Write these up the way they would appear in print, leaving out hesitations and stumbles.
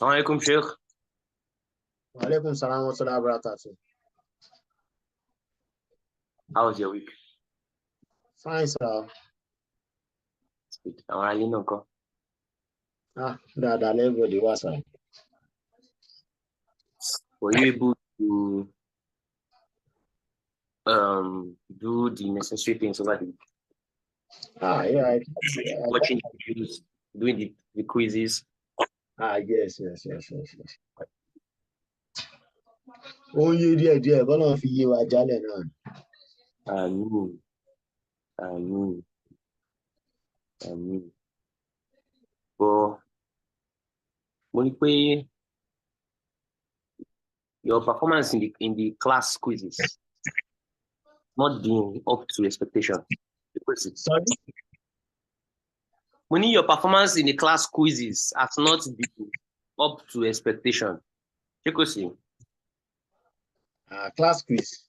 Assalamu alaikum, Sheikh. Walaikum salam wa rahmatullahi wa barakatuh. How was your week? Fine, sir. It's good. How are you, Noko? That everybody was fine. Were you able to do the necessary things over the week? Yeah. Watching the videos, doing the quizzes? Yes. Ó ń yé díẹ̀ bọ́lá fi yé wa jálẹ̀ náà. Àmín. But mo ní pé your performance in the class quizzes not being up to expectation. Sorry? Mo ní your performance in the class quizzes has not been up to expectation. Ṣé kò sí? Class quiz.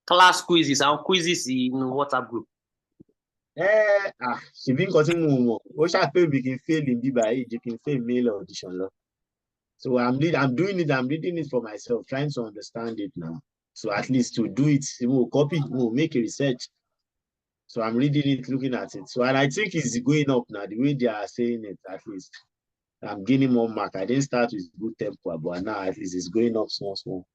Class quizzes and quizzes in WhatsApp group. Ṣèbí nǹkan tí mo mọ̀ ó ṣàpè bí kí n fail in bíbá yìí ju kí n fail mail audition lọ. So I'm doing it, I'm reading it for myself, trying to understand it now. So at least to do it, we'll copy, we'll make a research. So I'm reading it, looking at it. So and I think it's going up now, the way they are saying it, at least. I'm gaining more mark. I didn't start with good tempo, but now at least it's going up small.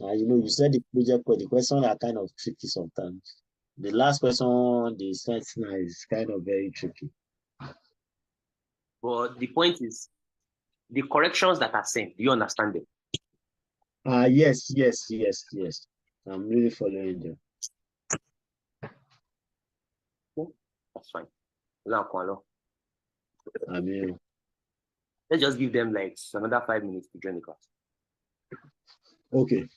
You said the project, but the questions are kind of tricky sometimes. The last question they sent now is kind of very tricky. But the point is, the corrections that are sent, do you understand them? Yes. I'm really following them. That's fine. I mean, let's just give them like another 5 minutes to join the class. Okay.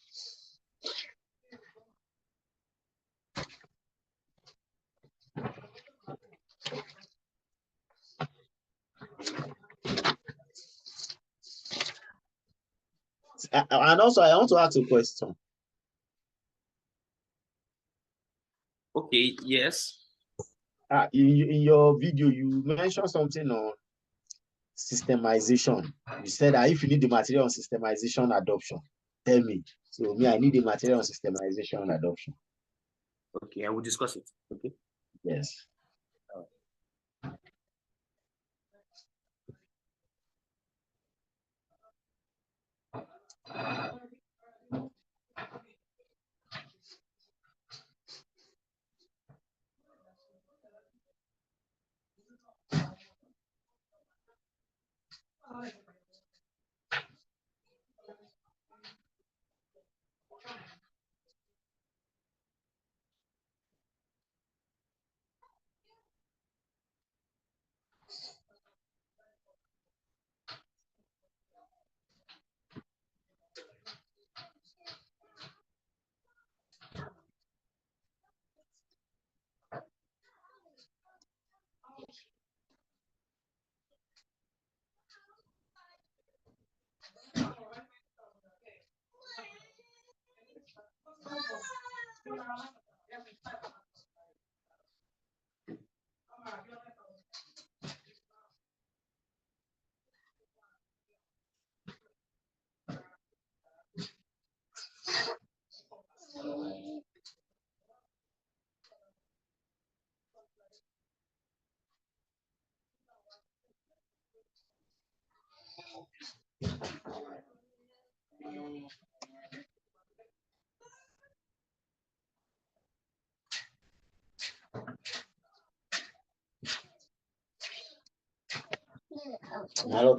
And also, I want to ask a question. Okay, yes. In your video, you mentioned something on systemization. You said that if you need the material on systemization adoption, tell me. So I need the material on systemization adoption. Okay, and we'll discuss it. Okay. Yes. Malo.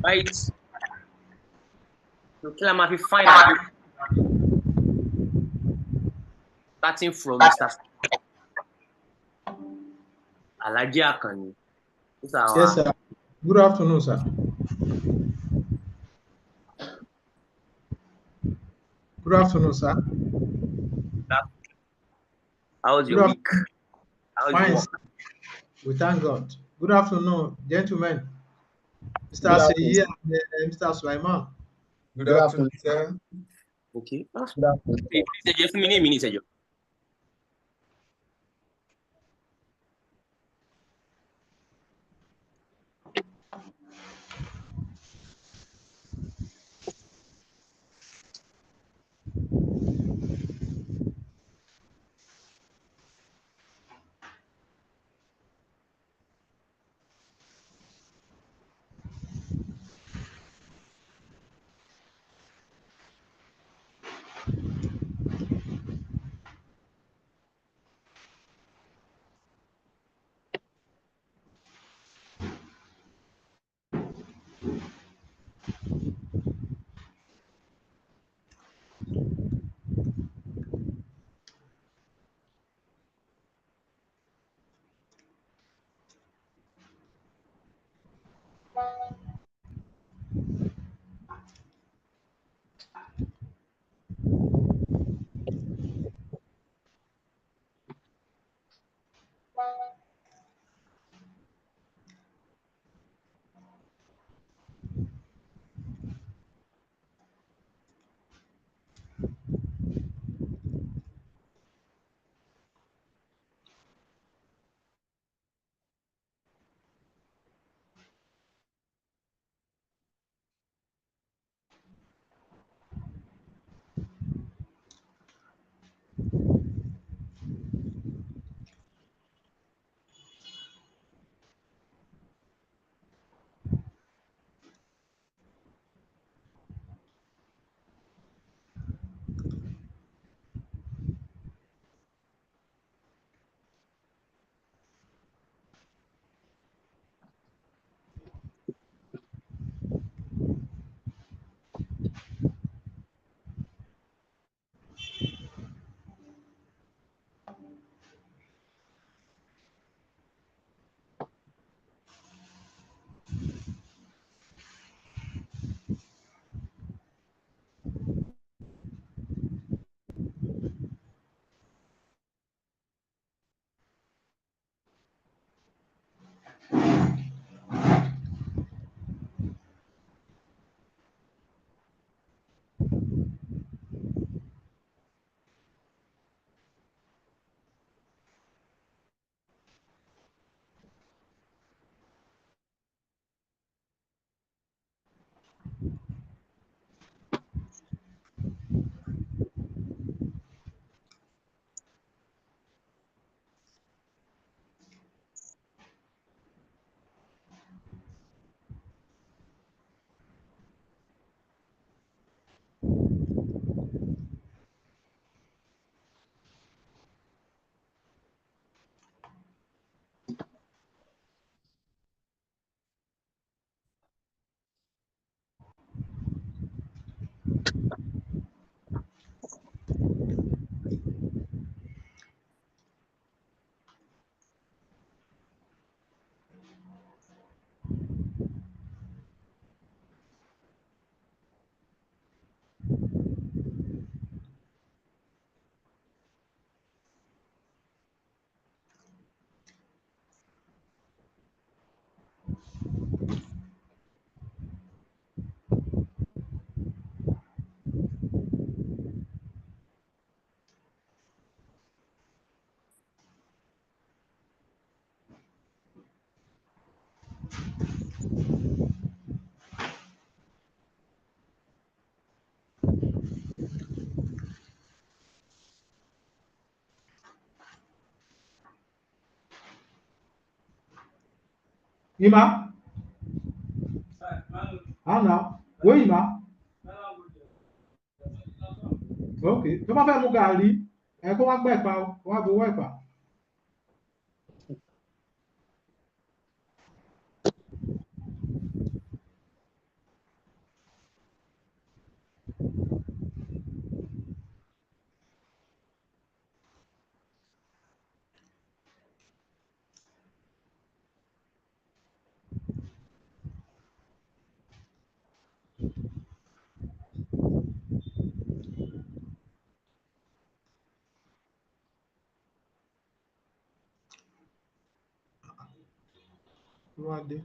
Right. So kí la máa fi find out starting from Mr. Alhaji Akanni. These are Yes, sir. Good afternoon, sir. Good afternoon, sir. How's your week? How's your Fine, work? sir. We thank God. Good afternoon, gentlemen. Mr. Good Seyi afternoon. and Mr. Sulaiman. Good afternoon, sir. Okay. Good afternoon. Please, just fún mi ní èmi ní ìṣẹ́jú. Ima? Anna? Where Ima? Okay. Tó bá fẹ́ mu gàrí, ẹ kó wá gbẹ́ ẹ̀pà o, kó wá gbowó ẹ̀pà. Ló wá dé.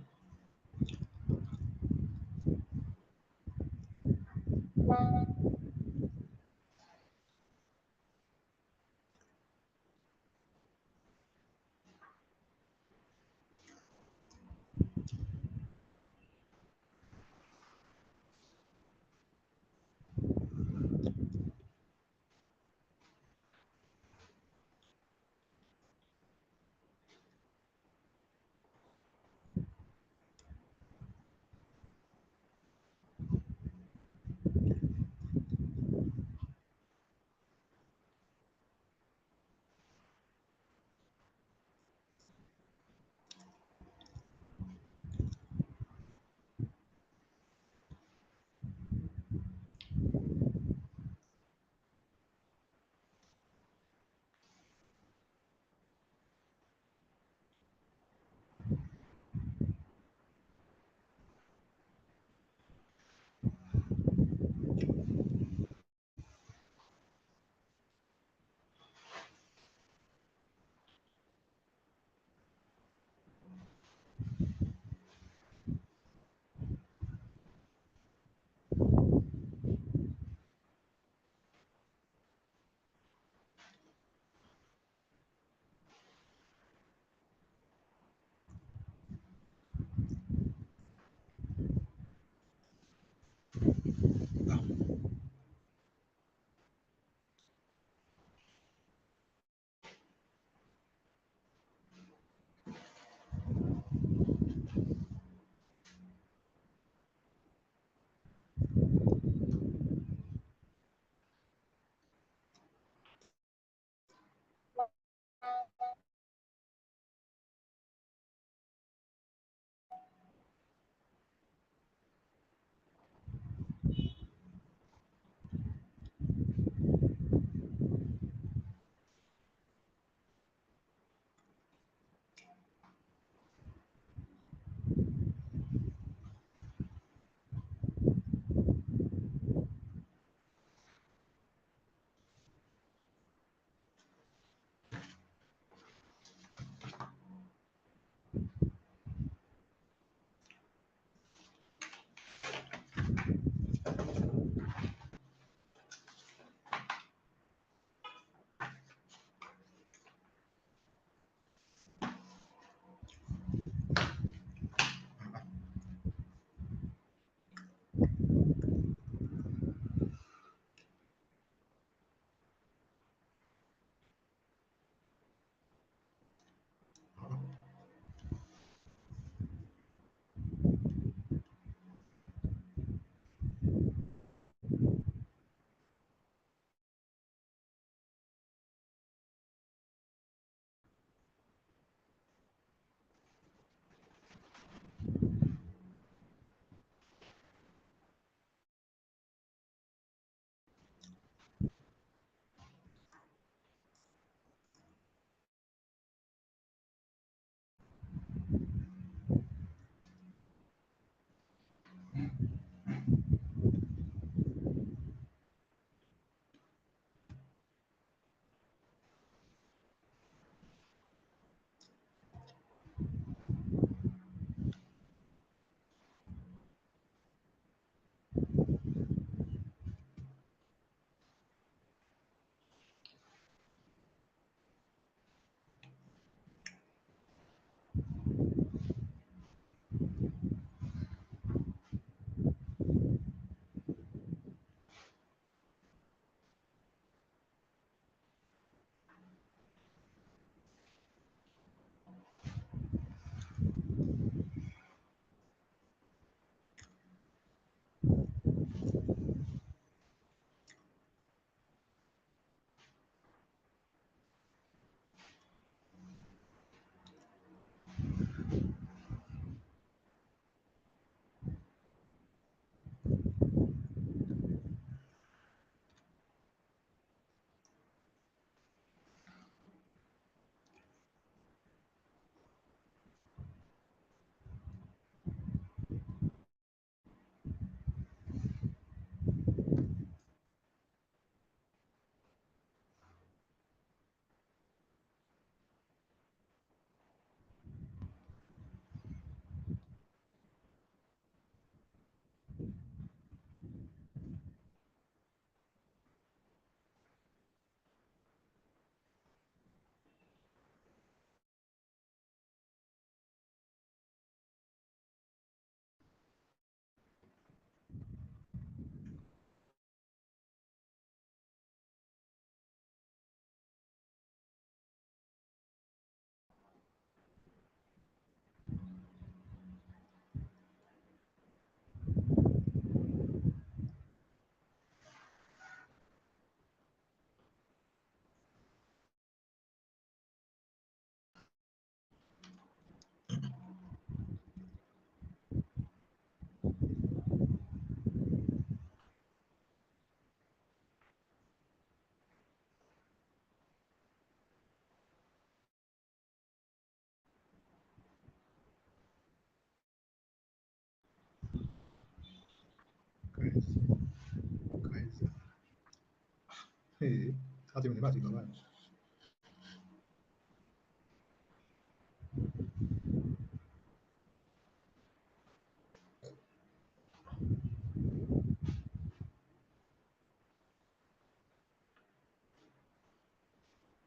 Hey, how do you know?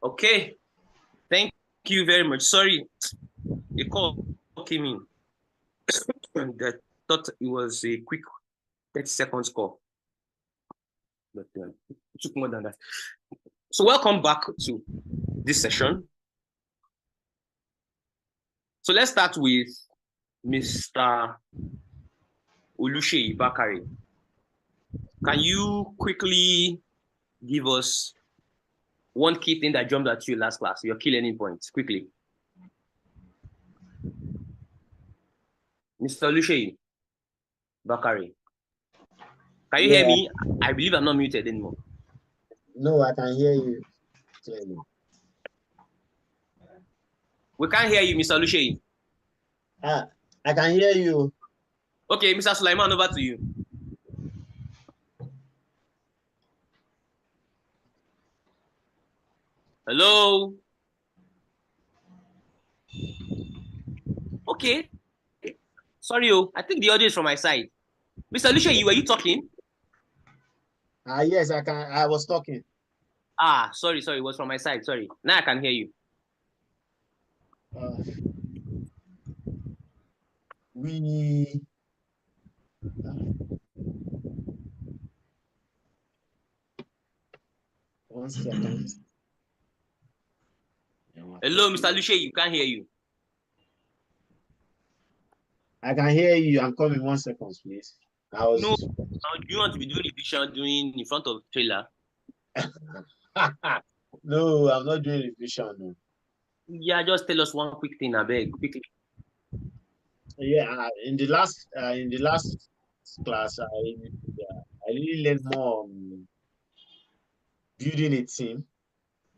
Okay. Thank you very much. Sorry, a call came in. And I thought it was a quick 30 seconds call. But it took more than that. So welcome back to this session. So let's start with Mr. Oluseyi Bakare. Can you quickly give us one key thing that jumped at you last class, your key learning points, quickly? Mr. Oluseyi Bakare. Can you hear me? I believe I'm not muted anymore. No, I can hear you clearly. We can't hear you, Mr. Oluseyi. I can hear you. Okay, Mr. Sulaiman, over to you. Hello? Okay. Sorry, I think the audio is from my side. Mr. Oluseyi, were you talking? Yes, I can. I was talking. Sorry, it was from my side. Sorry. Now I can hear you. One second. Hello, Mr. Oluseyi, you can't hear you. I can hear you. I'm coming. 1 second, please. No, do you want to be doing revision in front of trailer? No, I'm not doing revision. No. Yeah, just tell us one quick thing, I beg, quickly. Yeah, in the last class, I really learned more on building a team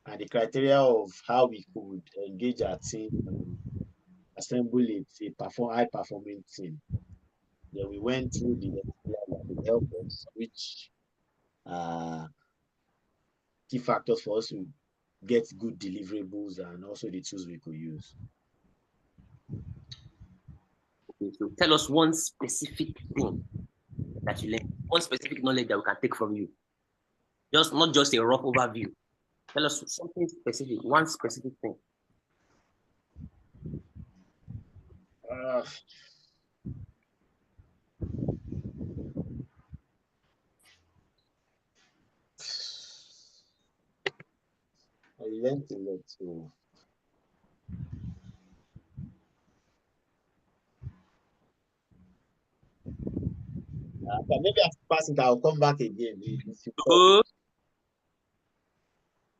and the criteria of how we could engage our team and assemble a high-performing team. Then we went through the that could help us, which key factors for us to get good deliverables and also the tools we could use. Okay, so tell us one specific thing that you learned, one specific knowledge that we can take from you. Not just a rough overview. Tell us something specific, one specific thing. I learned a lot too. Maybe after passing, I'll come back again.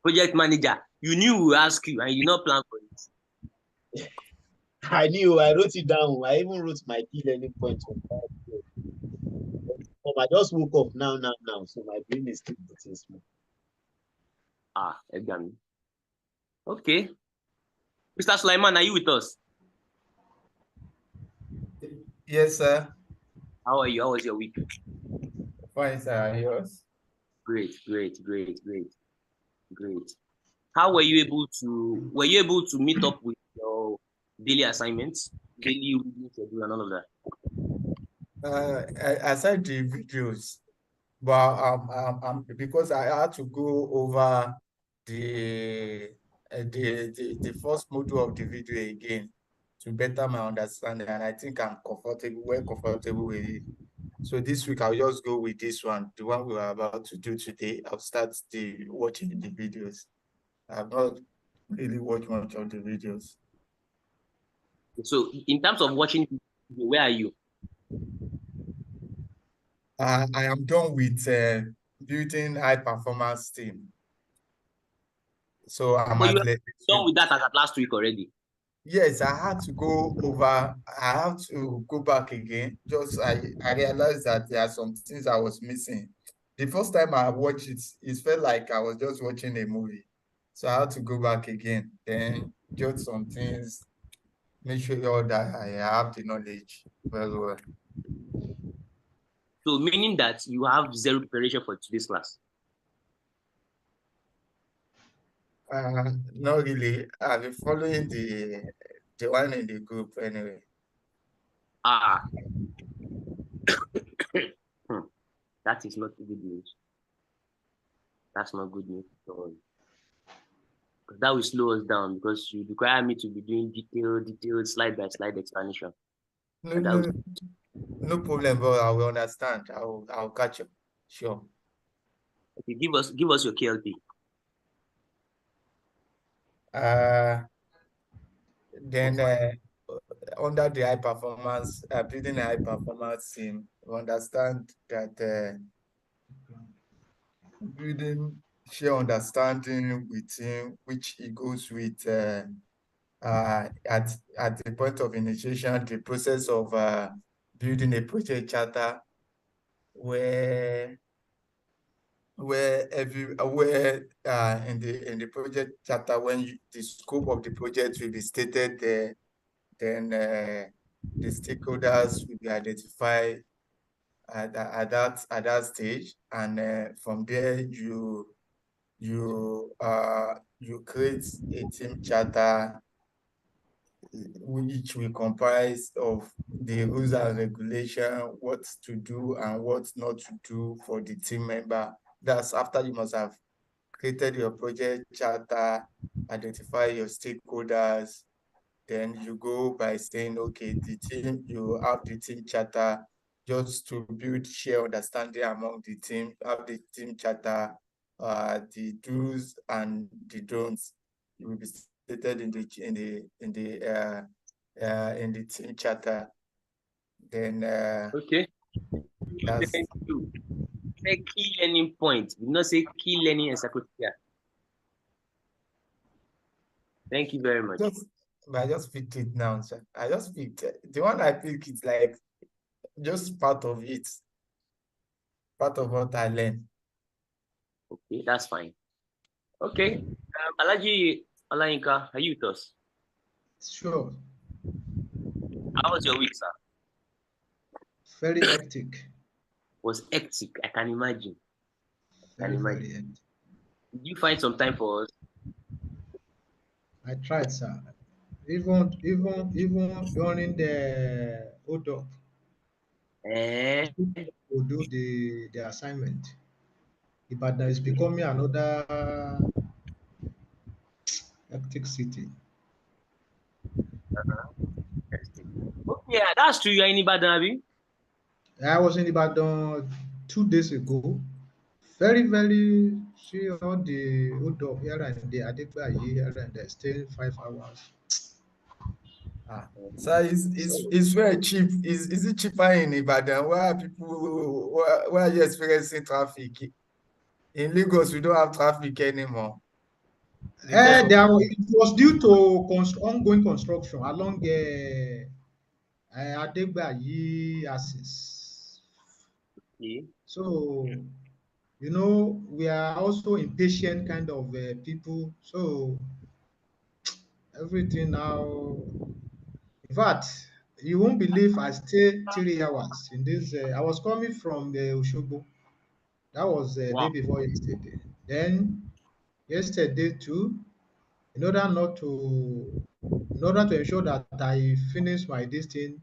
Project manager, you knew we would ask you and you did not plan for it. I knew. I wrote it down. I even wrote my key learning points. I just woke up now, so my brain is still getting small. Exactly. Okay. Mr. Sulaiman, are you with us? Yes, sir. How are you? How was your week? Fine, sir. Yours? Great. How were you able to meet up with your daily assignments, daily reading schedule, and all of that? Aside the videos, but because I had to go over the first module of the video again to better my understanding, and I think I'm well comfortable with it. So this week I'll just go with this one, the one we are about to do today. I'll start watching the videos. I've not really watched much of the videos. So in terms of watching, where are you? I am done with building high performance team. So I'm But you were done with that as of last week already. Yes, I had to go over. I have to go back again. I realized that there are some things I was missing. The first time I watched it, it felt like I was just watching a movie. So I had to go back again, then jot some things, make sure that I have the knowledge very well. So meaning that you have zero preparation for today's class. Not really. I've been following the one in the group anyway. Ah, that is not good news. That's not good news at all. Because that will slow us down because you require me to be doing detailed slide by slide explanation. No, And that no, will, no problem, bro. I will understand. I'll catch you. Sure. okay, give us your KLP. Uh, then under the high performance, building a high performance team, we understand that building share understanding within which it goes with at the point of initiation, the process of building a project charter where in the project charter the scope of the project will be stated there, then the stakeholders will be identified at that stage, and from there you create a team charter which will comprise of the rules and regulation, what to do and what not to do for the team member. That's after you must have created your project charter, identify your stakeholders, then you go by saying, okay, you have the team charter just to build share understanding among the team, have the team charter, the do's and the don'ts. It will be stated in the team charter. Then Okay. that's Thank you. Say key learning point. We not say key learning encyclopedia. Thank you very much. I just picked it now, sir. I just picked it. The one I picked is like just part of it, part of what I learned. Okay, that's fine. Okay. Alaji Olayinka, are you with us? Sure. How was your week, sir? Very hectic. Was hectic. I can imagine. Very, very hectic. Did you find some time for us? I tried, sir. Even during the hold up, Eh? to do the assignment. Ibadan is becoming another hectic city. Okay, yeah, that's true. You're in Ibadan, abi? I was in Ibadan 2 days ago. Very, very see all the hold up here and there. Adegbayi here and there, staying 5 hours. So it's very cheap. Is it cheaper in Ibadan? Where are you experiencing traffic? In Lagos, we don't have traffic anymore because of It was due to ongoing construction along Adegbayi axis. Okay. So, we are also impatient kind of people. So, everything now, in fact, you won't believe I stayed 3 hours in this. I was coming from the Oshogbo. That was the day Wow. before yesterday. Then, yesterday too, in order not to, in order to ensure that I finish my this thing,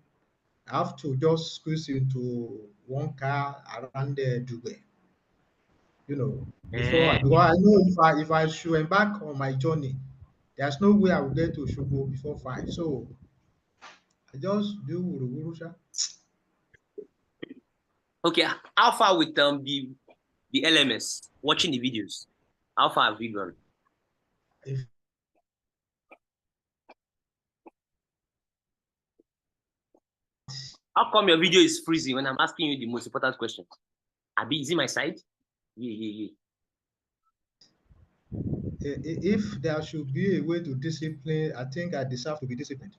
I have to just squeeze into one car around Dubai. Eh? Because I know if I should embark on my journey, there's no way I will get to Osogbo before 5. So I just do wuru sha. Okay. How far with the LMS? Watching the videos. How far have you gone? If How come your video is freezing when I'm asking you the most important question? Abi, is it my side? Yeah. if there should be a way to discipline, I think I deserve to be disciplined.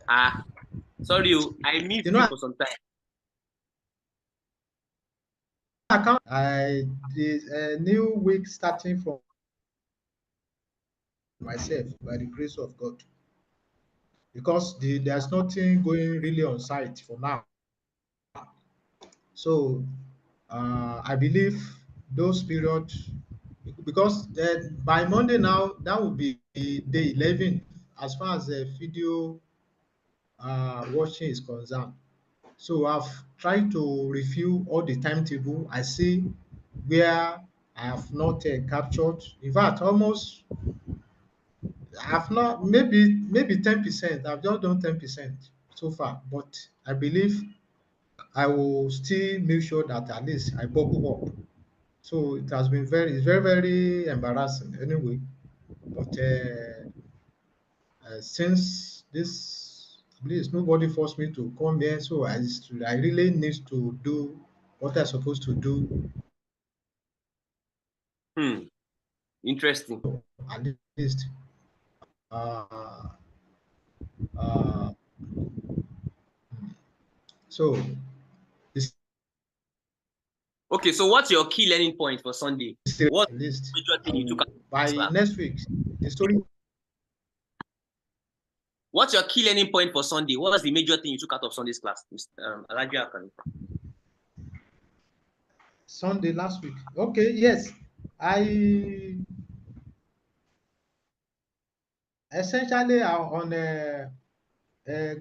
Ah, sorry, I missed You you know, for some time. I can't. I did a new week starting from myself by the grace of God, because there's nothing going really on site for now. So I believe those periods, because by Monday now that will be day 11 as far as the video watching is concerned. So I've tried to review all the timetable. I see where I have not captured. In fact, almost I've not, maybe 10%. I've just done 10% so far, but I believe I will still make sure that at least I buckle up. So it has been it's very, very embarrassing anyway. But since this, please, nobody forced me to come here, so I really need to do what I'm supposed to do. Interesting. At least, uh, uh, so it's Okay, so what's your key learning point for Sunday? still What's at least the major thing you took out of by this class? next week the story. What's your key learning point for Sunday? What was the major thing you took out of Sunday's class, Mr. Alhaji Akani? Sunday last week. Okay, yes. I essentially are on a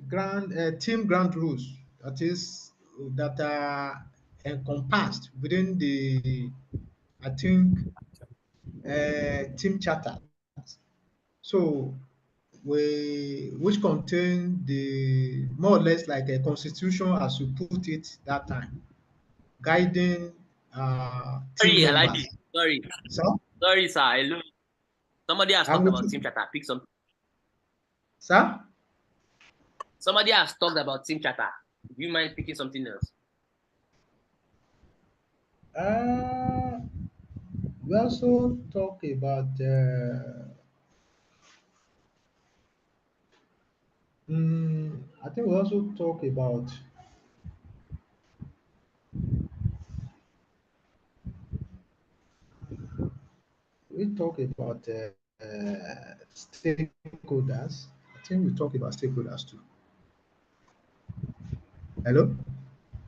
grand team ground rules that is that are encompassed within the, I think, team charter. So we, which contain the more or less like a constitution as you put it that time, guiding team Sorry, members. Alhaji. Sorry. So, Sorry, sir. Hello. Somebody has I'm talked with about team you, chatter. Pick something. sir. Somebody has talked about team chatter. Do you mind picking something else? Uh, we also talk about I think we also talk about, we talk about stakeholders. I think we talk about stakeholders too. Hello?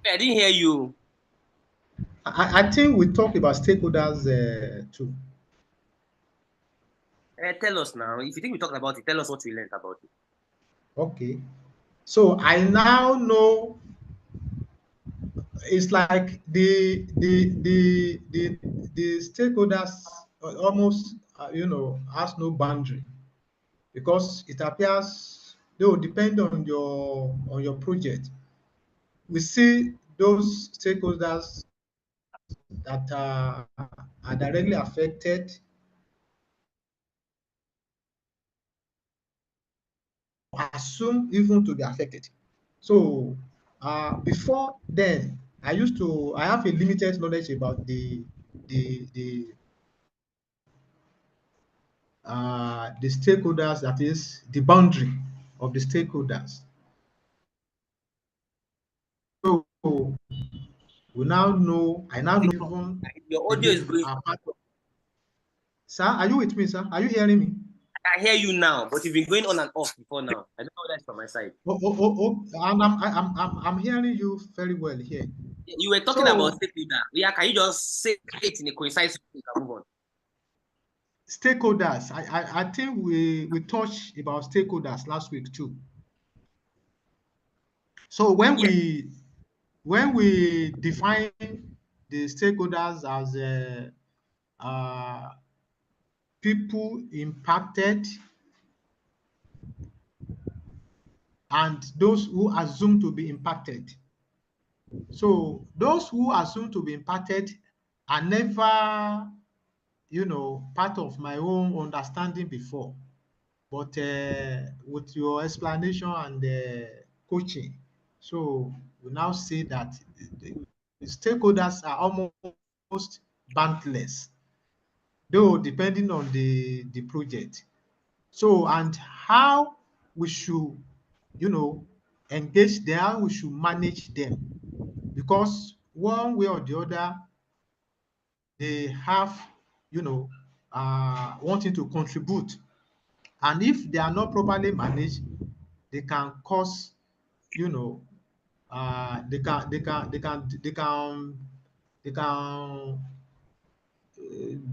I didn't hear you. I think we talk about stakeholders too. Tell us now. If you think we talked about it, tell us what we learned about it. Okay. So I now know it's like the stakeholders almost has no boundary, because it appears they will depend on your project. We see those stakeholders that are directly affected, assume even to be affected. So before then, I have a limited knowledge about the the stakeholders, that is the boundary of the stakeholders. So we now know, I now know even Your audio is believe going. are part of. Sir, are you with me, sir? Are you hearing me? I hear you now, but you've been going on and off before now. I don't know whether it's from my side. And I'm hearing you very well here. You were talking about So stakeholder. Yeah, can you just say it in a concise way? We can move on. stakeholders, I think we touched about stakeholders last week too. So Yes. when we define the stakeholders as people impacted and those who assume to be impacted. So those who assume to be impacted are never, part of my own understanding before. But with your explanation and coaching, so we now see that the stakeholders are almost boundless, though depending on the project. So, and how we should, you know, engage them, how we should manage them, because one way or the other, they have, wanting to contribute. And if they are not properly managed, they can cause, you know, they can they can they can they can they can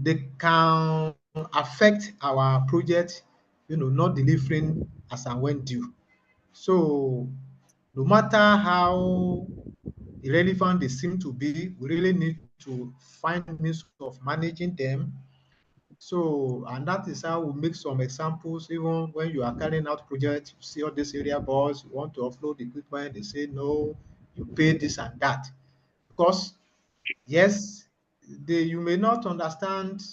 they can affect our project, not delivering as and when due. So no matter how irrelevant they seem to be, we really need to find means of managing them. So, and that is how we make some examples. Even when you are carrying out projects, you see all these area boys, you want to offload equipment, they say no, you pay this and that. Because yes, you may not understand,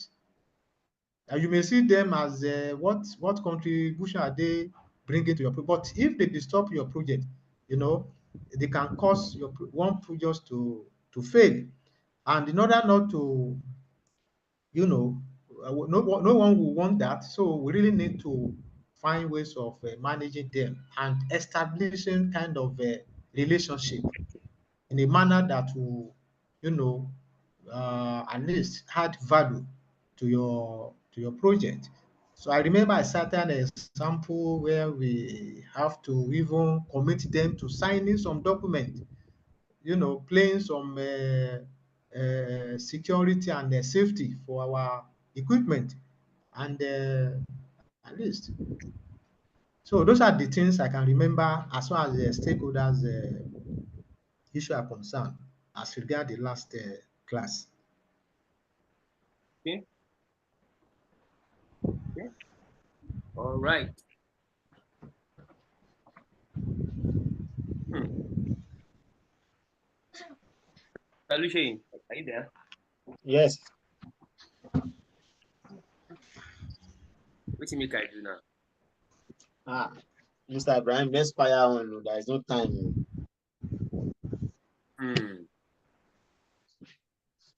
you may see them as what contribution are they bringing to your project. But if they disturb your project, you know, they can cause one project to fail. And in order not to, no one will want that. So we really need to find ways of managing them and establishing kind of a relationship in a manner that will, at least add value to your project. So I remember I cited an example where we have to even commit them to signing some document, playing some security and safety for our equipment, and at least. So those are the things I can remember as far as the stakeholders issue are concerned as regard the last class. Okay. Okay. All right. Hmm. Salushin, are you there? Yes. What you make I do now? Mr. Ibrahim, let's fire on. There is no time. Hmm.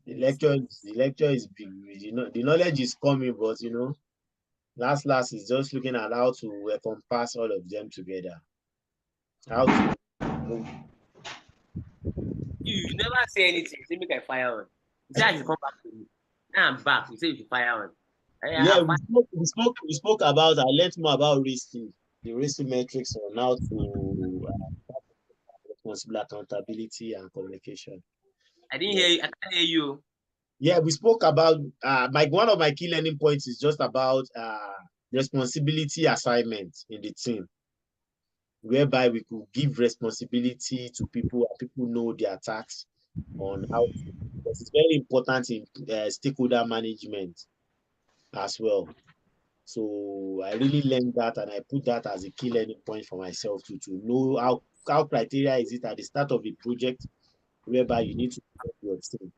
The lecture is big. The knowledge is coming, but last is just looking at how to encompass all of them together. How to You never say anything. You say make I fire on. You say I should come back to you. Now I'm back. You say you should fire on. Yeah, I fire. we spoke about. I learned more about the risk metrics on how to responsible accountability and communication. I didn't hear Yes. you. I can't hear you. Yeah, we spoke about one of my key learning points is just about responsibility assignment in the team, whereby we could give responsibility to people and people know their tasks on how to, because it's very important in stakeholder management as well. So I really learned that, and I put that as a key learning point for myself to know how criteria is it at the start of the project, whereby you need to put your team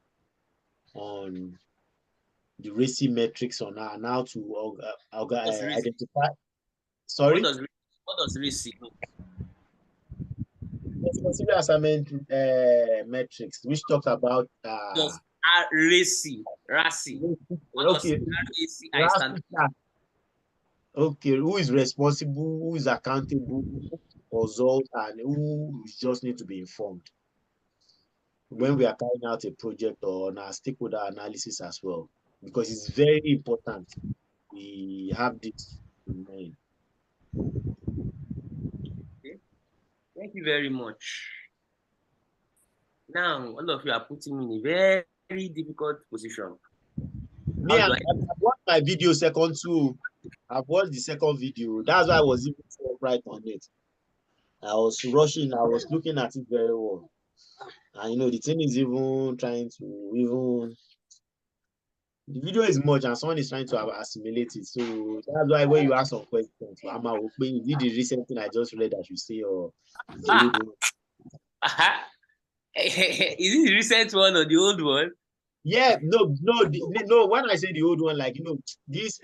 on the RACI metrics on how to What does risk? identify. What Sorry, does what does risk mean? responsible assignment metrics, which talks about Does RACI, RACI. What does okay, RACI stand for? okay, who is responsible, who is accountable, result, and who just need to be informed when we are carrying out a project or on our stakeholder analysis as well, because it's very important we have this in mind. Okay. Thank you very much. Now, all of you are putting me in a very difficult position. Me, How I've do I? watched my video second too. I've watched the second video. That's why I was even so right on it. I was rushing. I was looking at it very well. And the thing is even trying to even the video is much and someone is trying to assimilate it. So that's why when you ask some questions, I'm is it the recent thing I just read I should say or the old one? Is it the recent one or the old one? Yeah, no. When I say the old one, like this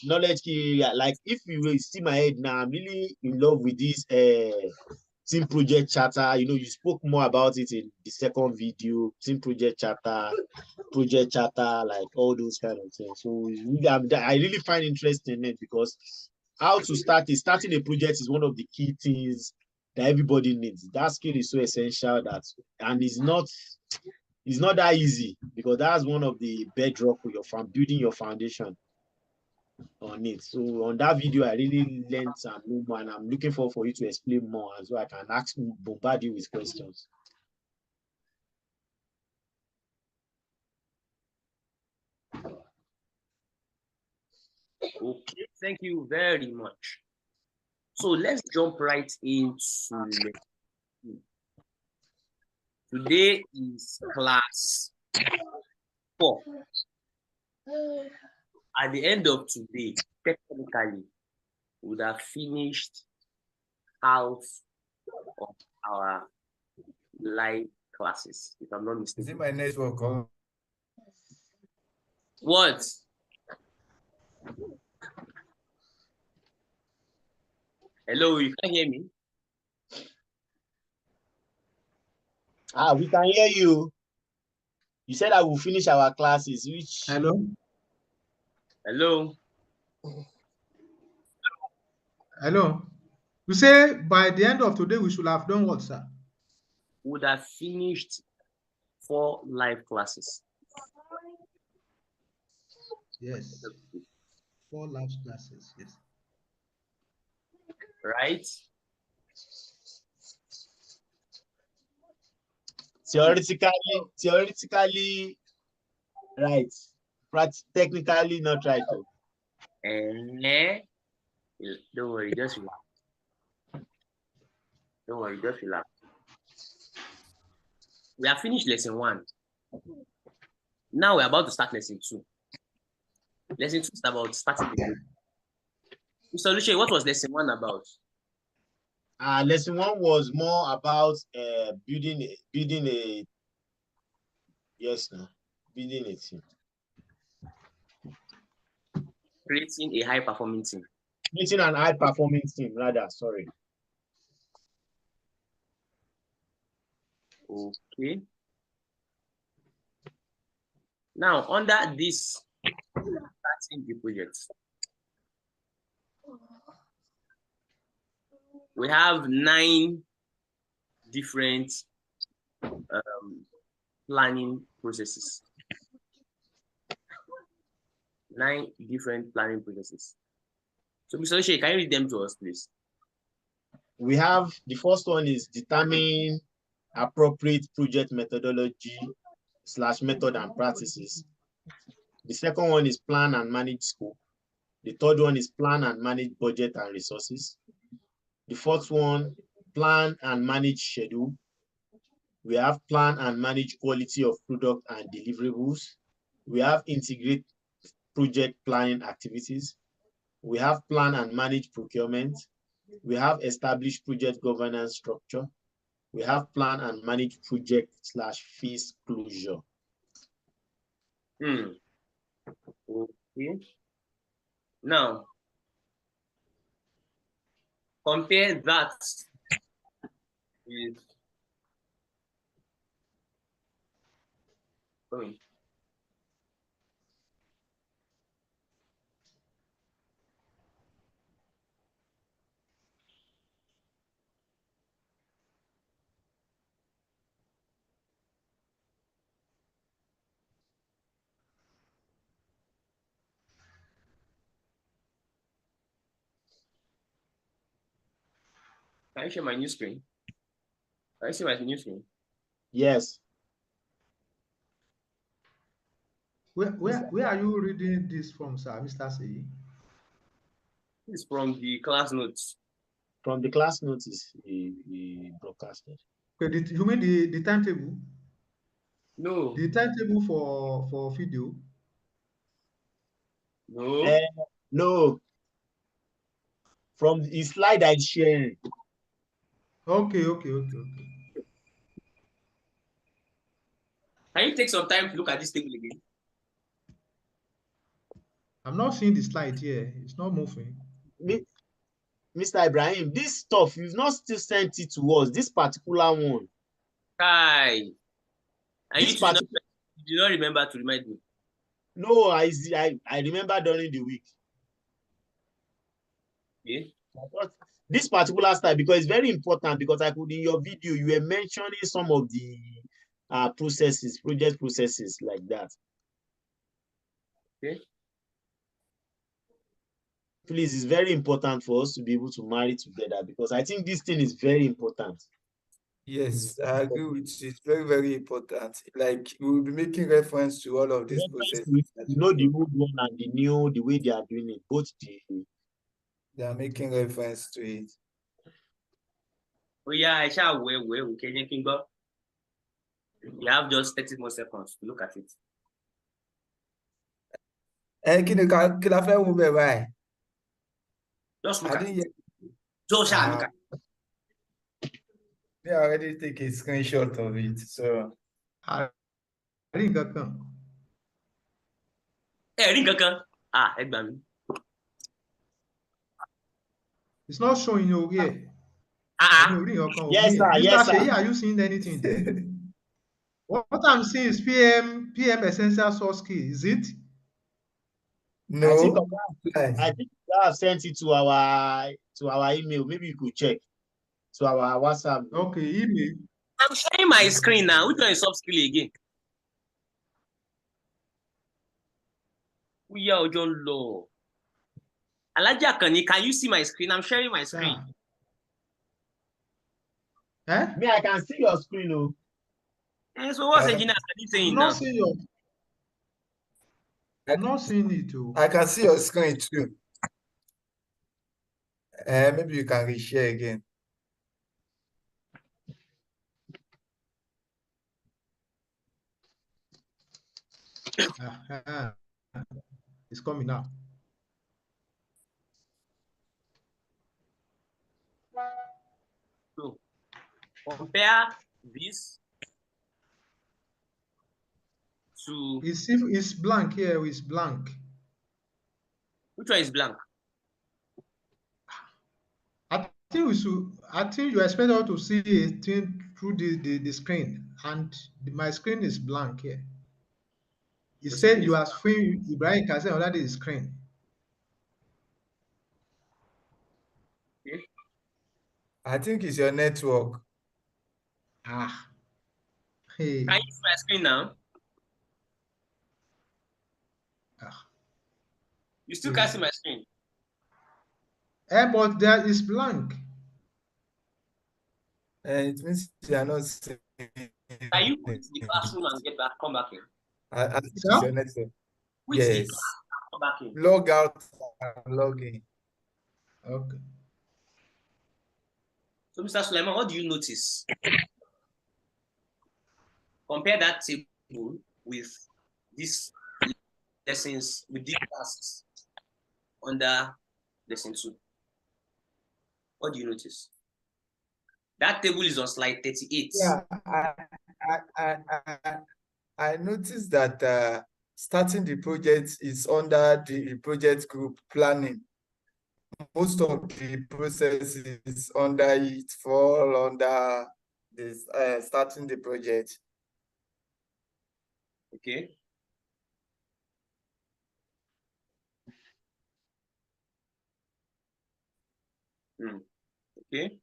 knowledge key, like if you will see my head now, I'm really in love with this team project charter. You spoke more about it in the second video, team project charter, like all those kind of things. So I really find interest in it because how to starting a project is one of the key things that everybody needs. That skill is so essential and it's not that easy because that's one of the bedrock for building your foundation. on it. So on that video, I really learned some more, and I'm looking forward for you to explain more, and so I can bombard you with questions. Okay, thank you very much. So let's jump right into today is class 4. At the end of today, technically, we would have finished half of our live classes, if I'm not Is it mistaken. my network? What? Hello, you can't hear me? We can hear you. You said I will finish our classes, which... Hello? Hello? Hello? You say by the end of today, we should have done what, sir? Would have finished 4 live classes. Yes. 4 live classes, yes. Right? Theoretically, right. Technically, not right. And don't worry, just relax. Don't worry, just relax. We have finished lesson 1. Now we're about to start lesson 2. Lesson 2 is about starting the day. Mr. Lucia, what was lesson 1 about? Lesson 1 was more about building a team. Creating a high-performing team. Creating an high-performing team, rather. Sorry. Okay. Now, under this starting the project, we have 9 different planning processes. 9 different planning processes. So, Mr. Lucia, can you read them to us, please? We have the first one is determine appropriate project methodology / method and practices. The second one is plan and manage scope. The third one is plan and manage budget and resources. The fourth one, plan and manage schedule. We have plan and manage quality of product and deliverables. We have integrate project planning activities. We have plan and manage procurement. We have established project governance structure. We have plan and manage project / phase closure. Okay. Now, compare that with Can you share my new screen? Can you see my new screen? Yes. Where are you reading this from, sir, Mr. C? It's from the class notes. From the class notes he broadcasted. Okay, you mean the timetable? No. The timetable for video? No. No. From his slide I shared. Okay. Can you take some time to look at this table again? I'm not seeing the slide here. It's not moving. Mr. Ibrahim, this stuff, you've not still sent it to us, this particular one. Hi. And This you do not remember to remind me? No, I remember during the week. Yeah. This particular style, because it's very important, because I could, in your video, you were mentioning some of the processes, project processes like that. Okay. please, it's very important for us to be able to marry together, because I think this thing is very important. Yes, I agree with you. It's very, very important. Like we will be making reference to all of these processes that You know, the you old one and the new, the way they are doing it, both they are making reference to it. Oh yeah, I shall okay, you have just 30 more seconds to look at it. Kí la fẹ́ wo bẹ́ẹ̀ báyìí? Just look I at didn't it. yet. Just look at it. They already take a screenshot of it. So àrí nǹkan kan. Rí nǹkan. Ẹ gbà mí. It's not showing over here. Yes, sir. Mr. Yes, sir. Sheyi, are you seeing anything there? What I'm seeing is PM essential source key. Is it? no. I think I have sent it to our email. Maybe you could check. To our WhatsApp. Okay, email. I'm sharing my screen now. Which one is soft skill again? We are John Law. Alaja Kani, can you see my screen? I'm sharing my screen. Me, I can see your screen, oh. So what's engineer saying now? I'm not seeing it too. I can see your screen too. Maybe you can reshare again. It's coming now. So compare this to. It's blank here. It's blank. Which one is blank? I think you expect us to see it through the screen, and my screen is blank here. It said you are free. Ibrahim can say under the screen. Okay. I think it's your network. Hey. Can you see my screen now? You still can't see my screen. But there is blank. It means you are not seeing. Can you quit the classroom and come back in? I think it's your network. Quit the Yes. class, come back in. Log out and log in. Okay. So, Mr. Suleiman, what do you notice? Compare that table with these lessons, with these tasks under lesson 2. What do you notice? That table is on slide 38. Yeah, I noticed that starting the project is under the project group planning. Most of the processes under it fall under this starting the project. Okay. Okay.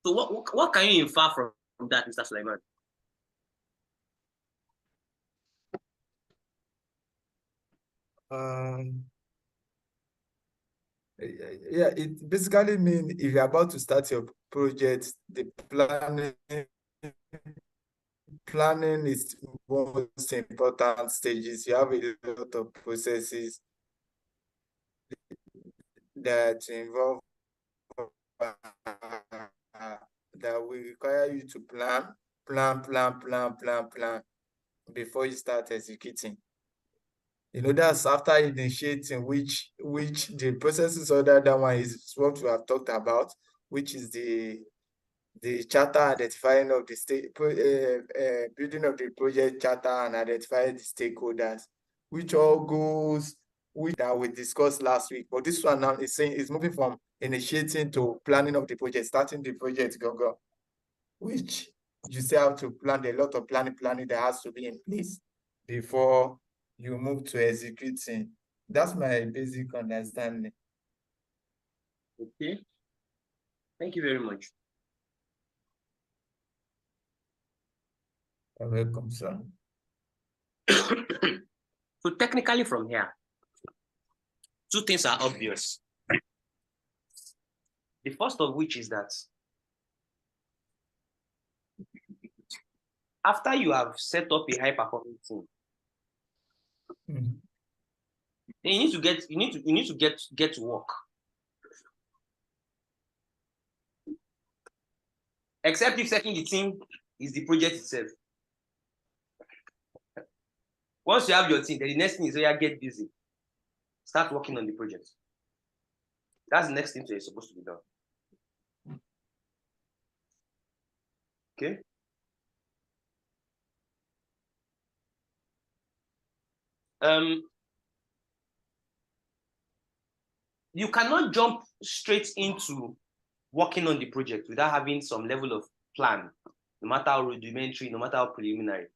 So what can you infer from that, Mr. Suleiman? Yeah, it basically means if you're about to start your project, the planning is most important stages. You have a lot of processes that involve that will require you to plan before you start executing. You know, that's after initiating, which the processes other than one is what we have talked about, which is the charter identifying of the building of the project charter and identifying the stakeholders, which all goes that we discussed last week. But this one now is saying is moving from initiating to planning of the project, starting the project, which you still have to plan a lot of planning that has to be in place before you move to executing. That's my basic understanding. Okay. Thank you very much. You're welcome, sir. So technically from here, two things are obvious. The first of which is that after you have set up a high performing team, Mm. then you need to get to work. Except if setting the team is the project itself. Once you have your team, then the next thing is get busy. Start working on the project. That's the next thing that is supposed to be done. Okay. You cannot jump straight into working on the project without having some level of plan, no matter how rudimentary, no matter how preliminary.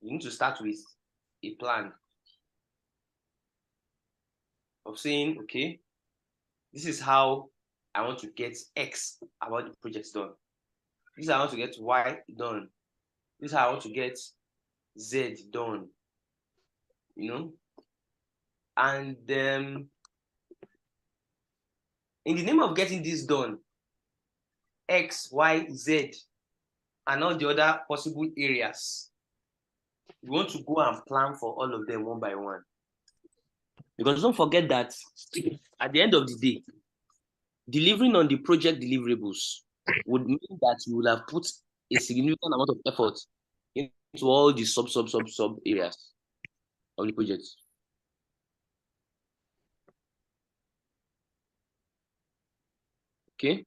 You need to start with a plan of saying, okay, this is how I want to get X about the project done. This is how I want to get Y done. This is how I want to get Z done. You know? And in the name of getting this done, X, Y, Z, and all the other possible areas, you want to go and plan for all of them one by one. Because don't forget that at the end of the day, delivering on the project deliverables would mean that you will have put a significant amount of effort into all the sub areas of the project. Okay.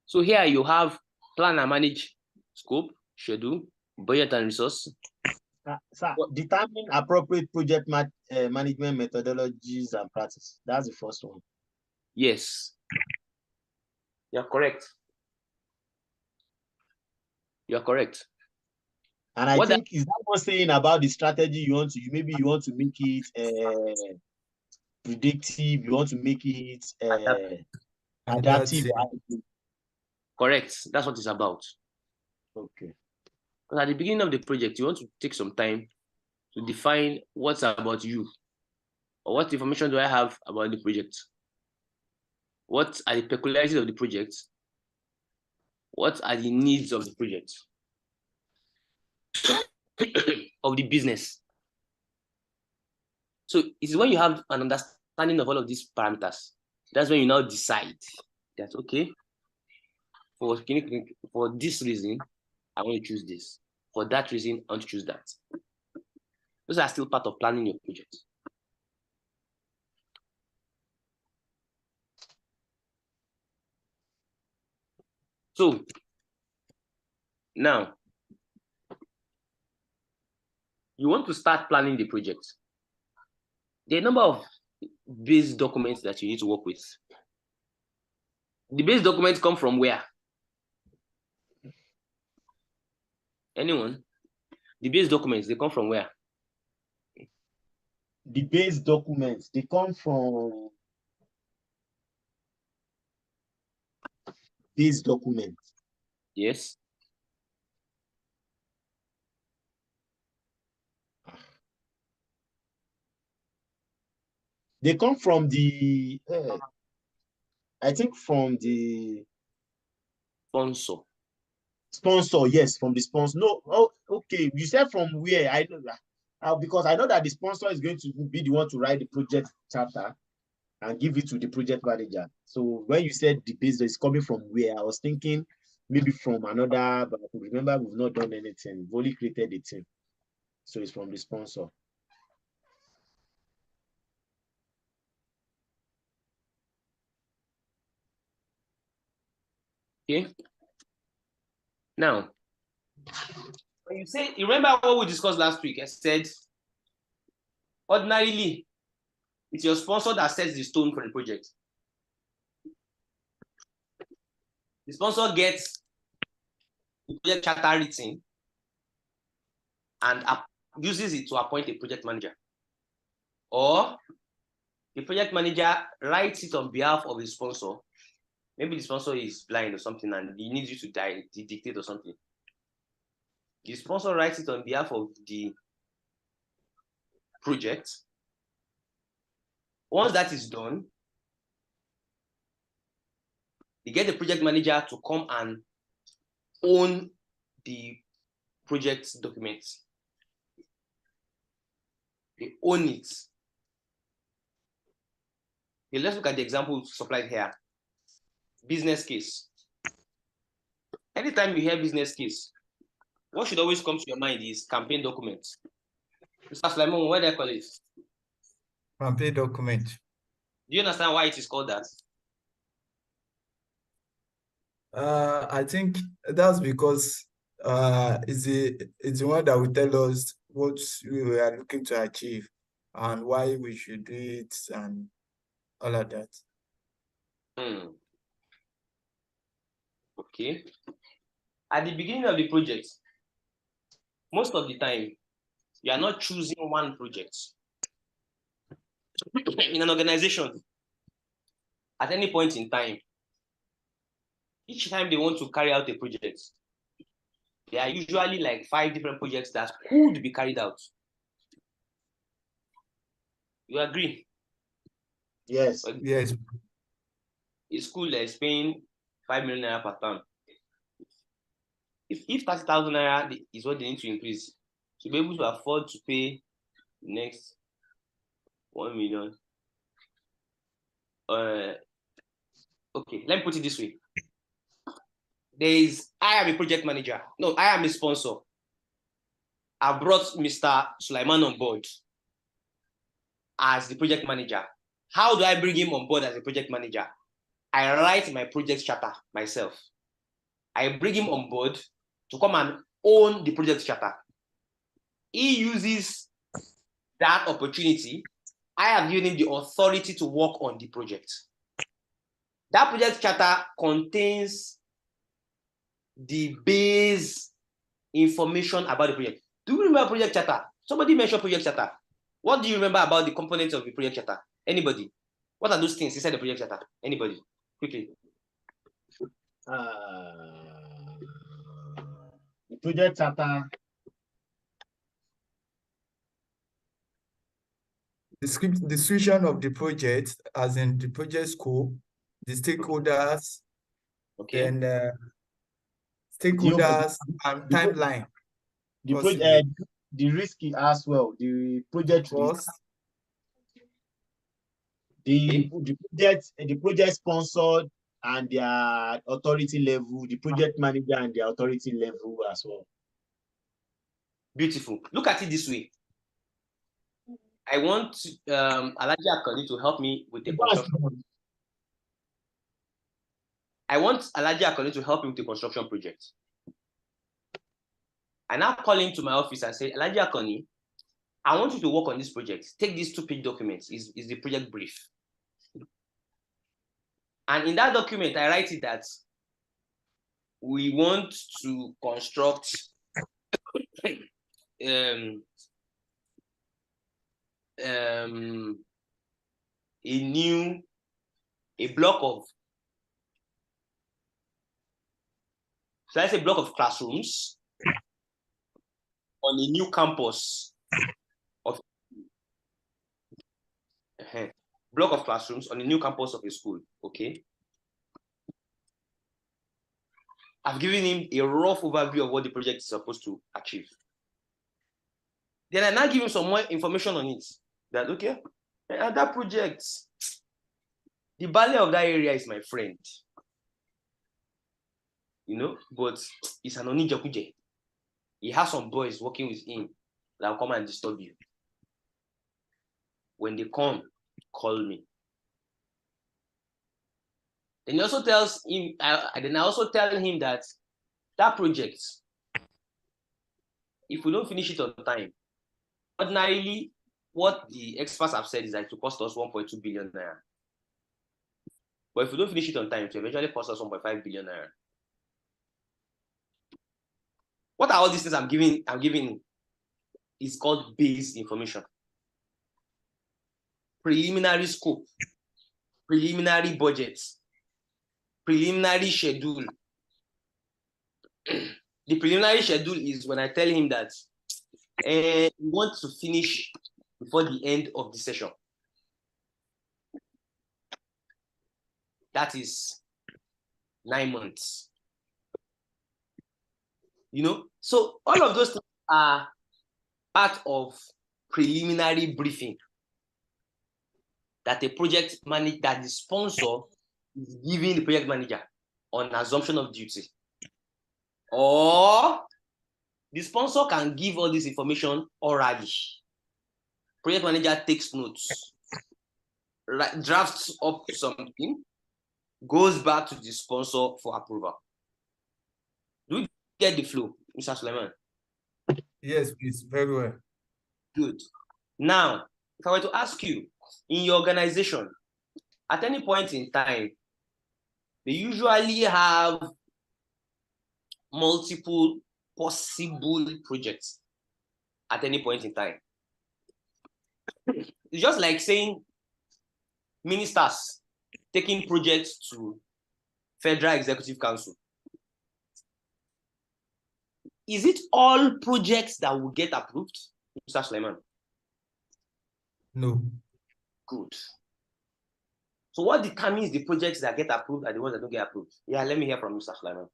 So here you have plan and manage scope, schedule, budget and resource. Sir, determine appropriate project management methodologies and practice. That's the first one. Yes. You're correct. You're correct. And I think is that one saying about the strategy you want to, maybe you want to make it predictive, you want to make it adaptive. Correct. That's what it's about. Okay. Because at the beginning of the project, you want to take some time to define what's about you, or what information do I have about the project? What are the peculiarities of the project? What are the needs of the project? Of the business. So it's when you have an understanding of all of these parameters, that's when you now decide that, okay, for this reason, I want to choose this. For that reason, I want to choose that. Those are still part of planning your project. So now, you want to start planning the project. There are a number of base documents that you need to work with. The base documents come from where? Anyone? The base documents, they come from where? The base documents, they come from base documents. Yes. They come from the, I think from the Sponsor. Sponsor, yes, from the sponsor. No, oh, okay. You said from where? I know that because I know that the sponsor is going to be the one to write the project chapter and give it to the project manager. So when you said the base is coming from where, I was thinking maybe from another, but remember we've not done anything. We've only created a team. So it's from the sponsor. Okay. Now, when you say, you remember what we discussed last week? I said, ordinarily, it's your sponsor that sets the stone for the project. The sponsor gets the project charter written and uses it to appoint a project manager, or the project manager writes it on behalf of the sponsor. Maybe the sponsor is blind or something and he needs you to dictate or something. The sponsor writes it on behalf of the project. Once that is done, they get the project manager to come and own the project documents. They own it. Okay, let's look at the example supplied here. Business case. Anytime you hear business case, what should always come to your mind is campaign documents. Mr. Slimon, what do I call it? Campaign document. Do you understand why it is called that? I think that's because it's the one that will tell us what we are looking to achieve and why we should do it and all of that. Okay. At the beginning of the project, most of the time, you are not choosing one project. In an organization, at any point in time, each time they want to carry out a project, there are usually like 5 different projects that could be carried out. You agree? Yes. Yes. A school that is paying 5 million naira per term. If 30,000 naira is what they need to increase, to be able to afford to pay the next 1 million. Okay, let me put it this way. I am a project manager. No, I am a sponsor. I brought Mr. Sulaiman on board as the project manager. How do I bring him on board as a project manager? I write my project charter myself. I bring him on board to come and own the project charter. He uses that opportunity. I have given him the authority to work on the project. That project charter contains the base information about the project. Do you remember project charter? Somebody mentioned project charter. What do you remember about the components of the project charter? Anybody? What are those things inside the project charter? Anybody? Quickly. The project charter. Description of the project, as in the project scope, the stakeholders, okay, and stakeholders and timeline. The risk as well, the project risk. The project sponsored and their authority level, the project manager and their authority level as well. Beautiful. Look at it this way. I want Alhaji Akani to help me with the construction. I want Alhaji Akani to help me with the construction project. I now call him to my office and say, Alhaji Akani, I want you to work on this project. Take these 2-page documents. Is the project brief. And in that document, I write it that we want to construct a block of, so that's a block of classrooms on a new campus of block of classrooms on a new campus of a school. Okay. I've given him a rough overview of what the project is supposed to achieve. Then I now give him some more information on it. That okay, and that project, the ballet of that area is my friend. You know, but it's an Onijakuje. He has some boys working with him that will come and disturb you. When they come, call me. Then he also tells him, then I also tell him that project, if we don't finish it on time, ordinarily, what the experts have said is that it will cost us 1.2 billion naira. But if we don't finish it on time, it will eventually cost us 1.5 billion naira. What are all these things I'm giving? is called base information. Preliminary scope, preliminary budget, preliminary schedule. The preliminary schedule is when I tell him that we want to finish before the end of the session. That is 9 months. You know, so all of those things are part of preliminary briefing that the project manager, that the sponsor is giving the project manager on assumption of duty. Or the sponsor can give all this information orally. Project manager takes notes, drafts up something, goes back to the sponsor for approval. Do you get the flow, Mr. Suleiman? Yes, please, very well. Good. Now, if I were to ask you, in your organization, at any point in time, they usually have multiple possible projects at any point in time. It's just like saying ministers taking projects to Federal Executive Council. Is it all projects that will get approved, Mr. Suleiman? No. Good. So what determines the projects that get approved are the ones that don't get approved? Yeah, let me hear from Mr. Suleiman.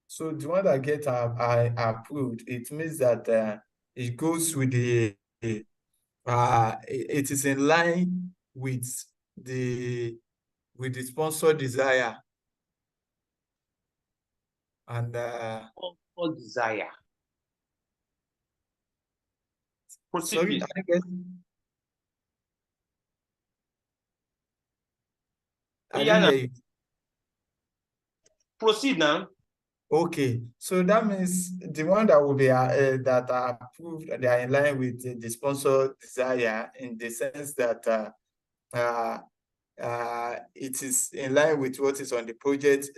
So the one that get approved, it means that it goes with the it is in line with the sponsor desire and all desire. Proceed, sorry, please. I guess I didn't hear you. Proceed now. Okay, so that means the one that will be that are approved, they are in line with the sponsor desire in the sense that it is in line with what is on the project,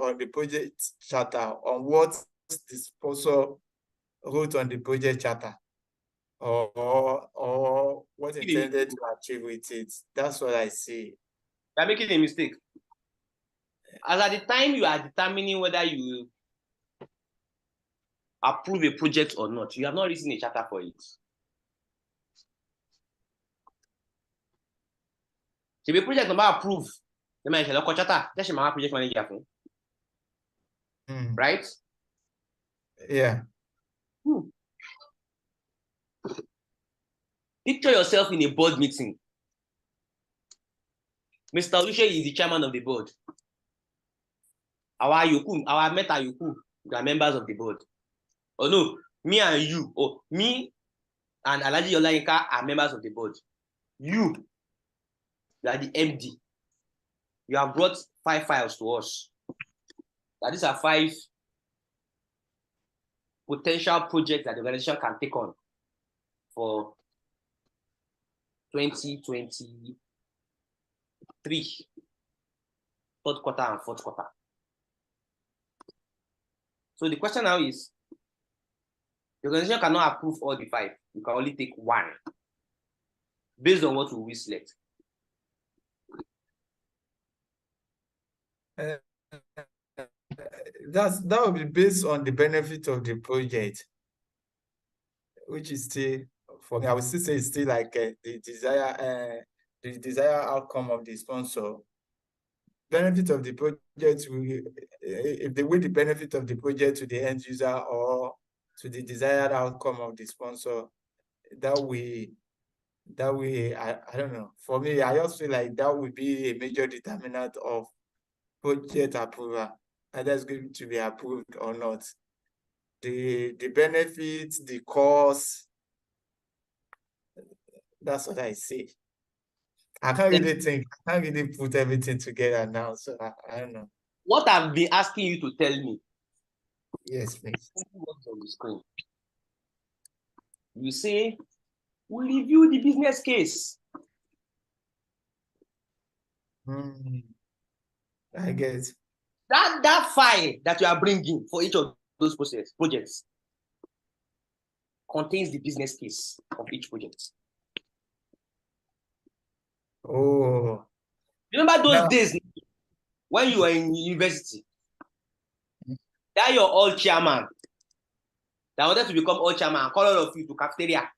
on the project charter, on what the sponsor wrote on the project charter, or what intended to achieve with it. That's what I see. You're making a mistake. As at the time you are determining whether you approve a project or not, you have not written a charter for it. So the project number approve, the man shall charter. That's my project manager. Right? Yeah. Picture yourself in a board meeting. Mr. Olushe is the chairman of the board. Our Meta Yoku, they are members of the board. Oh no, me and you, or me and Alhaji Olayinka are members of the board. You are the MD. You have brought 5 files to us. Now, these are 5 potential projects that the organization can take on for 2023, third quarter and fourth quarter. So the question now is, the organization cannot approve all the 5. You can only take 1 based on what we select. That will be based on the benefit of the project, which is still, for me, I would still say it's still like the desired outcome of the sponsor. Benefit of the project will, if they weigh the benefit of the project to the end user or to the desired outcome of the sponsor, that way, I don't know. For me, I also feel like that would be a major determinant of project approval, either it's going to be approved or not. The benefits, the cost, that's what I say. I can't really put everything together now, so I don't know. What I've been asking you to tell me. Yes, please. What's on the screen? You say, we review the business case. I guess. That file that you are bringing for each of those projects, contains the business case of each project. Oh, Remember those now, days when you were in university? That your old chairman that wanted to become old chairman and call all of you to cafeteria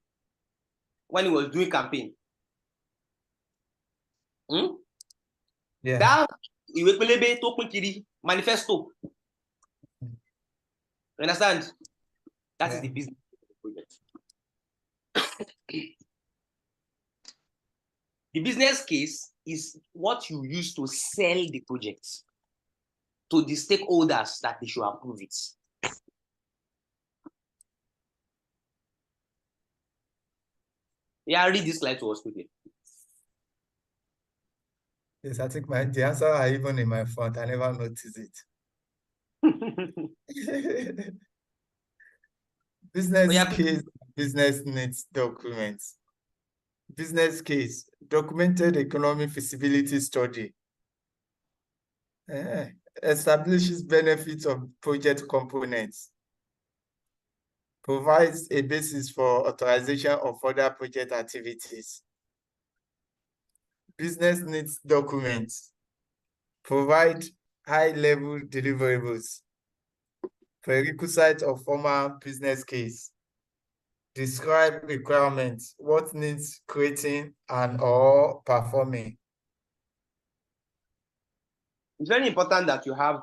when he was doing campaign. yeah. That ìwé pélébé tó pín kiri manifesto. You understand? That is the business project. The business case is what you use to sell the project to the stakeholders that they should approve it. Yeah, read this slide to us quickly. Yes, I think the answer are even in my front. I never noticed it. Business case, business needs documents. Business case, documented economic feasibility study. Establishes benefits of project components. Provides a basis for authorization of further project activities. Business needs documents. Provide high-level deliverables. Prerequisite of formal business case. Describe requirements, what needs creating and or performing. It's very important that you have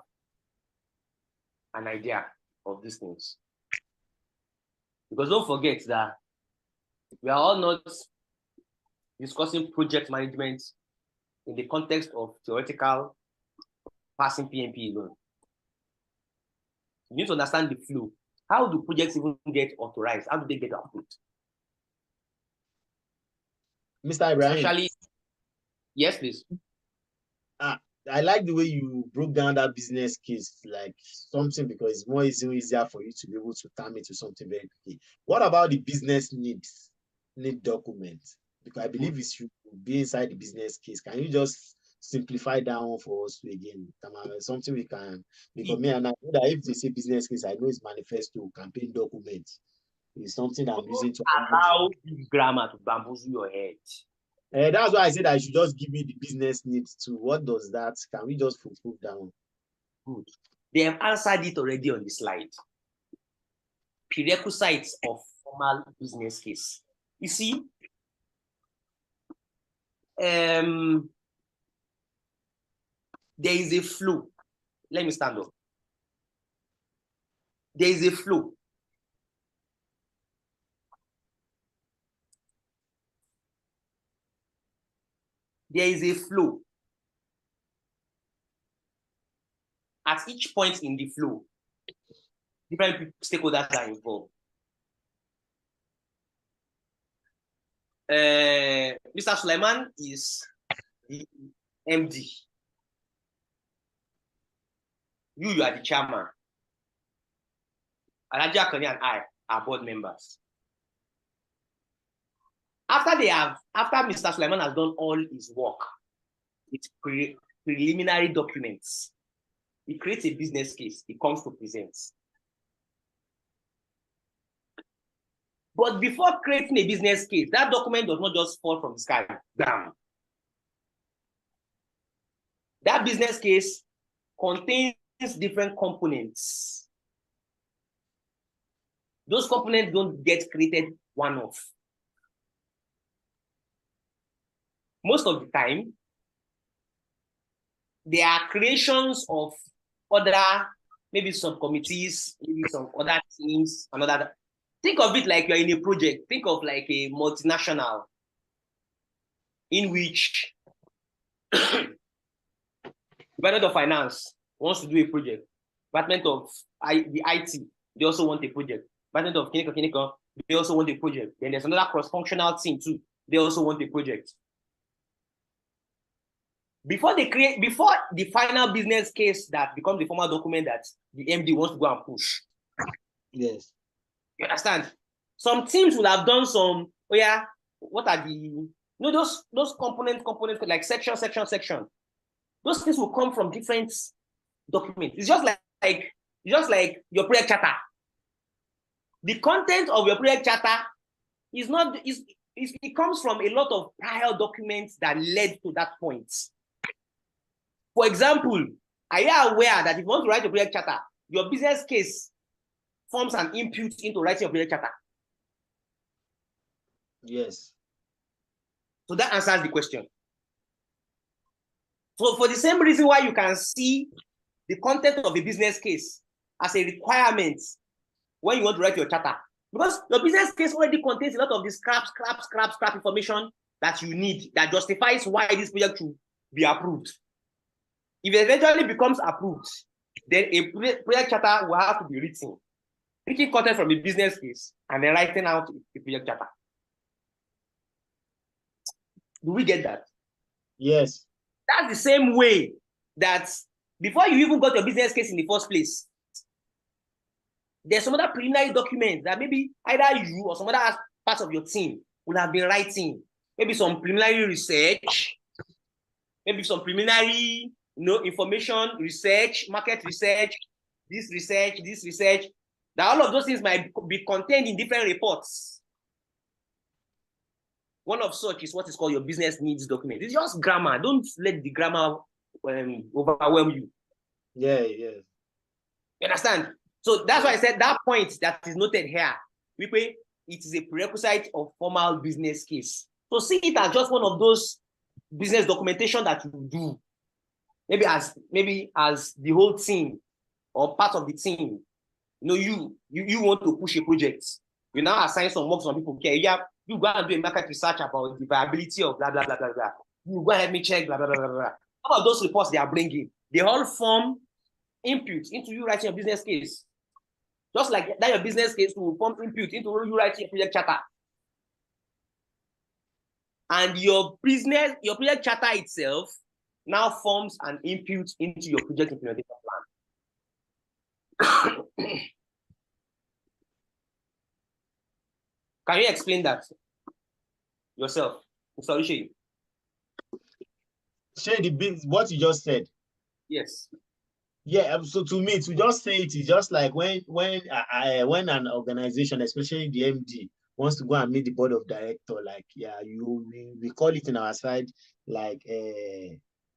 an idea of these things. Because don't forget that we are all not discussing project management in the context of theoretical passing PMP alone. You need to understand the flow. How do projects even get authorized? How do they get approved? Mr. Ibrahim. Especially, yes, please. I like the way you broke down that business case, like something, because it's more easier for you to be able to turn it to something very quickly. What about the business need document? Because I believe it should be inside the business case. Can you just simplify that one for us again? Something we can, because me and I know that if they say business case, I know it's manifesto, campaign document. It's something that I'm using to allow this grammar to bamboozle your head. That's why I said I should just give me the business needs too. What does that? Can we just prove down? Good. They have answered it already on the slide. Prerequisites of formal business case. You see, there is a flow. Let me stand up. There is a flow. There is a flow. At each point in the flow, different stakeholders are involved. Mr. Suleiman is the MD. You are the chairman. Alhaji Akani and I are board members. After Mr. Suleiman has done all his work with preliminary documents, he creates a business case. He comes to present. But before creating a business case, that document does not just fall from the sky down. That business case contains different components. Those components don't get created one-off. Most of the time, they are creations of other, maybe subcommittees, maybe some other teams, another. Think of it like you're in a project. Think of like a multinational in which Department of Finance wants to do a project. Department of the IT, they also want a project. Department of Clinical, they also want a project. Then there's another cross-functional team too. They also want a project. Before the final business case that becomes the formal document that the MD wants to go and push. Yes. You understand? Some teams will have done some, what are those components like section. Those things will come from different documents. It's just like your project charter. The content of your project charter is not, it comes from a lot of prior documents that led to that point. For example, are you aware that if you want to write a project charter, your business case forms an input into writing your project charter? Yes. So that answers the question. So for the same reason why you can see the content of a business case as a requirement when you want to write your charter, because your business case already contains a lot of the scrap information that you need that justifies why this project should be approved. If it eventually becomes approved, then a project charter will have to be written, taking content from the business case and then writing out a project charter. Do we get that? Yes. That's the same way that before you even got your business case in the first place, there's some other preliminary documents that maybe either you or some other parts of your team will have been writing. Maybe some preliminary research, maybe some preliminary, information research, market research, this research. That all of those things might be contained in different reports. One of such is what is called your business needs document. It's just grammar. Don't let the grammar overwhelm you. Yeah. You understand? So that's why I said that point that is noted here, it is a prerequisite of formal business case. So see it as just one of those business documentation that you do. Maybe as the whole team or part of the team. You want to push a project. You now assign some work, some people. Okay, you go and do a market research about the viability of blah blah blah blah blah. You go and help me check blah blah blah blah blah. Some of those reports they are bringing, they all form input into you writing your business case. Just like that, your business case will form input into you writing your project charter. And your project charter itself now forms an input into your project implementation plan. Can you explain that yourself? Sorry, Shay. Shay, what you just said. Yes. Yeah, so to me, to just say it is just like when an organization, especially the MD, wants to go and meet the board of director, like we call it in our side, like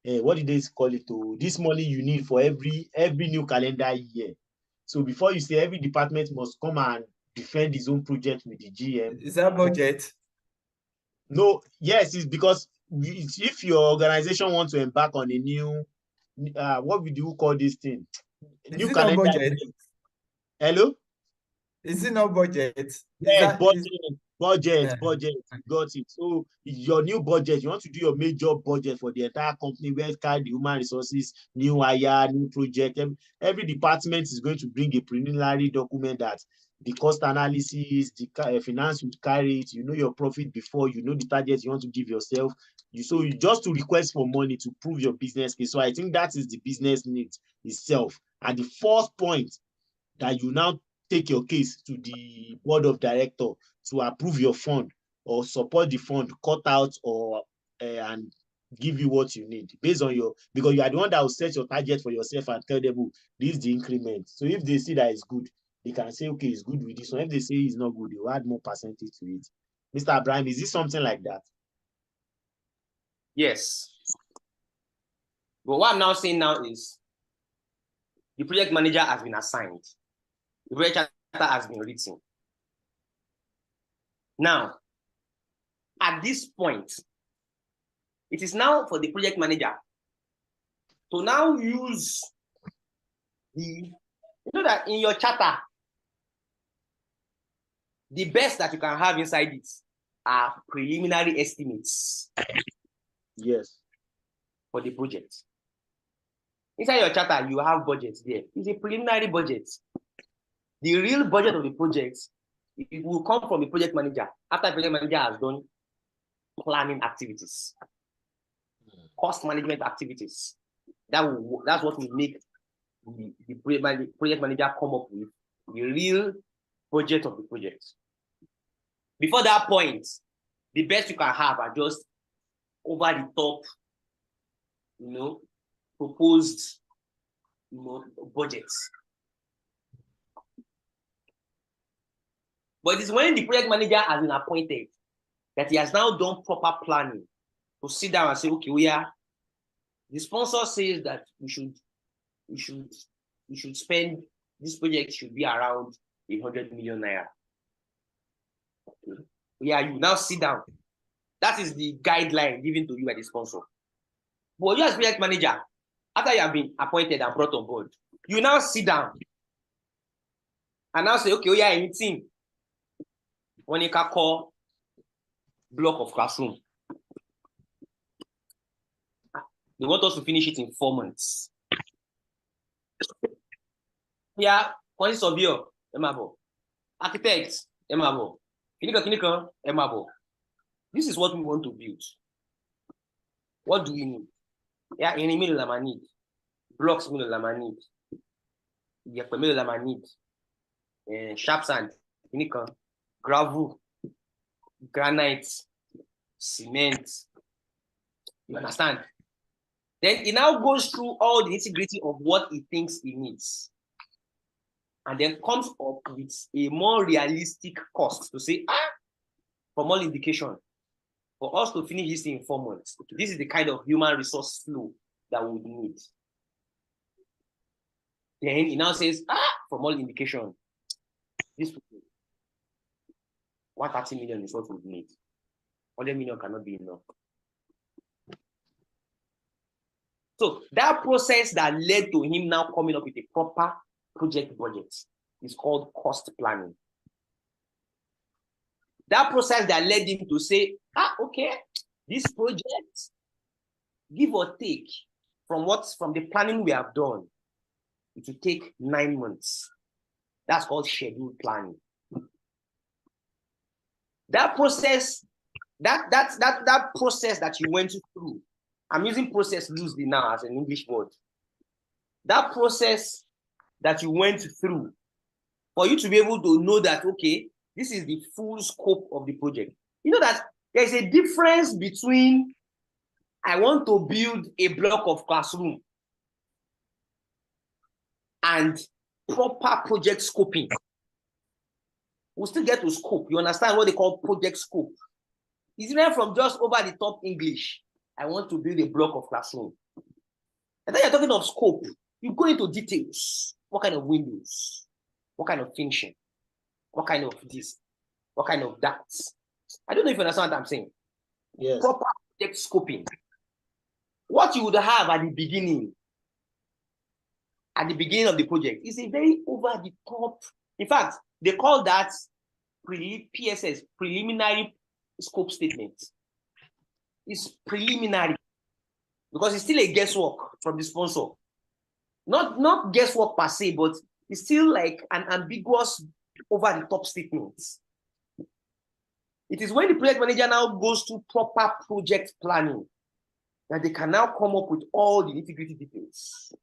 what did they call it? This money you need for every new calendar year. So before you say every department must come and defend his own project with the GM. Is that budget? No, yes, it's because if your organization wants to embark on a new what would you call this thing? Is it not budget? Hello? Is it not budget? Yes, budget. Got it. So your new budget, you want to do your major budget for the entire company, where carry the human resources, new hire, new project. Every department is going to bring a preliminary document that the cost analysis, the finance would carry it, your profit before, the target you want to give yourself. So you just to request for money to prove your business case. So I think that is the business need itself. And the first point that you now take your case to the board of director to approve your fund or support the fund, cut out or and give you what you need based on because you are the one that will set your target for yourself and tell them, this is the increment. So if they see that it's good, they can say, okay, it's good with this one. If they say it's not good, they will add more percentage to it. Mr. Abraham, is this something like that? Yes. But what I'm now saying now is the project manager has been assigned. The project charter has been written. Now, at this point, it is now for the project manager to now use that in your charter, the best that you can have inside it are preliminary estimates. Yes. For the project. Inside your charter, you have budgets there. It's a preliminary budget. The real budget of the project, it will come from the project manager after the project manager has done planning activities, cost management activities. That's what will make the project manager come up with the real budget of the project. Before that point, the best you can have are just over the top, proposed, budgets. But it's when the project manager has been appointed that he has now done proper planning to sit down and say, okay, the sponsor says that we should spend, this project should be around 100 million naira. Okay. You now sit down. That is the guideline given to you by the sponsor. But you as project manager, after you have been appointed and brought on board, you now sit down and now say, okay, anything. When you can call block of classroom, they want us to finish it in 4 months. Quantity surveyor, emabo. Architects, emabo. Kinika, emabo. This is what we want to build. What do we need? In middle of need. Blocks middle of need. Middle of need. Sharp sand, kinika, gravel, granite, cement. You understand? Then it now goes through all the integrity of what he thinks he needs. And then comes up with a more realistic cost to say, from all indication, for us to finish this in 4 months, this is the kind of human resource flow that we need. Then he now says, from all indication, this 130 million is what we need. 100 million cannot be enough. So that process that led to him now coming up with a proper project budget is called cost planning. That process that led him to say, okay, this project, give or take, from the planning we have done, it will take 9 months. That's called scheduled planning. That process, that process that you went through, I'm using process loosely now as an English word. That process that you went through, for you to be able to know that, okay, this is the full scope of the project. You know that there's a difference between I want to build a block of classroom and proper project scoping. We'll still get to scope. You understand what they call project scope? It's even from just over the top English. I want to build a block of classroom. And then you're talking of scope. You go into details. What kind of windows? What kind of finishing? What kind of this? What kind of that? I don't know if you understand what I'm saying. Yes. Proper project scoping. What you would have at the beginning of the project is a very over the top. In fact, they call that PSS, preliminary scope statement. It's preliminary because it's still a guesswork from the sponsor. Not guesswork per se, but it's still like an ambiguous over the top statement. It is when the project manager now goes to proper project planning that they can now come up with all the nitty-gritty details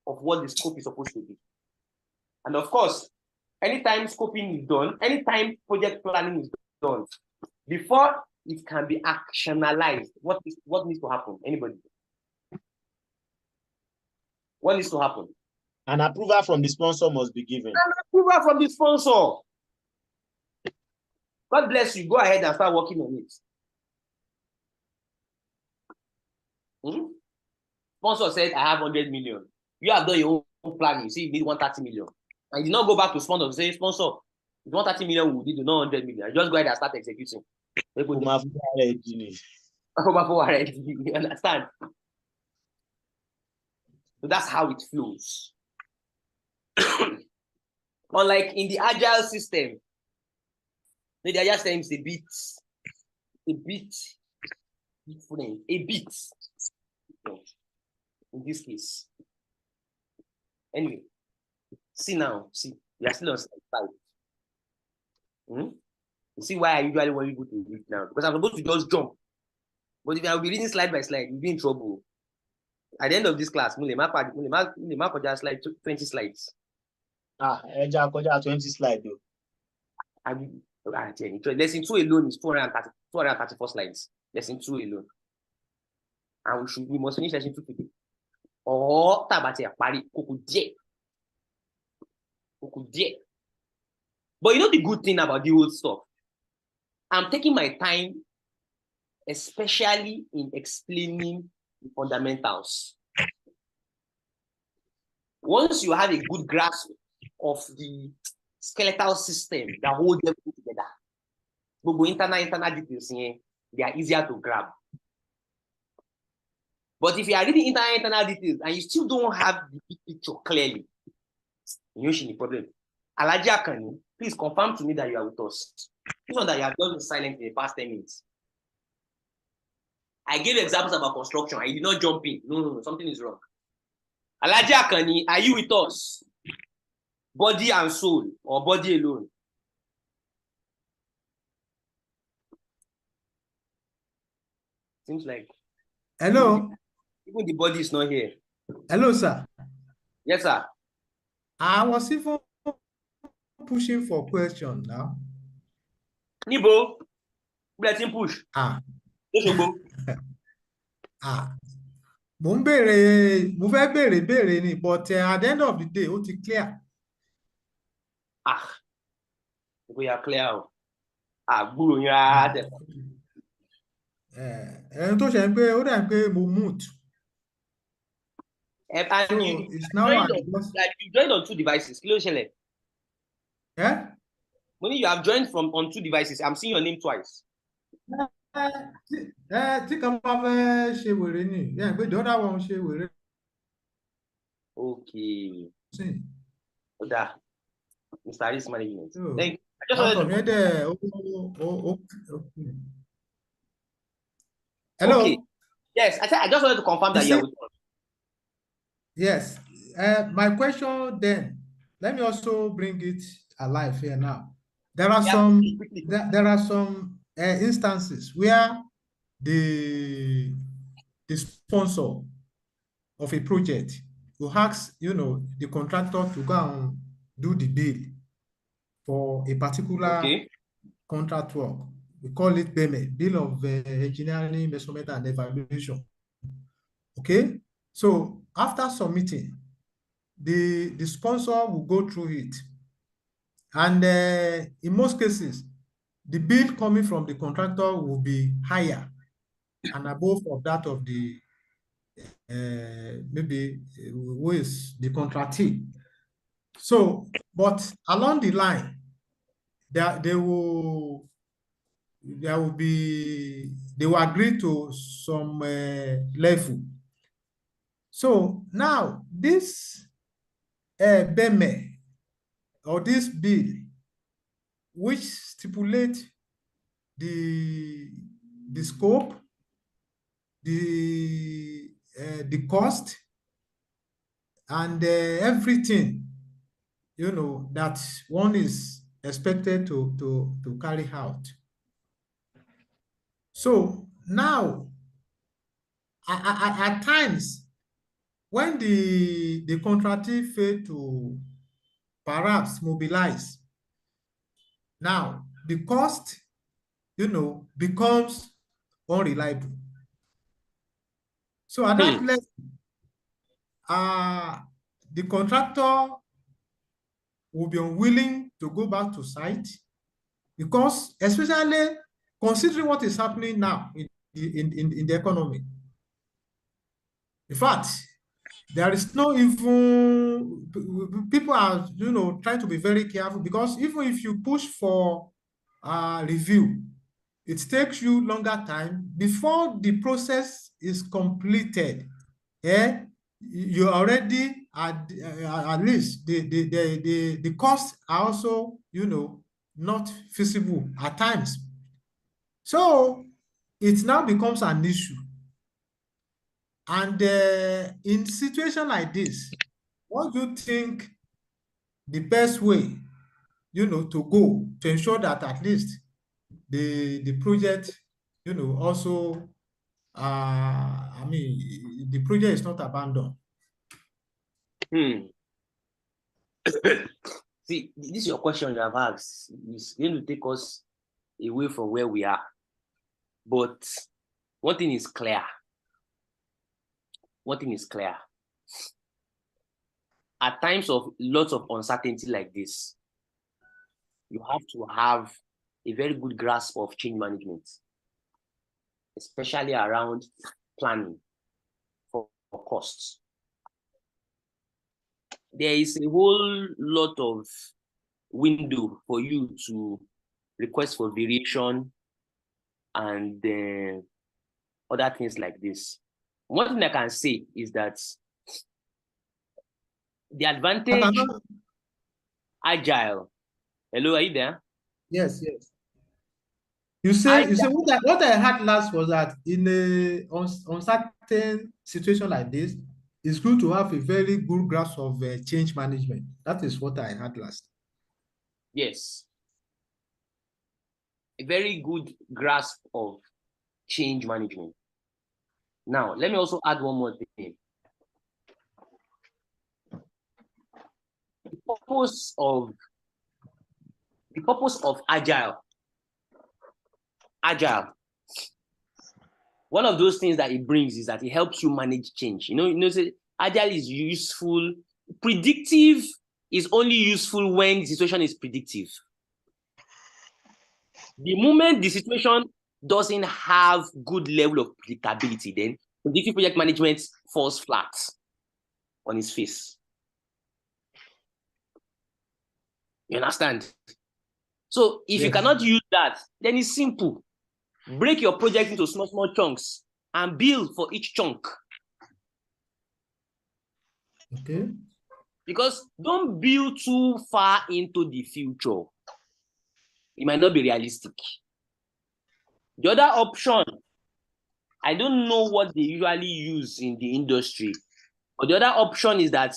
of what the scope is supposed to be. And of course, anytime scoping is done, anytime project planning is done, before it can be actionalized, what needs to happen? Anybody? What needs to happen? An approval from the sponsor must be given. An approval from the sponsor. God bless you. Go ahead and start working on it. Sponsor said, I have 100 million. You have done your own planning. You see, you need 130 million. And you did not go back to sponsor and say, sponsor, 130 million we need, not 100 million. Just go ahead and start executing. You understand? So that's how it flows. Unlike in the agile system, the agile system is a bit different. In this case. Anyway, see, we are still on slide 5. You see why I usually want people to read now? Because I'm supposed to just jump. But if I will be reading slide by slide, you'll be in trouble. At the end of this class, just slide 20 slides. 20 slides though. Lesson 2 alone is 234 slides. Lesson 2 alone. And we must finish lesson 2 today. Or tabati pari koku die. But you know the good thing about the old stuff? I'm taking my time, especially in explaining the fundamentals. Once you have a good grasp of the skeletal system that holds everything together, gbogbo internal details, they are easier to grab. But if you are reading internal details and you still don't have the big picture clearly, you know the problem. Alhaji Akani, please confirm to me that you are with us. This one that you have done silent in the past 10 minutes. I gave examples about construction. I did not jump in. No, something is wrong. Alhaji Akani, are you with us? Body and soul, or body alone? Seems like. Hello. Even the body is not here. Hello, sir. Yes, sir. I was even pushing for question now. Nibo, let him push. Mo fẹ́ béèrè ni, but at the end of the day, ó ti clear. We are clear. Gbúrò yín rárá tẹ̀. Ẹni tó ṣe ń pé ó dà ń pé mo mute. And So it's now you joined on 2 devices. Kí ló ṣẹlẹ̀? Yeah? When you have joined on 2 devices, I'm seeing your name twice. Tí kan bá fẹ́ ṣe wèrè ni, yeah, pé the other one ṣe wèrè. Okay. Sí. Oda, Mr. Risk Management. So, Thank you. I just wanted to... Hello? Okay. Yes, I just wanted to confirm that you are with us. Yes. My question then, let me also bring it alive here now. There are some instances where the sponsor of a project will ask, the contractor to go and do the bill for a particular contract work. We call it BEME, Bill of Engineering, Measurement and Evaluation. Okay? So after submitting, the sponsor will go through it. And in most cases, the bill coming from the contractor will be higher and above of that of the maybe who is the contractee. So, but along the line, they will agree to some level. So now this BEME or this bill, which stipulate the scope, the cost, and everything, that one is expected to carry out. So now, at times, when the contractee fail to perhaps mobilize, now the cost, becomes unreliable. So at that level, the contractor will be unwilling to go back to site because, especially considering what is happening now in the economy. In fact, there is no even, people are, trying to be very careful because even if you push for review, it takes you longer time before the process is completed. Yeah, you already at least the costs are also, not feasible at times. So it now becomes an issue. And in situation like this, what do you think the best way, to go to ensure that at least the project, also, the project is not abandoned? See, this is your question you have asked. It's going to take us away from where we are. But one thing is clear. At times of lots of uncertainty like this, you have to have a very good grasp of change management, especially around planning for costs. There is a whole lot of window for you to request for variation and other things like this. One thing I can say is that the advantage agile. Hello, are you there? Yes, yes. You say what I heard last was that in a uncertain situation like this, it's good to have a very good grasp of change management. That is what I heard last. Yes. A very good grasp of change management. Now, let me also add one more thing. The purpose of agile, one of those things that it brings is that it helps you manage change. Say agile is useful. Predictive is only useful when the situation is predictive. The moment the situation doesn't have good level of predictability, then predictive project management falls flat on its face. You understand? So if you cannot use that, then it's simple. Break your project into small chunks and build for each chunk. Okay. Because don't build too far into the future. It might not be realistic. The other option, I don't know what they usually use in the industry, but the other option is that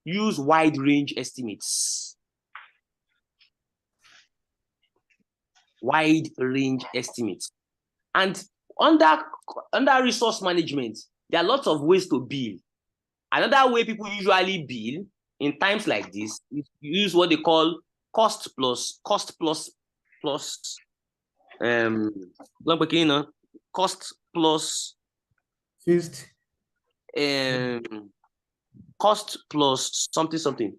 use wide range estimates. Wide range estimates. And under resource management, there are lots of ways to bill. Another way people usually bill in times like this is use what they call cost plus cost plus fixed cost plus something.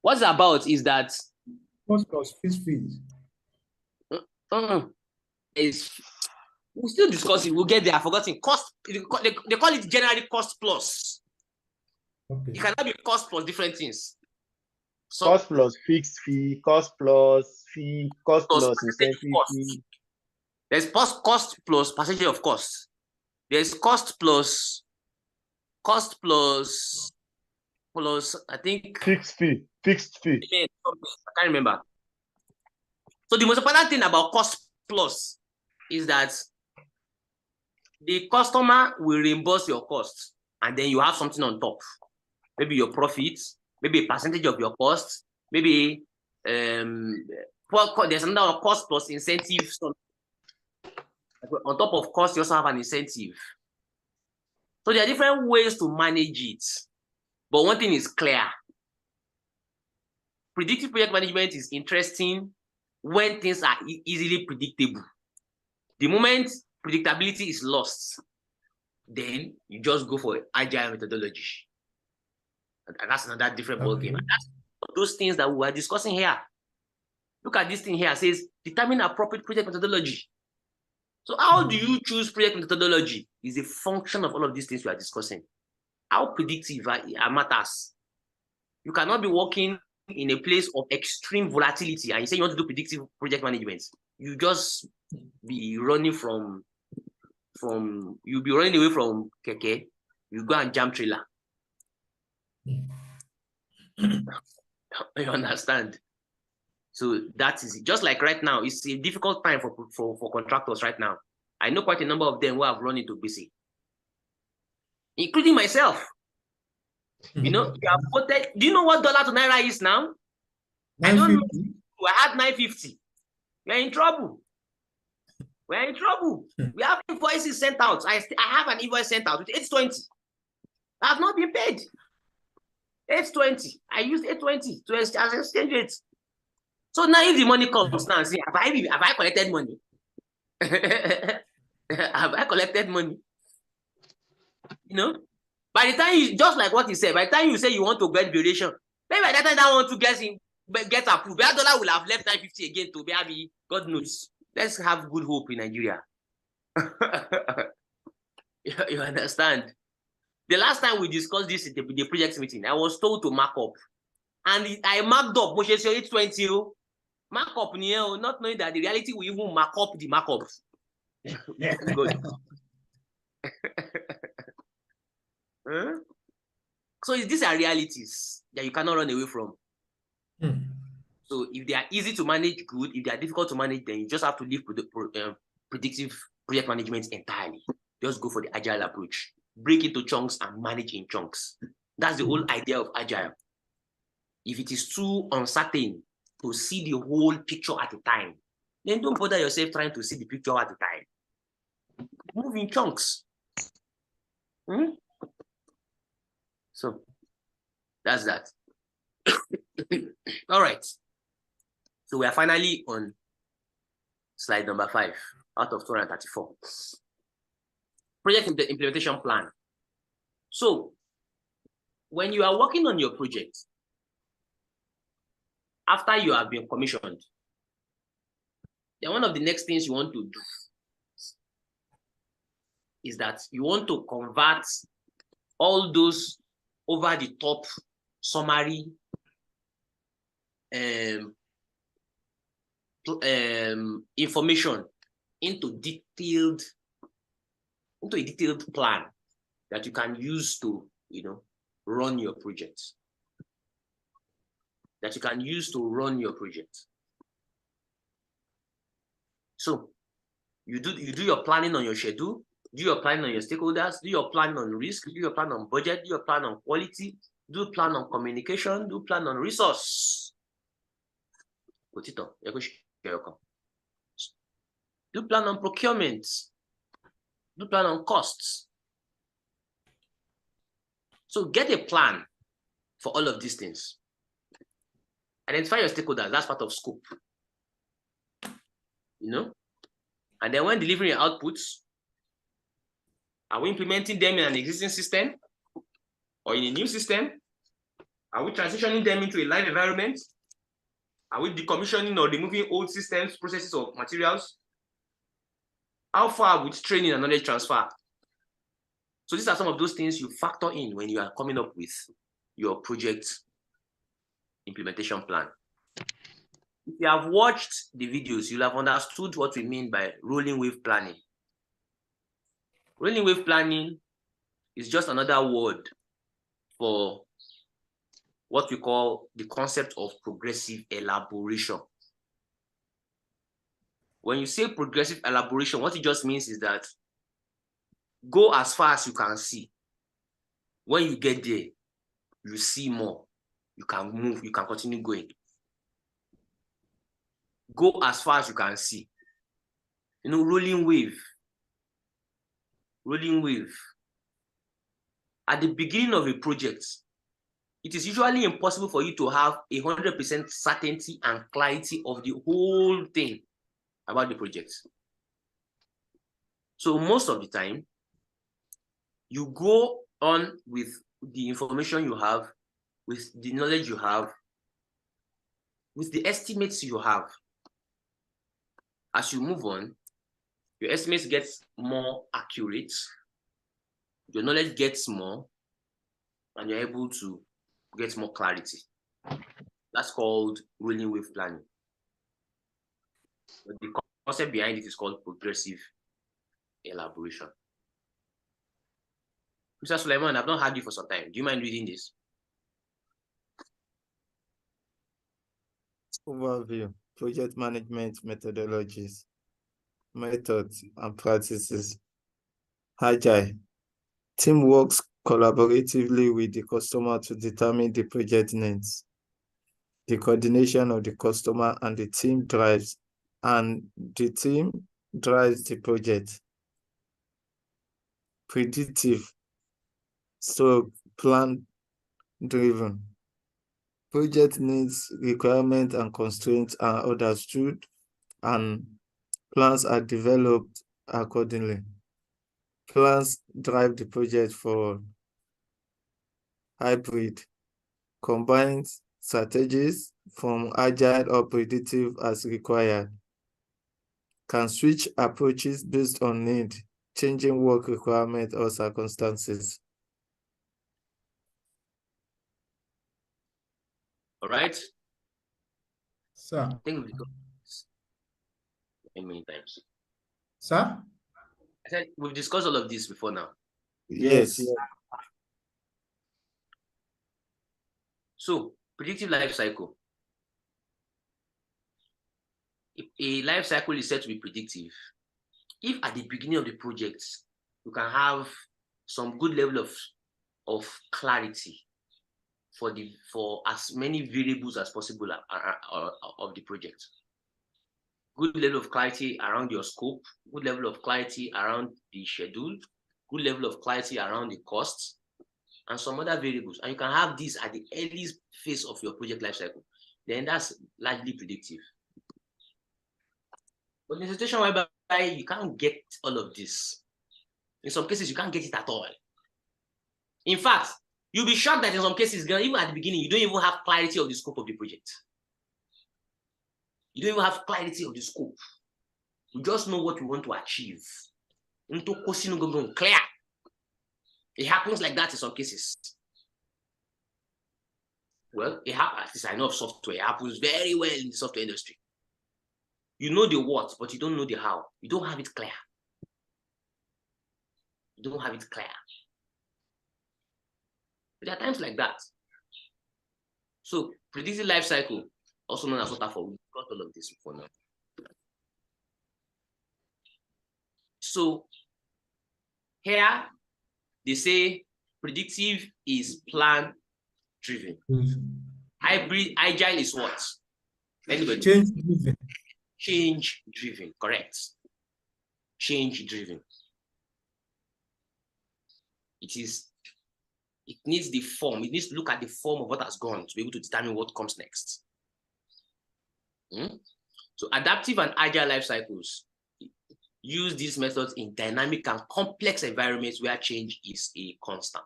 What's it about is that cost plus fixed fees. We'll still discuss it. We'll get there. I've forgotten. Cost. They call it generally cost plus. Okay. It cannot be cost plus different things. So, cost plus fixed fee, cost plus fee, cost plus incentive fee. There's cost plus percentage of cost. There's cost plus I think fixed fee. I can't remember. So the most important thing about cost plus is that the customer will reimburse your costs, and then you have something on top. Maybe your profits, maybe a percentage of your costs, maybe there's another cost plus incentive. On top of cost, you also have an incentive. So there are different ways to manage it. But one thing is clear. Predictive project management is interesting when things are easily predictable. The moment predictability is lost, then you just go for agile methodology. And that's another different ballgame. And that's those things that we are discussing here. Look at this thing here. It says, determine appropriate project methodology. So how do you choose project methodology? Is a function of all of these things we are discussing. How predictive matters. You cannot be working in a place of extreme volatility and you say you want to do predictive project management. You just be running you'll be running away from keke. You go and jam trailer. You understand? So that is it. Just like right now, it's a difficult time for contractors right now. I know quite a number of them who have run into BC, including myself. You know, you have quoted, do you know what dollar to naira is now? I don't know. I had 950. We're in trouble. We're in trouble. We have invoices sent out. I have an invoice sent out with 820. I have not been paid. 820. I used 820 to exchange it. So now if the money comes now, see, have I collected money? Have I collected money? You know? By the time you, just like what he said, by the time you say you want to get variation, maybe by that time that want to get get approved. That dollar will have left 950 again to maybe, God knows. Let's have good hope in Nigeria. You understand? The last time we discussed this in the project meeting, I was told to mark up. And I marked up, Moshe 820. Mark up, not knowing that the reality will even mark up the markup. Good. Huh? So these are realities that you cannot run away from. So if they are easy to manage, good. If they are difficult to manage, then you just have to leave predictive project management entirely. Just go for the agile approach. Break into chunks and manage in chunks. That's the whole idea of agile. If it is too uncertain to see the whole picture at a time, then don't bother yourself trying to see the picture at a time. Move in chunks. So that's that. All right. So we are finally on slide number 5 out of 234. Project implementation plan. So when you are working on your project, after you have been commissioned, then one of the next things you want to do is that you want to convert all those over-the-top summary information into a detailed plan that you can use to, run your project. So you do your planning on your schedule, do your planning on your stakeholders, do your plan on risk, do your plan on budget, do your plan on quality, do plan on communication, do plan on resource. Do plan on procurement, do plan on costs. So get a plan for all of these things. Identify your stakeholders, that's part of scope. And then when delivering your outputs, are we implementing them in an existing system or in a new system? Are we transitioning them into a live environment? Are we decommissioning or removing old systems, processes, or materials? How far with training and knowledge transfer? So these are some of those things you factor in when you are coming up with your project implementation plan. If you have watched the videos, you'll have understood what we mean by rolling wave planning. Rolling wave planning is just another word for what we call the concept of progressive elaboration. When you say progressive elaboration, what it just means is that go as far as you can see. When you get there, you see more. You can move, you can continue going. Go as far as you can see. Rolling wave. Rolling wave. At the beginning of a project, it is usually impossible for you to have 100% certainty and clarity of the whole thing about the project. So most of the time, you go on with the information you have, with the knowledge you have, with the estimates you have. As you move on, your estimates get more accurate, your knowledge gets more, and you're able to get more clarity. That's called rolling wave planning. But the concept behind it is called progressive elaboration. Mr. Suleiman, I've not had you for some time. Do you mind reading this? Overview, project management methodologies, methods and practices. Agile. Team works collaboratively with the customer to determine the project needs. The coordination of the customer and the team drives the project. Predictive, so plan driven. Project needs, requirements, and constraints are understood and plans are developed accordingly. Plans drive the project forward. Hybrid combines strategies from agile or predictive as required. Can switch approaches based on need, changing work requirements or circumstances. All right. Sir. I think we've discussed this many times. Sir? I said we've discussed all of this before now. Yes. So, predictive life cycle. If a life cycle is said to be predictive, if at the beginning of the project you can have some good level of clarity for as many variables as possible of the project, good level of clarity around your scope, good level of clarity around the schedule, good level of clarity around the costs, and some other variables, and you can have this at the earliest phase of your project lifecycle, then that's largely predictive. But in a situation whereby you can't get all of this, in some cases you can't get it at all. In fact, you'll be shocked that in some cases, even at the beginning, you don't even have clarity of the scope of the project. You don't even have clarity of the scope. You just know what you want to achieve. Clear. It happens like that in some cases. Well, it happens, at least I know of software. It happens very well in the software industry. You know the what, but you don't know the how. You don't have it clear. You don't have it clear. But there are times like that. So, predictive life cycle, also known as waterfall, we've got all of this before now. So, here they say predictive is plan driven. Agile is what? Anybody? Change driven. Change driven, correct. Change driven. It needs the form. It needs to look at the form of what has gone to be able to determine what comes next. So adaptive and agile life cycles use these methods in dynamic and complex environments where change is a constant.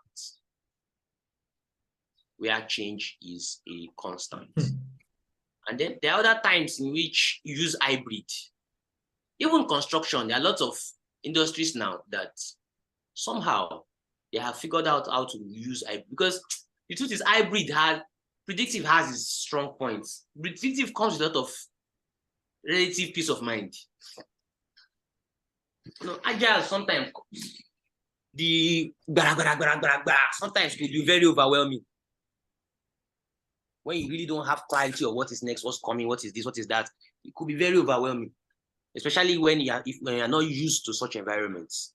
And then there are other times in which you use hybrid. Even construction, there are lots of industries now that somehow they have figured out how to use hybrid, because the truth is predictive has its strong points. Predictive comes with a lot of relative peace of mind. Agile sometimes sometimes could be very overwhelming when you really don't have clarity of what is next, what's coming, what is this, what is that. It could be very overwhelming, especially when you're not used to such environments.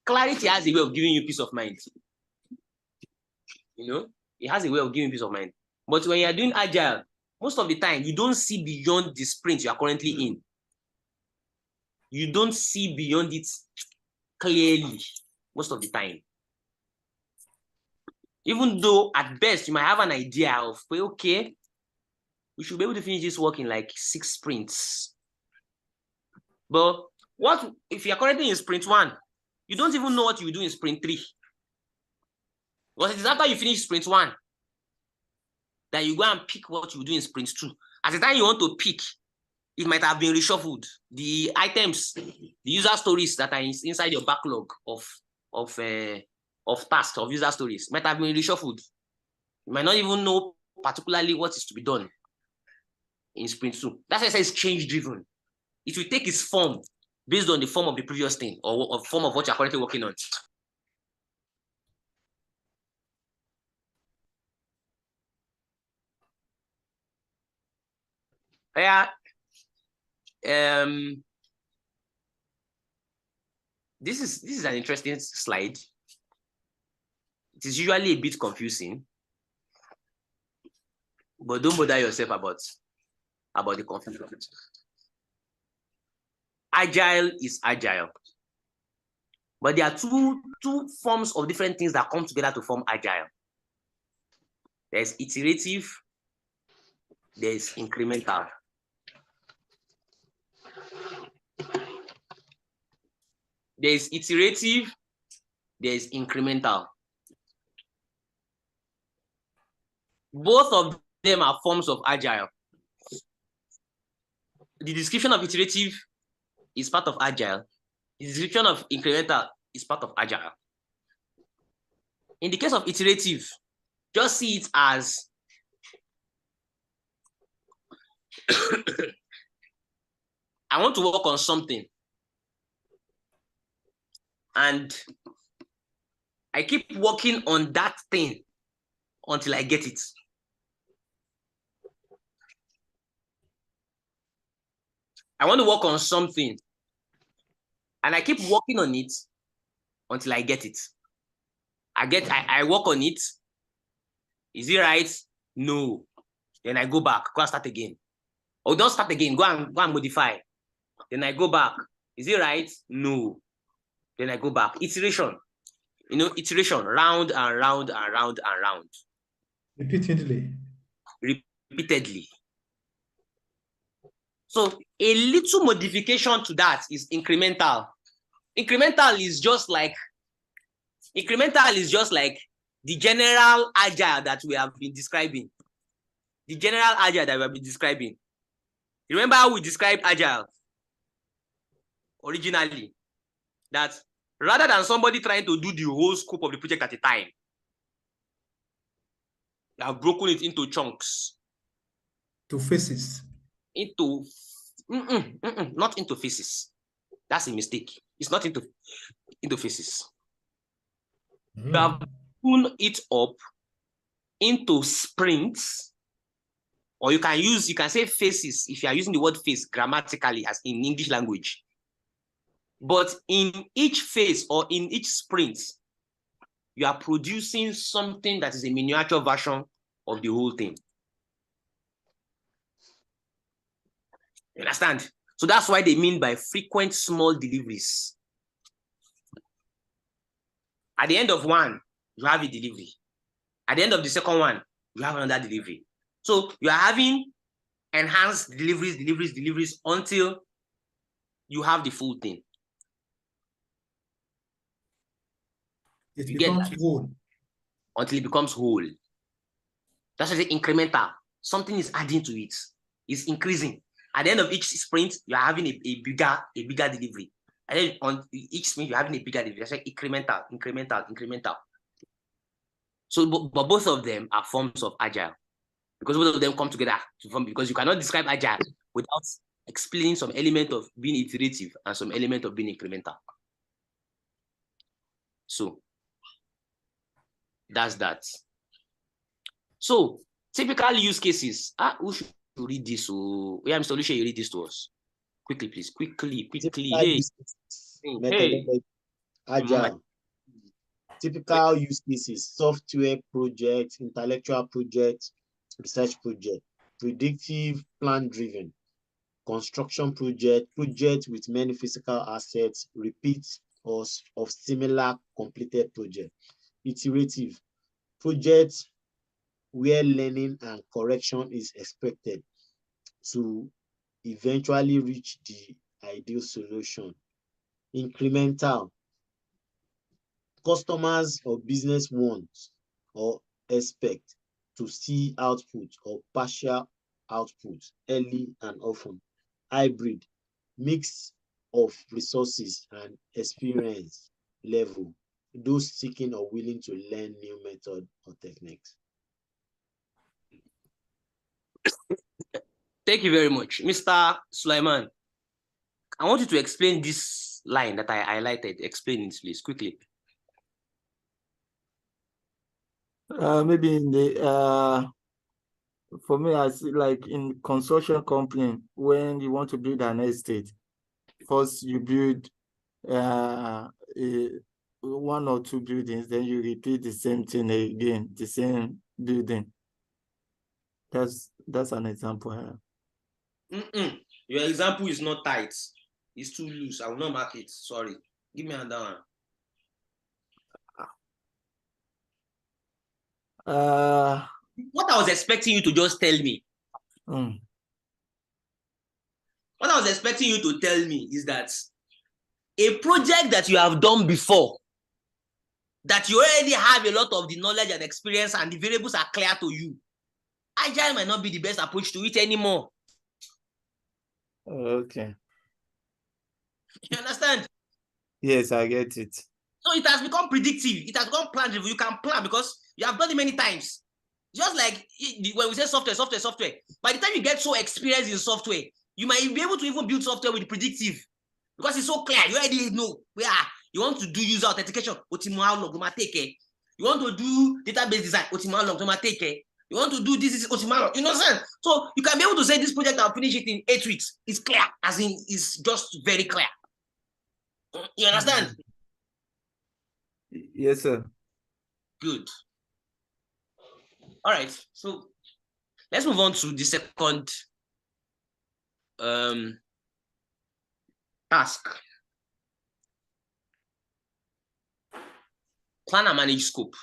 Clarity has a way of giving you peace of mind. It has a way of giving peace of mind. But when you're doing agile, most of the time you don't see beyond the sprint you are currently in. You don't see beyond it clearly most of the time. Even though at best you might have an idea of, okay, we should be able to finish this work in like 6 sprints. But what if you're currently in sprint 1? You don't even know what you do in sprint 3. Because it is after you finish sprint 1 that you go and pick what you do in sprint 2. At the time you want to pick, it might have been reshuffled. The items, the user stories that are inside your backlog of tasks, of user stories, might have been reshuffled. You might not even know particularly what is to be done in sprint 2. That's why I say it's change driven. It will take its form based on the form of the previous thing or form of what you're currently working on. Yeah. This is an interesting slide. It is usually a bit confusing, but don't bother yourself about the confusion. Agile is agile, but there are two forms of different things that come together to form agile. There's iterative, there's incremental. There's iterative, there's incremental. Both of them are forms of agile. The description of iterative is part of agile. The description of incremental is part of agile. In the case of iterative, just see it as I want to work on something and I keep working on that thing until I get it. I want to work on something and I keep working on it until I get it. I work on it. Is it right? No. Then I go back, go and start again. Or don't start again, go and modify. Then I go back. Is it right? No. Then I go back. Iteration. You know, iteration, round and round and round and round. Repeatedly. Repeatedly. So a little modification to that is incremental. Incremental is just like the general agile that we have been describing. The general agile that we have been describing. Remember how we described agile originally? That rather than somebody trying to do the whole scope of the project at a time, they have broken it into chunks. To phases. Not into phases. That's a mistake. It's not into phases. You have broken it up into sprints, or you can say phases if you are using the word phase grammatically as in English language. But in each phase or in each sprint, you are producing something that is a miniature version of the whole thing. You understand? So that's why they mean by frequent small deliveries. At the end of one, you have a delivery. At the end of the second one, you have another delivery. So you are having enhanced deliveries until you have the full thing. It becomes whole. Until it becomes whole. That's why I say incremental. Something is adding to it. It's increasing. At the end of each sprint, you're having a bigger delivery. And then on each sprint, you're having a bigger delivery. That's like incremental. So, but both of them are forms of agile. Because both of them come together to form, because you cannot describe agile without explaining some element of being iterative and some element of being incremental. So that's that. So typical use cases. Who should read this? So yeah, Mr. Lucia, you read this to us. Quickly, please. Quickly. Hey. Agile. Typical use cases: software project, intellectual project, research project, predictive plan-driven, construction project, project with many physical assets, repeat or of similar completed project, iterative, project where learning and correction is expected to eventually reach the ideal solution, incremental, customers or business want or expect to see output or partial output early and often, hybrid, mix of resources and experience level, those seeking or willing to learn new method or techniques. Thank you very much. Mr. Sulaiman, I want you to explain this line that I highlighted. Explain it, please, quickly. Maybe in the for me, I see like in construction company, when you want to build an estate, first you build one or two buildings, then you repeat the same thing again, the same building. That's an example. Your example is not tight. It's too loose. I will not mark it. Sorry. Give me another one. What I was expecting you to just tell me. What I was expecting you to tell me is that a project that you have done before, that you already have a lot of the knowledge and experience and the variables are clear to you, Agile might not be the best approach to it anymore. Okay. You understand? Yes, I get it. So it has become predictive. It has become plan driven. You can plan because you have done it many times. Just like when we say software. By the time you get so experienced in software, you might be able to even build software with predictive because it's so clear. You already know where you want to do user authentication. How long take care? You want to do database design. How long take care? You want to do this, you know what I'm saying? So you can be able to say this project, I'll finish it in 8 weeks. It's clear, as in it's just very clear. You understand? Yes, sir. Good. All right. So let's move on to the second task. Plan and manage scope.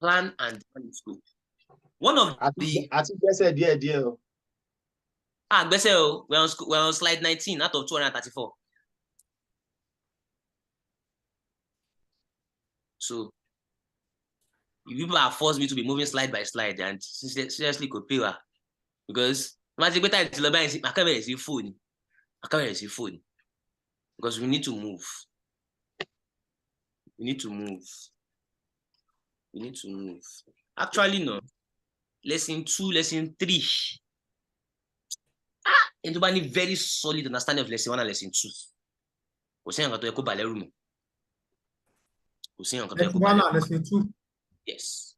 Plan and manage scope. One of the I think they said dear. we're on slide 19 out of 234. So if people have forced me to be moving slide by slide, and seriously could pay her. Because I can't see phone. Because we need to move. We need to move. Actually, no. Lesson 2, lesson 3. And to need very solid understanding of lesson 1 and lesson 2. Lesson 1 and lesson 2. Yes.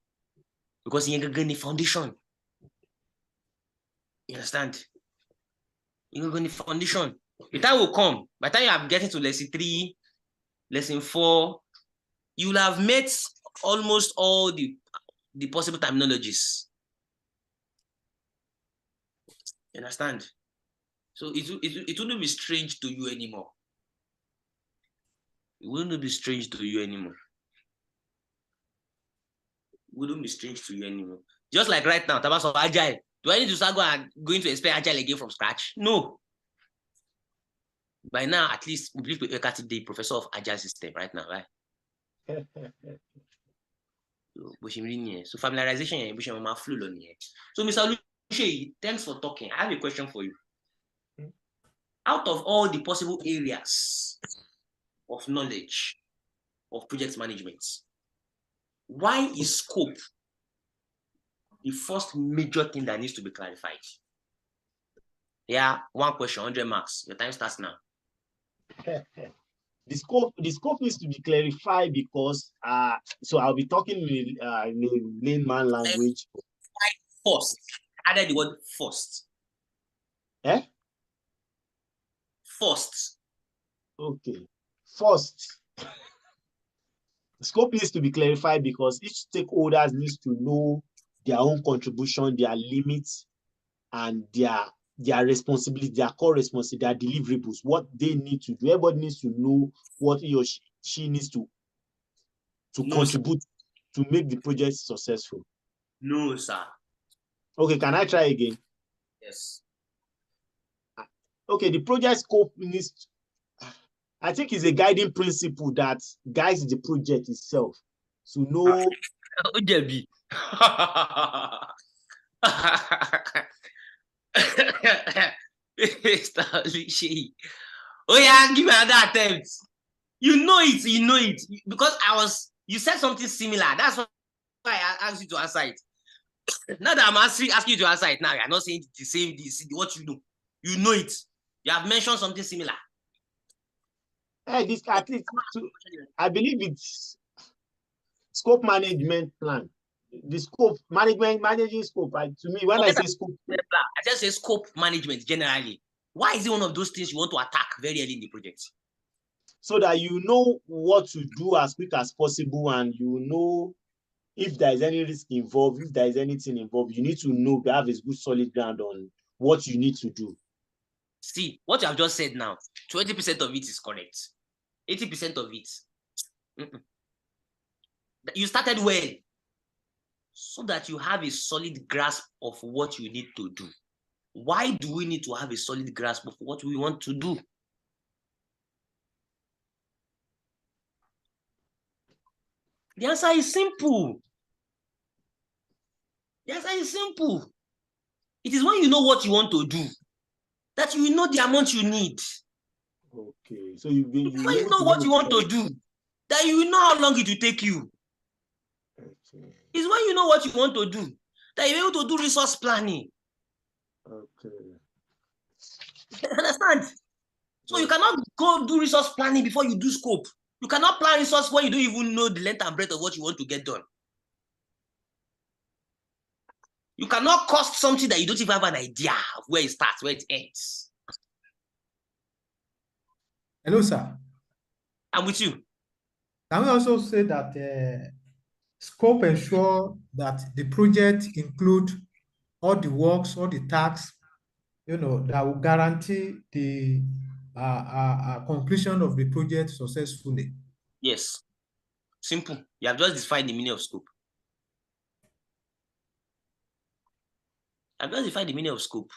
Because you're going to foundation. You understand? You're going to foundation. The time will come. By the time you are getting to lesson 3, lesson 4, you will have met almost all the possible terminologies. You understand? So it wouldn't be strange to you anymore. It wouldn't be strange to you anymore. Just like right now, Tabas of Agile. Do I need to start going to explain Agile again from scratch? No. By now, at least, we believe the professor of Agile system right now, right? So familiarization, so Mr. Luche, thanks for talking. I have a question for you. Out of all the possible areas of knowledge of project management, why is scope the first major thing that needs to be clarified? Yeah, one question, 100 marks. Your time starts now. The scope needs to be clarified because so I'll be talking in layman language. Why first? Added the word first. First. Okay. First. Scope needs to be clarified because each stakeholder needs to know their own contribution, their limits, and their responsibility, their core responsibility, their deliverables, what they need to do. Everybody needs to know what he or she needs to contribute to make the project successful. No, sir. Okay, can I try again? Yes. Okay, the project scope needs, I think, is a guiding principle that guides the project itself. So no. Oh yeah, give me another attempt. You know it. Because you said something similar. That's why I asked you to answer it. Now that I'm asking you to answer it now, you're not saying the same, what you know. You know it. You have mentioned something similar. This at least, I believe it's scope management plan. The scope managing scope. To me, when I say scope, I just say scope management generally. Why is it one of those things you want to attack very early in the project? So that you know what to do as quick as possible, and you know if there is any risk involved, if there is anything involved, you need to know, have a good solid ground on what you need to do. See, what you have just said now, 20% of it is correct. 80% of it. You started well, so that you have a solid grasp of what you need to do. Why do we need to have a solid grasp of what we want to do? The answer is simple. The answer is simple. It is when you know what you want to do that you know the amount you need. Okay, so you When you know what you want to do, that you will know how long it will take you. Okay. It's when you know what you want to do that you're able to do resource planning. Okay. Understand? So you cannot go do resource planning before you do scope. You cannot plan resource when you don't even know the length and breadth of what you want to get done. You cannot cost something that you don't even have an idea of where it starts, where it ends. Hello, sir. I'm with you. Can we also say that scope ensure that the project include all the works, all the tasks, that will guarantee the completion of the project successfully? Yes. Simple. You have just defined the meaning of scope. I've just defined the meaning of scope.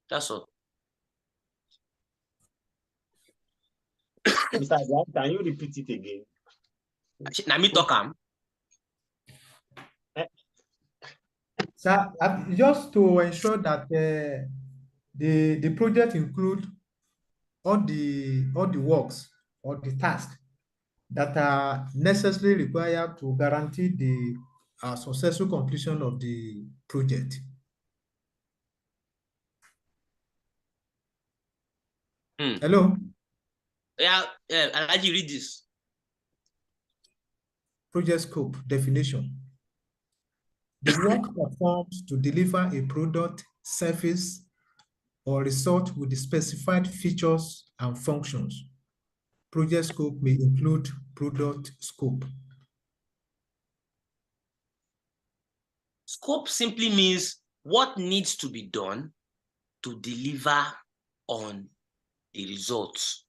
That's all. Mr. Abraham, can you repeat it again? Now me talk am. So just to ensure that the project include all the works or the tasks that are necessarily required to guarantee the successful completion of the project. Hello? Yeah, I'll let you read this. Project scope definition. The work performed to deliver a product, service, or result with the specified features and functions. Project scope may include product scope. Scope simply means what needs to be done to deliver on the results,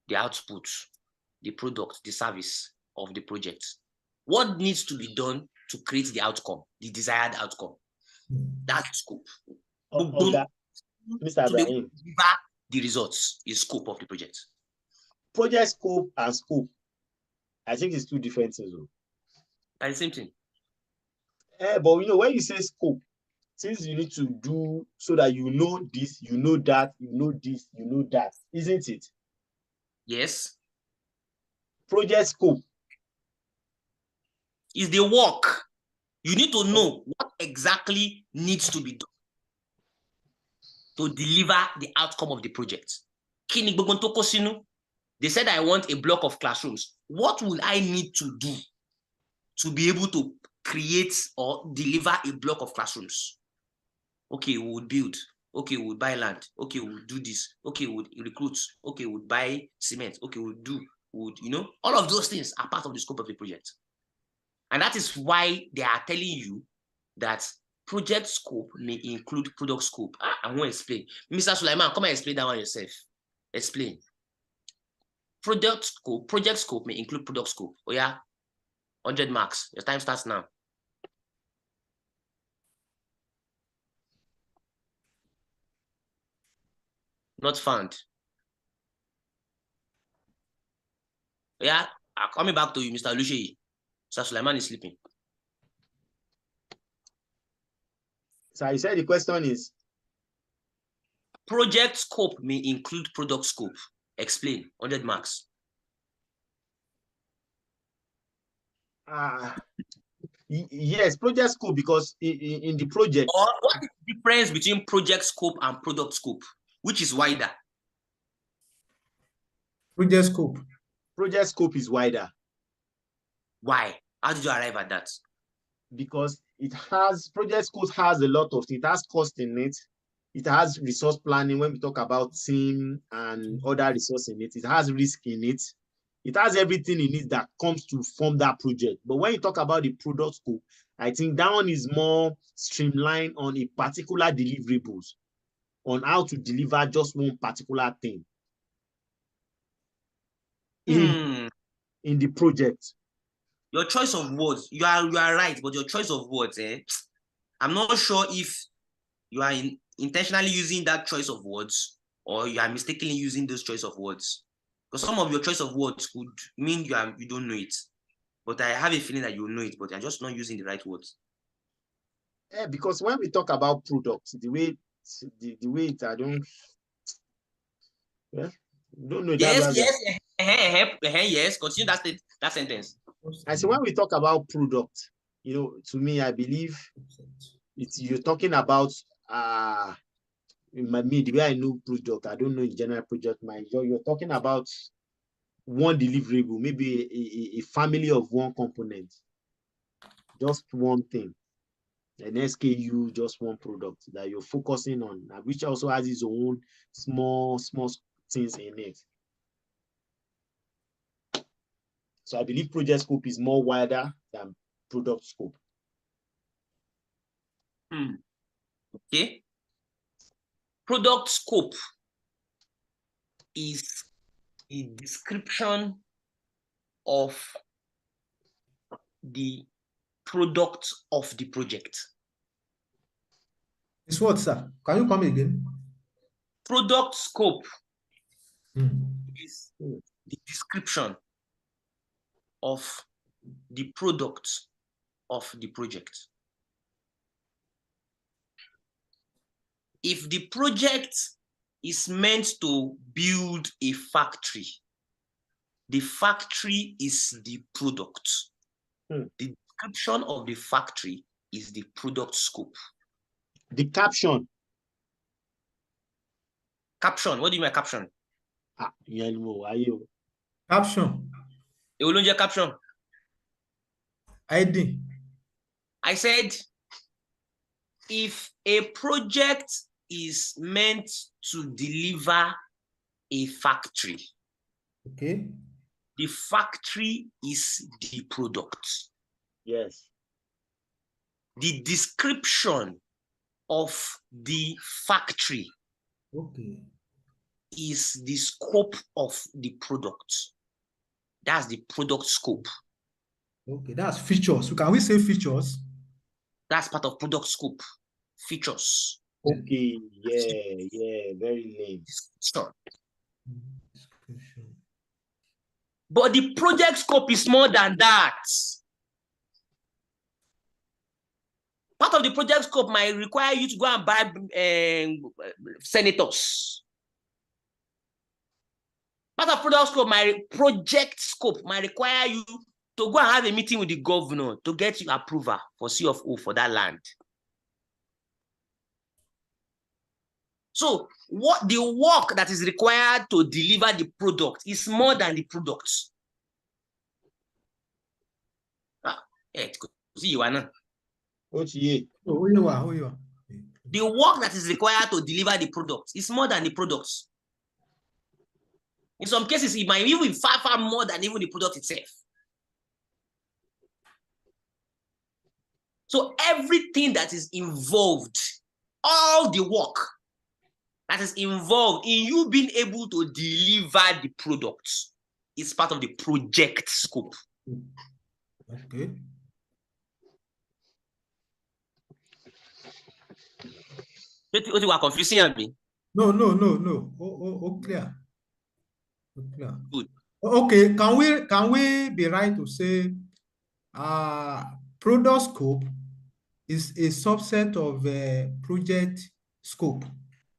the output, the product, the service of the project. What needs to be done to create the outcome, the desired outcome? That's scope. Okay. Mr. To be Abraham, able to deliver the results is scope of the project. project scope and scope, I think it's two different things. And the same thing. But when you say scope, things you need to do so that you know this, you know that, you know this, you know that, isn't it? Yes. Project scope Is the work. You need to know what exactly needs to be done to deliver the outcome of the project. They said I want a block of classrooms. What will I need to do to be able to create or deliver a block of classrooms? Okay, we would build. Okay, we would buy land. Okay, we would do this. Okay, we would recruit. Okay, we would buy cement. Okay, we would all of those things are part of the scope of the project. And that is why they are telling you that project scope may include product scope. I won't explain. Mr. Sulaiman, come and explain that one yourself. Explain. Project scope may include product scope. Oh yeah, 100 marks. Your time starts now. Not found. Yeah, I'm coming back to you, Mr. Lushi. Mr. Sulaiman is sleeping. So you said the question is? Project scope may include product scope. Explain. 100 marks. Yes, project scope, because in the project. Or what is the difference between project scope and product scope? Which is wider? Project scope. Project scope is wider. Why? How did you arrive at that? Because project scope has a lot of things. It has cost in it. It has resource planning when we talk about team and other resources in it. It has risk in it. It has everything in it that comes to form that project. But when you talk about the product scope, I think that one is more streamlined on a particular deliverables, on how to deliver just one particular thing in the project. Your choice of words, you are right, but your choice of words, I'm not sure if you are intentionally using that choice of words or you are mistakenly using those choice of words. Because some of your choice of words could mean you don't know it. but I have a feeling that you know it, but you're just not using the right words. Yeah, because when we talk about products, the way I don't, yeah, don't know Yes, that. yes. Continue that sentence. I say when we talk about product, to me, I believe you're talking about in me, the way I know product, I don't know in general project. You're talking about one deliverable, maybe a family of one component, just one thing. An SKU, just one product that you're focusing on, which also has its own small things in it. So I believe project scope is more wider than product scope. Okay. Product scope is a description of the product of the project. It's what, sir? Can you come again? Product scope is the description of the product of the project. If the project is meant to build a factory, the factory is the product. The description of the factory is the product scope. The caption. Caption. What do you mean by caption? Caption. Caption. ID. I said, if a project is meant to deliver a factory, okay, the factory is the product. Yes. The description of the factory is the scope of the product. That's the product scope. Okay, that's features. So can we say features? That's part of product scope. Features. Okay, yeah, very lame. Description. But the project scope is more than that. Part of the project scope might require you to go and buy senators. Part of project scope might require you to go and have a meeting with the governor to get you approval for C of O for that land. So what the work that is required to deliver the product is more than the product. The work that is required to deliver the product is more than the products. In some cases, it might even be far more than even the product itself. So everything that is involved, all the work that is involved in you being able to deliver the product is part of the project scope. Okay. What you are confusing me? No. Clear. Clear. Good. Okay, can we be right to say product scope is a subset of project scope?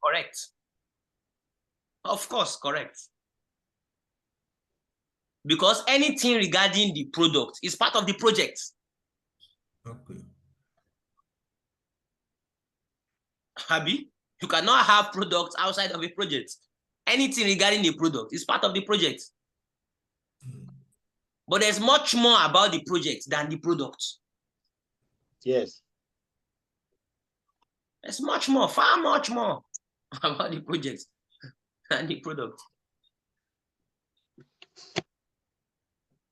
Correct. Of course, correct. Because anything regarding the product is part of the project. Okay. Abi, you cannot have products outside of a project. Anything regarding the product is part of the project. But there's much more about the project than the product. Yes. There's much more, far much more about the project than the product.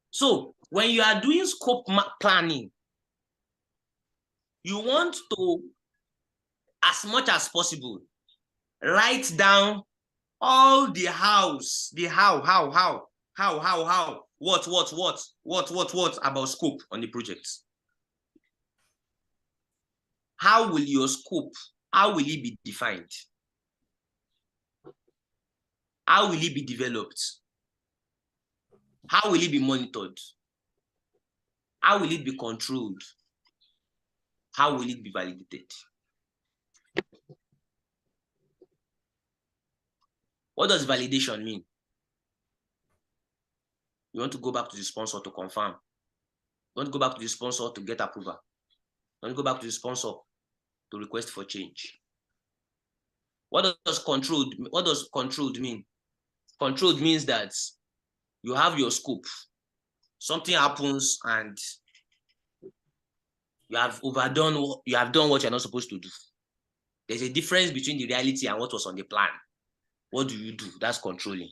So when you are doing scope planning, you want to, as much as possible, write down all the hows, the how, what about scope on the project. How will your scope, how will it be defined? How will it be developed? How will it be monitored? How will it be controlled? How will it be validated? What does validation mean? You want to go back to the sponsor to confirm. You want to go back to the sponsor to get approval. You want to go back to the sponsor to request for change. What does controlled mean? Controlled means that you have your scope. Something happens and you have done what you're not supposed to do. There's a difference between the reality and what was on the plan. What do you do? That's controlling.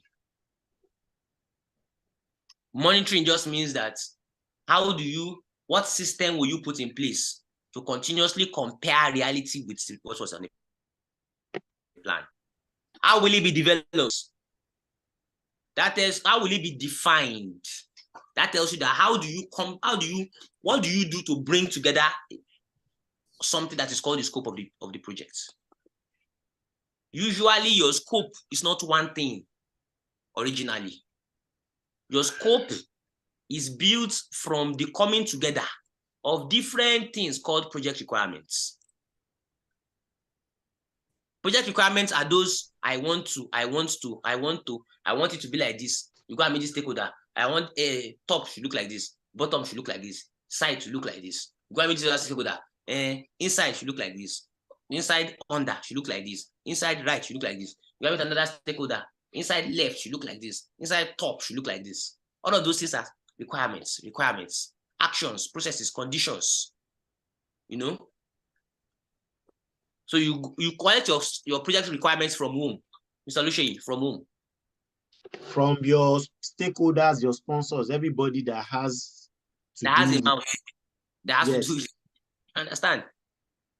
Monitoring just means that what system will you put in place to continuously compare reality with what was on the plan? How will it be developed? That is, how will it be defined? That tells you that what do you do to bring together something that is called the scope of the project? Usually your scope is not one thing originally. Your scope is built from the coming together of different things called project requirements. Project requirements are those I want it to be like this. You go and meet this stakeholder. I want a top should look like this, bottom should look like this, side should look like this. You go and meet this stakeholder. Inside should look like this. Inside under should look like this. Inside right should look like this. You go and meet another stakeholder. Inside left should look like this. Inside top should look like this. All of those things are requirements, actions, processes, conditions. You know. So you collect your project requirements from whom? Mr. Lushe, from whom? From your stakeholders, your sponsors, everybody that has a mouth, that has to do with it. Understand?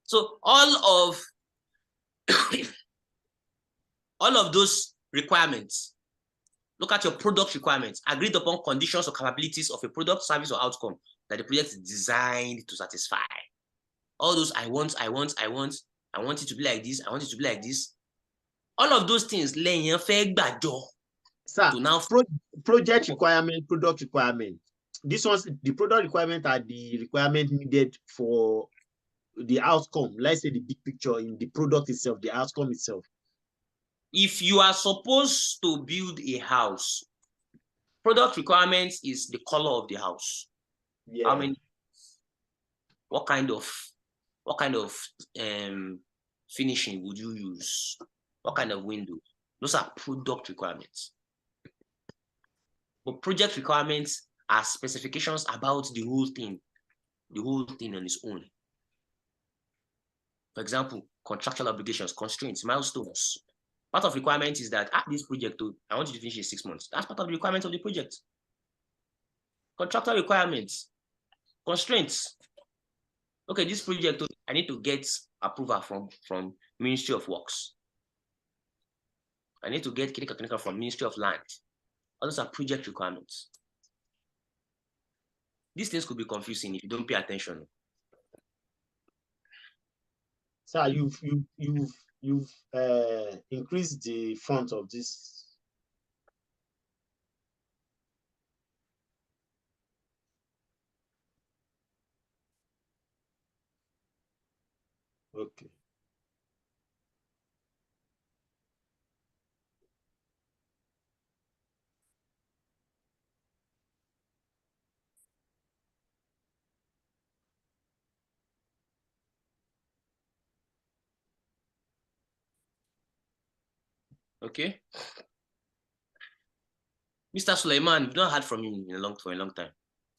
So all of those requirements, look at your product requirements, agreed upon conditions or capabilities of a product, service, or outcome that the project is designed to satisfy. All those I want it to be like this, I want it to be like this. All of those things, sir, to now project requirement, product requirement. This one's the product requirement are the requirement needed for the outcome. Let's say the big picture in the product itself, the outcome itself. If you are supposed to build a house, product requirements is the color of the house. Yeah. How many? What kind of finishing would you use? What kind of window? Those are product requirements. But project requirements are specifications about the whole thing on its own. For example, contractual obligations, constraints, milestones. Part of requirement is that this project, I want you to finish in 6 months. That's part of the requirement of the project. Contractual requirements, constraints. Okay, this project, I need to get approval from Ministry of Works. I need to get clinical from Ministry of Land. All those are project requirements. These things could be confusing if you don't pay attention. Sir, you've increased the font of this. Okay. Okay. Mr. Suleiman, we've not heard from you for a long time.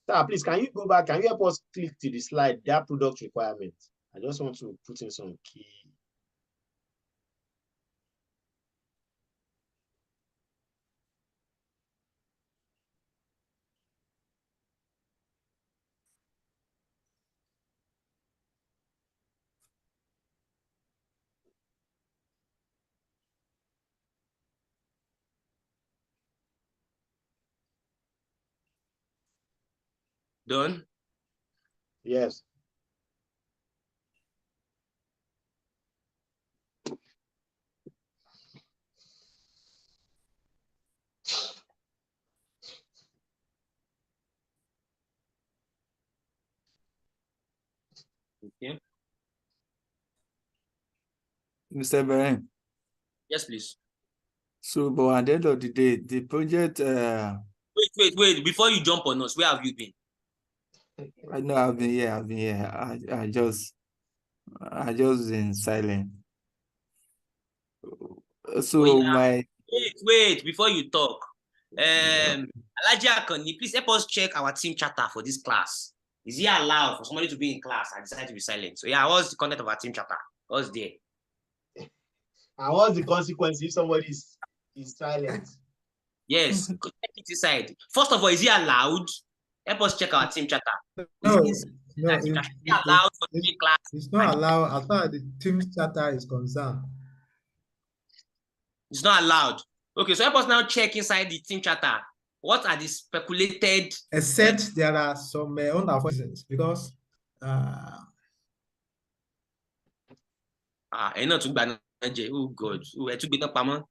Sir, please, can you go back? Can you help us click to the slide, that product requirement? I just want to put in some key. Done? Yes. Okay. Mr. Beren. Yes, please. So, but at the end of the day, the project, Wait. Before you jump on us, where have you been? I know I've been here. I just been silent. So Oh, yeah. my Wait, before you talk. Alhaji Akani, please help us check our team chatter for this class. Is it allowed for somebody to be in class and decide to be silent? So yeah, what's the content of our team chatter? What's there? And what's the consequence if somebody is silent? Yes, check it inside. First of all, is it allowed? Help us check our team chatter. No, Is no, it allowed for the class? it's not allowed as far as the team charter is concerned. It's not allowed. Okay, so help us now check inside the team chatter. What are the speculated? Except there are some unavoidables because Ẹ̀yin náà tún gbà náà jẹ. Oh God, ẹ tún gbé náà pamọ́.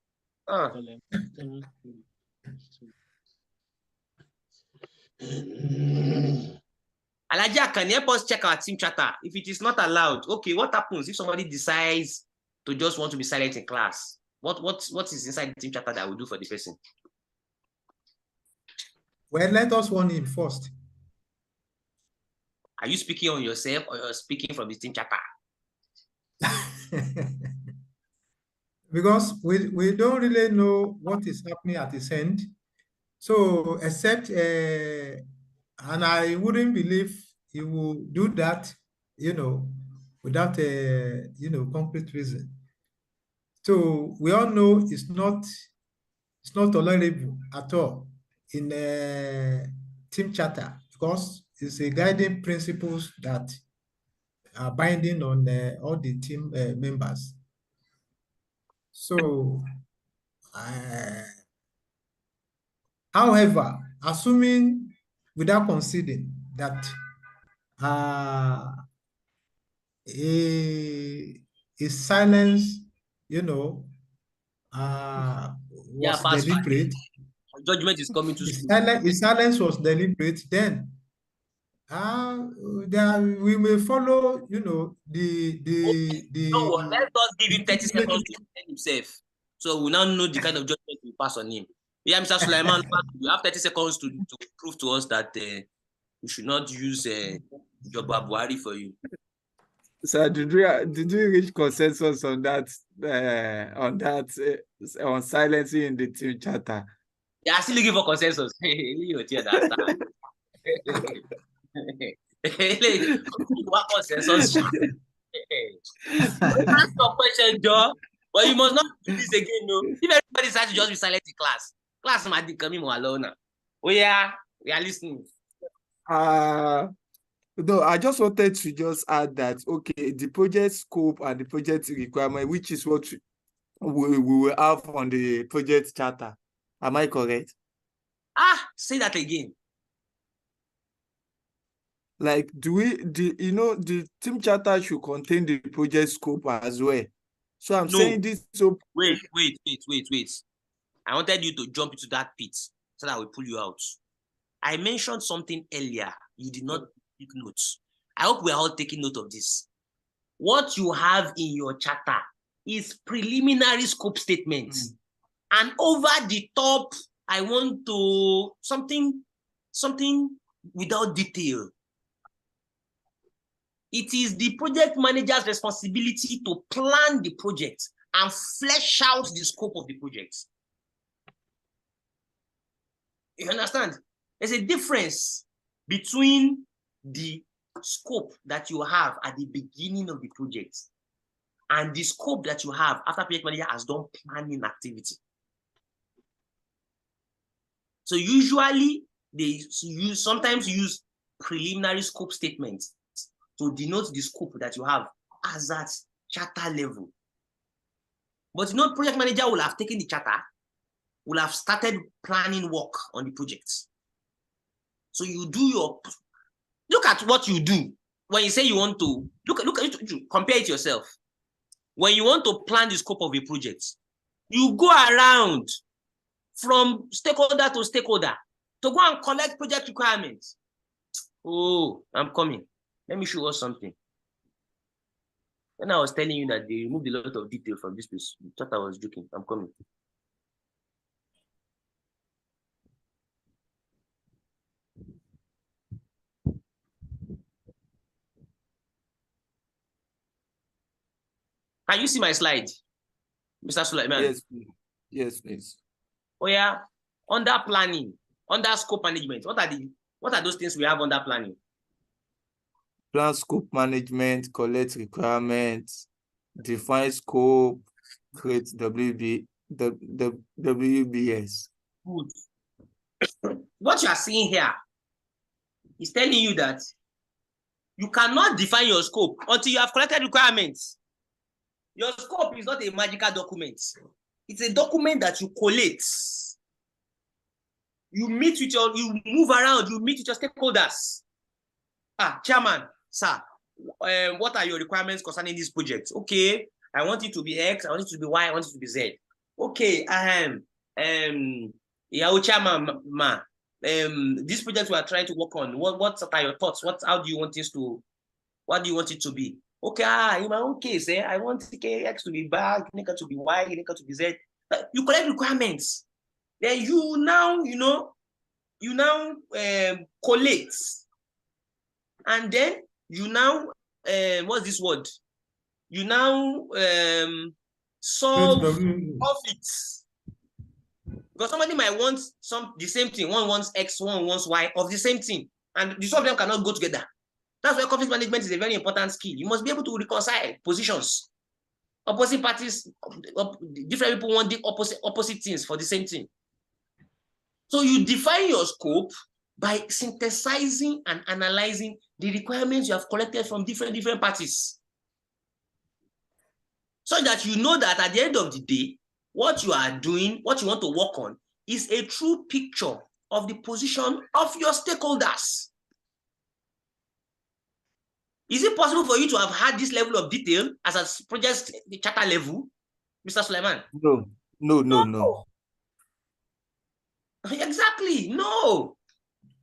Alhaji Akani, help us check our team chatter. If it is not allowed, okay, what happens if somebody decides to just want to be silent in class? What is inside the team chatter that will do for the person? well, let us warn him first. Are you speaking on yourself or you're speaking from the team chatter? Because we don't really know what is happening at his end. So except, and I wouldn't believe he will do that, without a, concrete reason. So we all know it's not tolerable at all in team charter because it's a guiding principles that are binding on all the team members. So, however, assuming without conceding that a silence, was fast. deliberate. Judgment is coming too soon. His silence was deliberate, then we may follow, the No, let's just give him 30 seconds to defend himself. So we now know the kind of judgment we pass on him. Yeah, Mr. Sulaiman, you have 30 seconds to prove to us that we should not use Jogba Buhari for you. So did we reach consensus on that on silencing in the team chatter? They are still looking for consensus. What consensus? That's your question, Joe. But you must not do this again, no. If everybody decides to just be silent in class might be coming more alone now. Oh yeah, we are listening. No, I just wanted to just add that, okay, the project scope and the project requirement, which is what we will have on the project charter. Am I correct? Say that again. Like, the team charter should contain the project scope as well. So I'm saying this. So wait. I wanted you to jump into that pit so that I will pull you out. I mentioned something earlier. You did not take notes. I hope we are all taking note of this. What you have in your charter is preliminary scope statements. And over the top, I want to something without detail. It is the project manager's responsibility to plan the project and flesh out the scope of the project. You understand? There's a difference between the scope that you have at the beginning of the project and the scope that you have after project manager has done planning activity. So usually they sometimes use preliminary scope statements to denote the scope that you have as at charter level. But project manager will have taken the charter, will have started planning work on the project. So you do look at what you do when you say you want to look at it, compare it yourself. When you want to plan the scope of a project, you go around from stakeholder to stakeholder to go and collect project requirements. Oh, I'm coming. Let me show you something. When I was telling you that they removed a lot of detail from this place, you thought I was joking. I'm coming. Can you see my slide, Mr. Sulaiman? Yes, please. Yes, please. Oh yeah, under planning, under scope management. What are those things we have under planning? Plan scope management, collect requirements, define scope, create WBS. Good. What you are seeing here is telling you that you cannot define your scope until you have collected requirements. Your scope is not a magical document. It's a document that you collate. You move around, you meet with your stakeholders. Chairman, sir, what are your requirements concerning this project? Okay, I want it to be X, I want it to be Y, I want it to be Z. Okay, chairman, this project we are trying to work on, what are your thoughts? How do you want this to, what do you want it to be? Okay, in my own case, I want X to be Y, to be Y, to be Z. You collect requirements. Then you now, collate. And then you now, what's this word? You now solve conflicts. Because somebody might want the same thing. One wants X, one wants Y of the same thing. And the two of them cannot go together. That's why conflict management is a very important skill. You must be able to reconcile positions. Opposite parties, different people want the opposite things for the same thing. So you define your scope by synthesizing and analyzing the requirements you have collected from different parties. So that you know that at the end of the day, what you are doing, what you want to work on, is a true picture of the position of your stakeholders. Is it possible for you to have had this level of detail as a project charter level, Mr. Sulaiman? No. Exactly, no.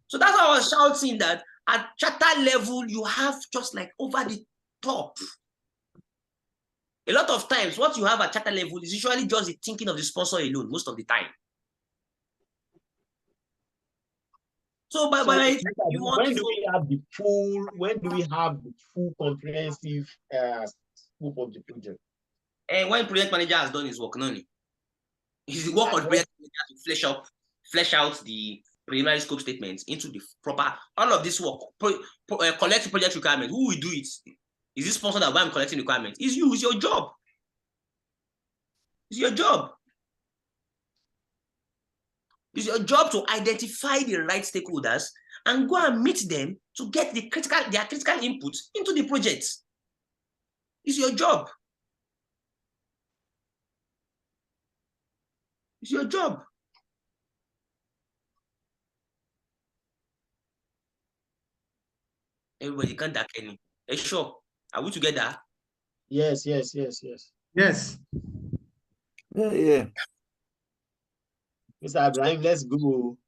So that's why I was shouting that at charter level, you have just like over the top. A lot of times, what you have at charter level is usually just the thinking of the sponsor alone, most of the time. So when do we have the full comprehensive scope of the project? And when project manager has done his work, his work on project manager to flesh out the preliminary scope statements into the proper, all of this work, collect project requirements. Who will do it? Is this sponsor that why I'm collecting requirements? It's you, it's your job. It's your job. It's your job to identify the right stakeholders and go and meet them to get their critical input into the project. It's your job. It's your job. Everybody can't duck any. Hey, sure. Are we together? Yes. Yes. Yeah. Mr. Abraham, let's go.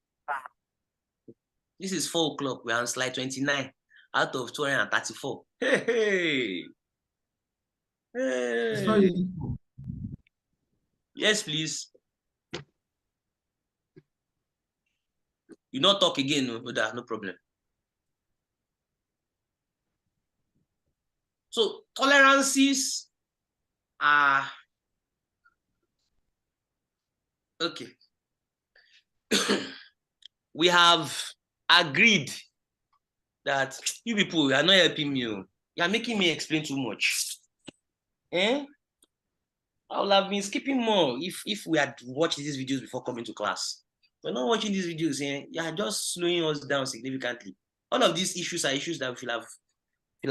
This is 4 o'clock. We're on slide 29 out of 234. Hey. It's not easy. Yes, please. You not talk again, no, brother, no problem. So tolerances are okay. We have agreed that you people are not helping me. You are making me explain too much. I would have been skipping more if we had watched these videos before coming to class. We're not watching these videos, you are just slowing us down significantly. All of these issues are issues that will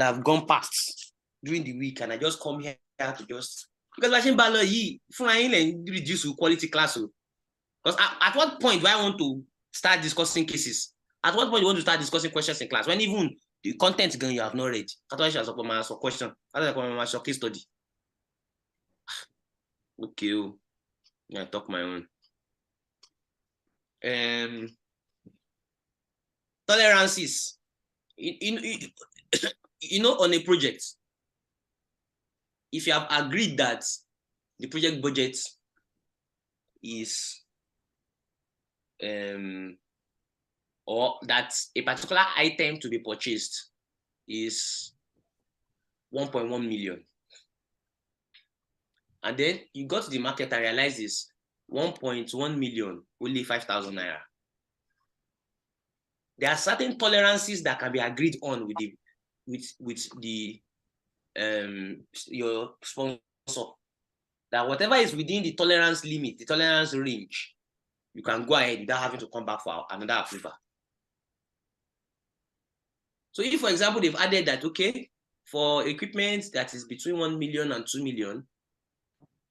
have gone past during the week, and I just come here to just because watching Balo reduce quality class. Because at what point do I want to start discussing cases? At what point do you want to start discussing questions in class when even the content again you have not read? That's why I my question. That's why I case study. Okay, I talk my own. Tolerances. On a project, if you have agreed that the project budget is or that a particular item to be purchased is 1.1 million, and then you go to the market and realize it's 1.1 million, only 5,000 naira. There are certain tolerances that can be agreed on with the your sponsor, that whatever is within the tolerance limit, the tolerance range, you can go ahead without having to come back for another approval. So if, for example, they've added that, okay, for equipment that is between 1 million and 2 million,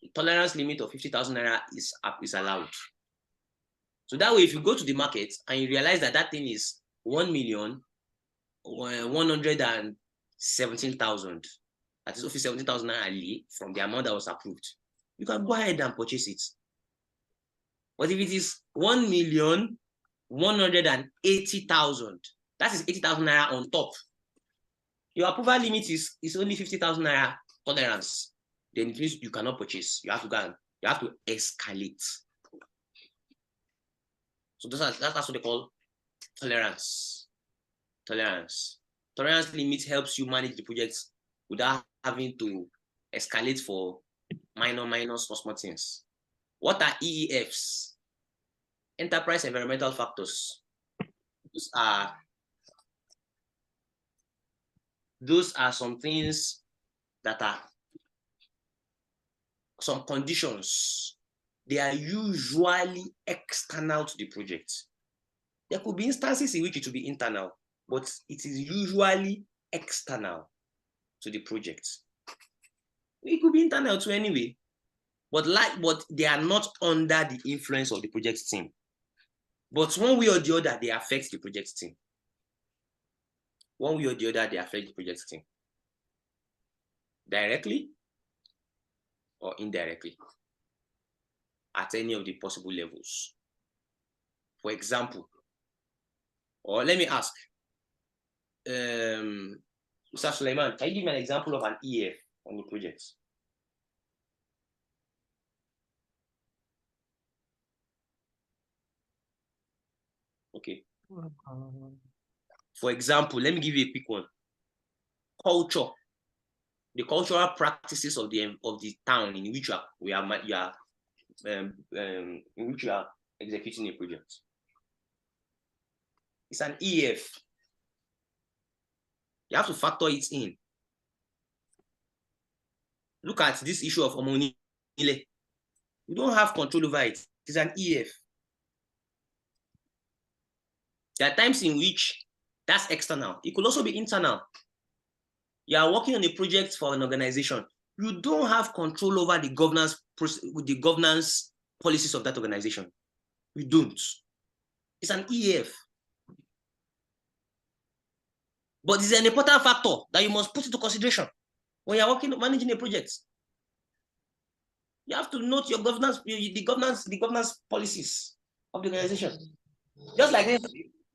the tolerance limit of 50,000 naira is allowed. So that way, if you go to the market and you realize that that thing is 1,117,000, that is only 17,000 naira from the amount that was approved, you can go ahead and purchase it. But if it is 1,180,000, that is 80,000 naira on top. Your approval limit is only 50,000 naira tolerance. Then it means you cannot purchase. You have to escalate. So that's what they call tolerance. Tolerance limit helps you manage the projects without having to escalate for minor small things. What are EEFs? Enterprise environmental factors. Those are some things that are some conditions. They are usually external to the project. There could be instances in which it will be internal, but it is usually external to the project. It could be internal too anyway, but they are not under the influence of the project team. But one way or the other, they affect the project team. One way or the other, they affect the project team. Directly or indirectly at any of the possible levels. For example, or let me ask, Mr. Suleiman, can you give me an example of an EF on the project? Okay. For example, let me give you a quick one. Culture, the cultural practices of the town in which in which you are executing a project. It's an EF. You have to factor it in. Look at this issue of Omonile. You don't have control over it. It's an EF. There are times in which that's external. It could also be internal. You are working on a project for an organization. You don't have control over the governance policies of that organization. You don't. It's an EF. But it's an important factor that you must put into consideration when you're managing a project. You have to note your governance, the governance policies of the organization. Just like this,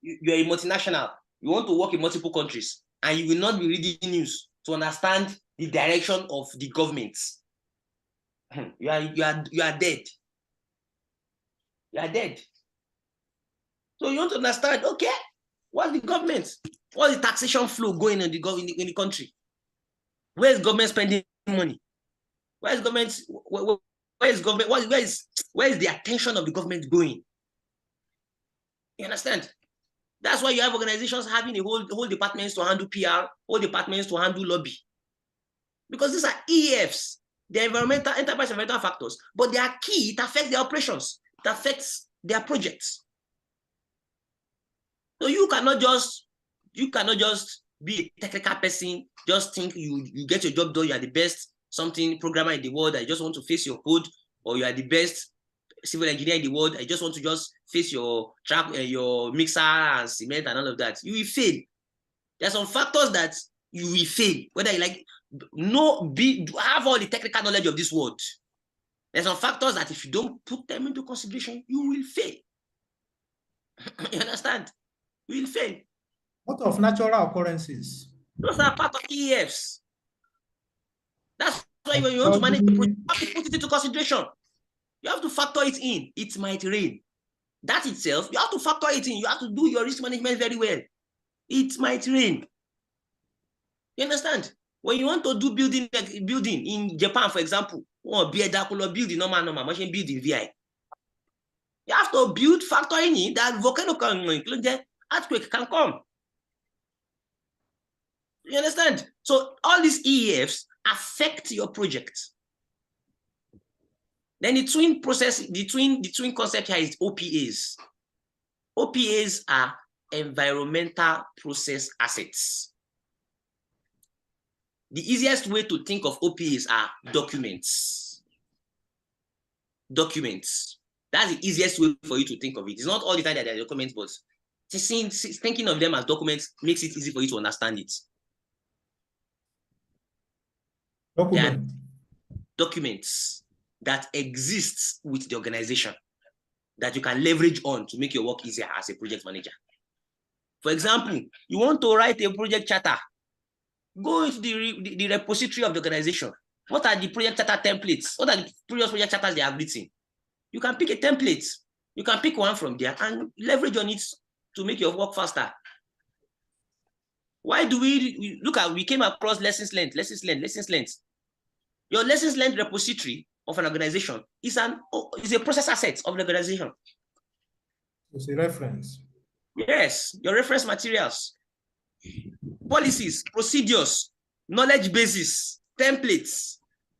you're a multinational, you want to work in multiple countries, and you will not be reading news to understand the direction of the government. You are dead. You are dead. So you want to understand, okay, what's the government? What's the taxation flow going in the country? Where is government spending money? Where is government? Where is the attention of the government going? You understand? That's why you have organizations having a whole departments to handle PR, whole departments to handle lobby. Because these are EFs, the enterprise environmental factors, but they are key. It affects their operations. It affects their projects. So you cannot just be a technical person, just think you get your job done, you are the best programmer in the world, I just want to face your code, or you are the best civil engineer in the world, I just want to just face your your mixer and cement and all of that. You will fail. There are some factors that you will fail, whether you have all the technical knowledge of this world. There are some factors that if you don't put them into consideration, you will fail. You understand? You will fail. What of natural occurrences? Those are part of EFs. That's why when you want to manage the project, you have to put it into consideration. You have to factor it in. It might rain. That itself, you have to factor it in. You have to do your risk management very well. It might rain. You understand? When you want to do building in Japan, for example, or building normal machine building VI. You have to build factoring in that volcano can earthquake can come. You understand? So all these EEFs affect your project. Then the twin process, the twin concept here is OPAs. OPAs are environmental process assets. The easiest way to think of OPAs are documents. Documents. That's the easiest way for you to think of it. It's not all the time that they're documents, but thinking of them as documents makes it easy for you to understand it. Documents that exist with the organization that you can leverage on to make your work easier as a project manager. For example, you want to write a project charter. Go into the repository of the organization. What are the project charter templates? What are the previous project charters they have written? You can pick a template. You can pick one from there and leverage on it to make your work faster. Why do we look at, we came across lessons learned. Your lessons learned repository of an organization is a process asset of the organization. It's a reference. Yes, your reference materials, policies, procedures, knowledge bases, templates,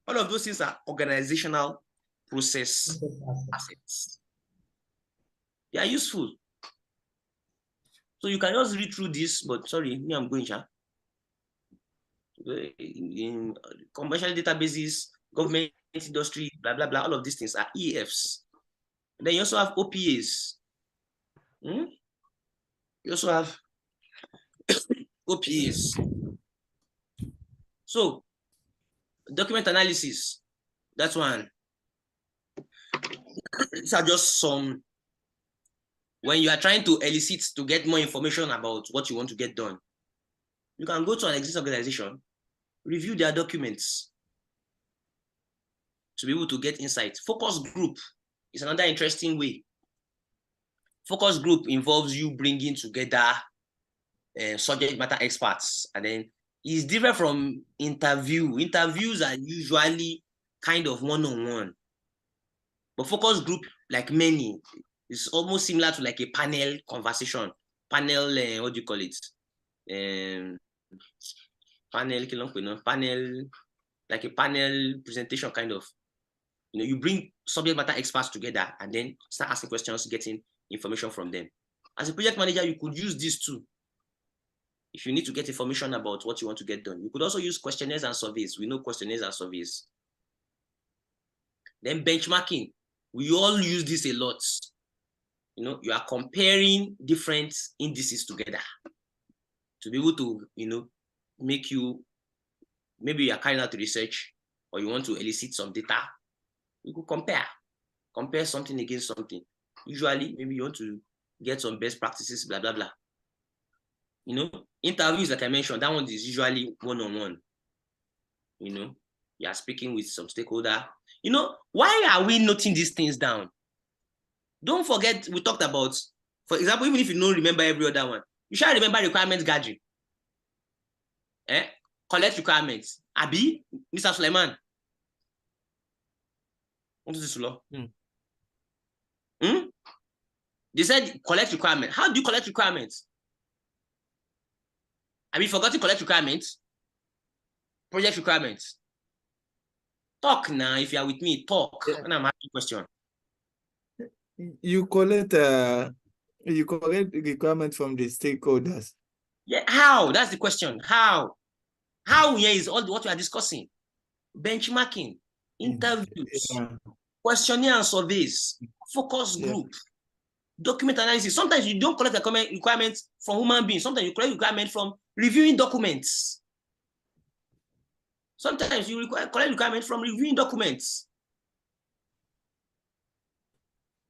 all of those things are organizational process assets. They are useful. So you can just read through this, but sorry, me, I'm going, in commercial databases, government, industry, blah, blah, blah, all of these things are EFs. Then you also have OPAs. You also have OPAs. So, document analysis, that's one. These are just some, when you are trying to elicit to get more information about what you want to get done, you can go to an existing organization, review their documents to be able to get insight. Focus group is another interesting way. Focus group involves you bringing together subject matter experts, and then it's different from interview. Interviews are usually kind of one-on-one, but focus group, like many, is almost similar to like a panel conversation. Panel, what do you call it? Panel, like a panel presentation kind of. You know, you bring subject matter experts together and then start asking questions, getting information from them. As a project manager, you could use this too. If you need to get information about what you want to get done, you could also use questionnaires and surveys. We know questionnaires and surveys. Then benchmarking. We all use this a lot. You know, you are comparing different indices together to be able to, you know, make you, maybe you are carrying out research or you want to elicit some data. You could compare something against something. Usually, maybe you want to get some best practices, blah, blah, blah. You know, interviews, like I mentioned, that one is usually one-on-one. You know, you are speaking with some stakeholder. You know, why are we noting these things down? Don't forget, we talked about, for example, even if you don't remember every other one, you should remember requirements gathering. Collect requirements. Abi, Mr. Suleiman. What is this law? They said collect requirements. How do you collect requirements? Have you forgotten to collect requirements? Project requirements. Talk now, if you are with me, talk. Yeah. And I'm asking a question. You collect requirements from the stakeholders. Yeah, how? That's the question. How? How here is all what we are discussing. Benchmarking, interviews, questionnaire and surveys, focus group, document analysis. Sometimes you don't collect the requirements from human beings. Sometimes you collect requirements from reviewing documents. Sometimes you collect requirements from reviewing documents.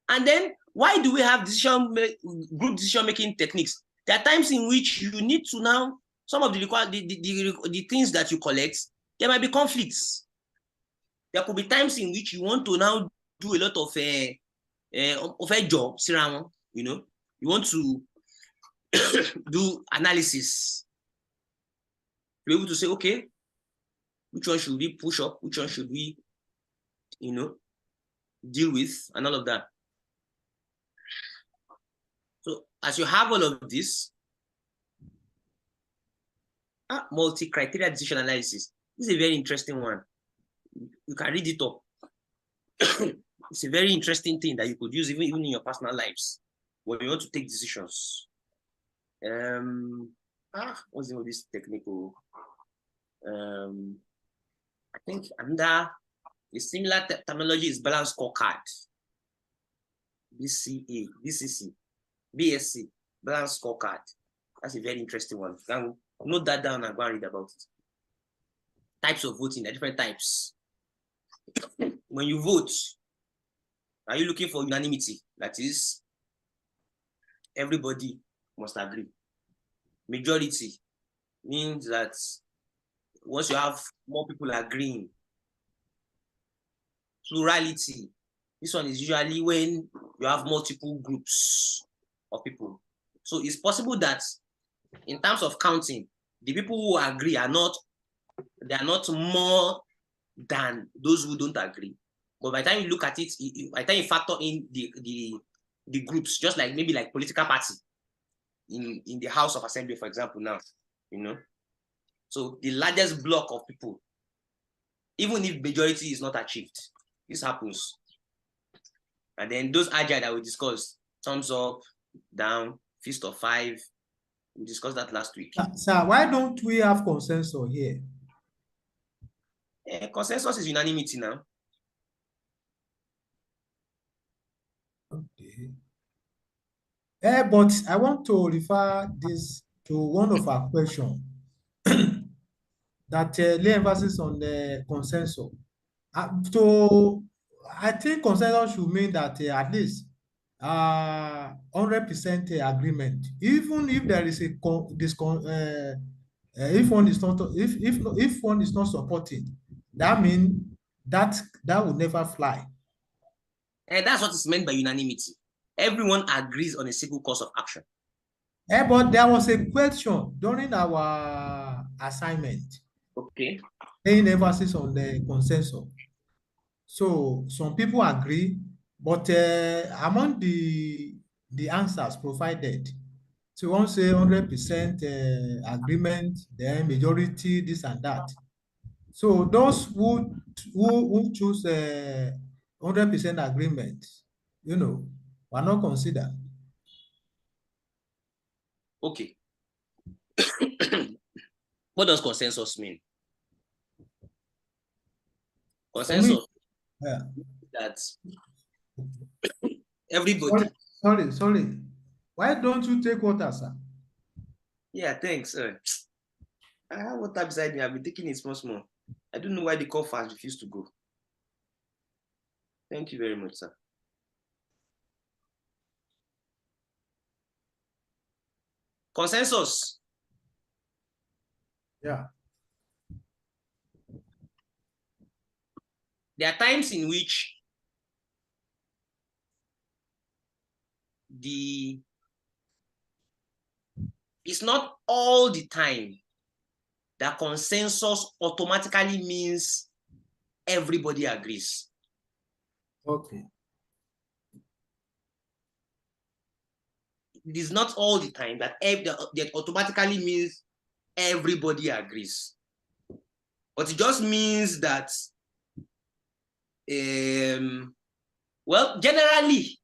And then, why do we have group decision-making techniques? There are times in which you need to now, some of the things that you collect, there might be conflicts. there could be times in which you want to now do a lot of a job, you know, you want to do analysis. Be able to say, okay, which one should we push up? Which one should we, you know, deal with, and all of that. So as you have all of this, multi-criteria decision analysis. This is a very interesting one. You can read it up. It's a very interesting thing that you could use even in your personal lives when you want to take decisions. What's the name of this technical? I think under a similar terminology is balance scorecard. BCC, BSC, balance scorecard. That's a very interesting one. You can note that down and go and read about it. Types of voting, the different types. When you vote, are you looking for unanimity? That is, everybody must agree. Majority means that once you have more people agreeing. Plurality, this one is usually when you have multiple groups of people. So it's possible that in terms of counting, the people who agree are not more than those who don't agree. But by the time you look at it, by the time you factor in the groups, just like maybe like political party in the House of Assembly, for example, now, you know. So the largest block of people, even if majority is not achieved, this happens. And then those agile that we discussed, thumbs up, down, fist of 5, we discussed that last week. Sir, why don't we have consensus here? Consensus is unanimity now. Okay. But I want to refer this to one of our questions that lay emphasis on the consensus. So I think consensus should mean that at least 100% agreement, even if there is if one is not if one is not supporting, that means that would never fly. And that's what is meant by unanimity. Everyone agrees on a single course of action. But there was a question during our assignment. Okay. Laying emphasis on the consensus. So some people agree, but among the answers provided, so one say 100% agreement, then majority, this and that. So those who choose 100% agreement, you know, were not considered. Okay. What does consensus mean? Consensus, Yeah. that everybody. Sorry. Why don't you take water, sir? Yeah, thanks. I have water beside me. I've been taking it small. I don't know why the cough has refused to go. Thank you very much, sir. Consensus. Yeah. There are times in which it's not all the time that consensus automatically means everybody agrees. Okay. It is not all the time that automatically means everybody agrees. But it just means that, well, generally,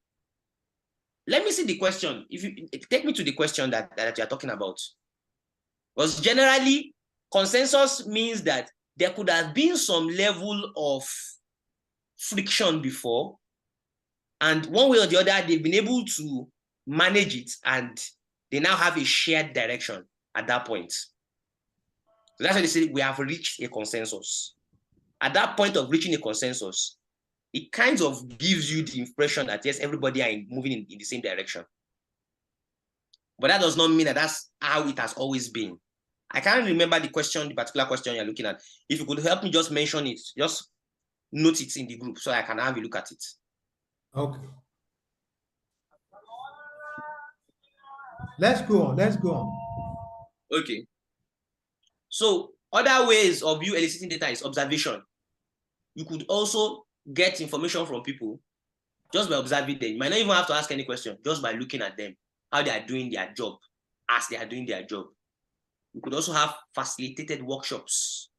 let me see the question. If you take me to the question that you're talking about. Because generally, consensus means that there could have been some level of friction before, and one way or the other, they've been able to manage it, and they now have a shared direction at that point. So that's why they say we have reached a consensus. At that point of reaching a consensus, it kind of gives you the impression that yes, everybody are moving in the same direction. But that does not mean that that's how it has always been. I can't remember the particular question you're looking at. If you could help me just mention it, just note it in the group so I can have a look at it. Okay. Let's go on. Let's go on. Okay. So other ways of you eliciting data is observation. You could also get information from people just by observing them. You might not even have to ask any question, just by looking at them, how they are doing their job, as they are doing their job. You could also have facilitated workshops.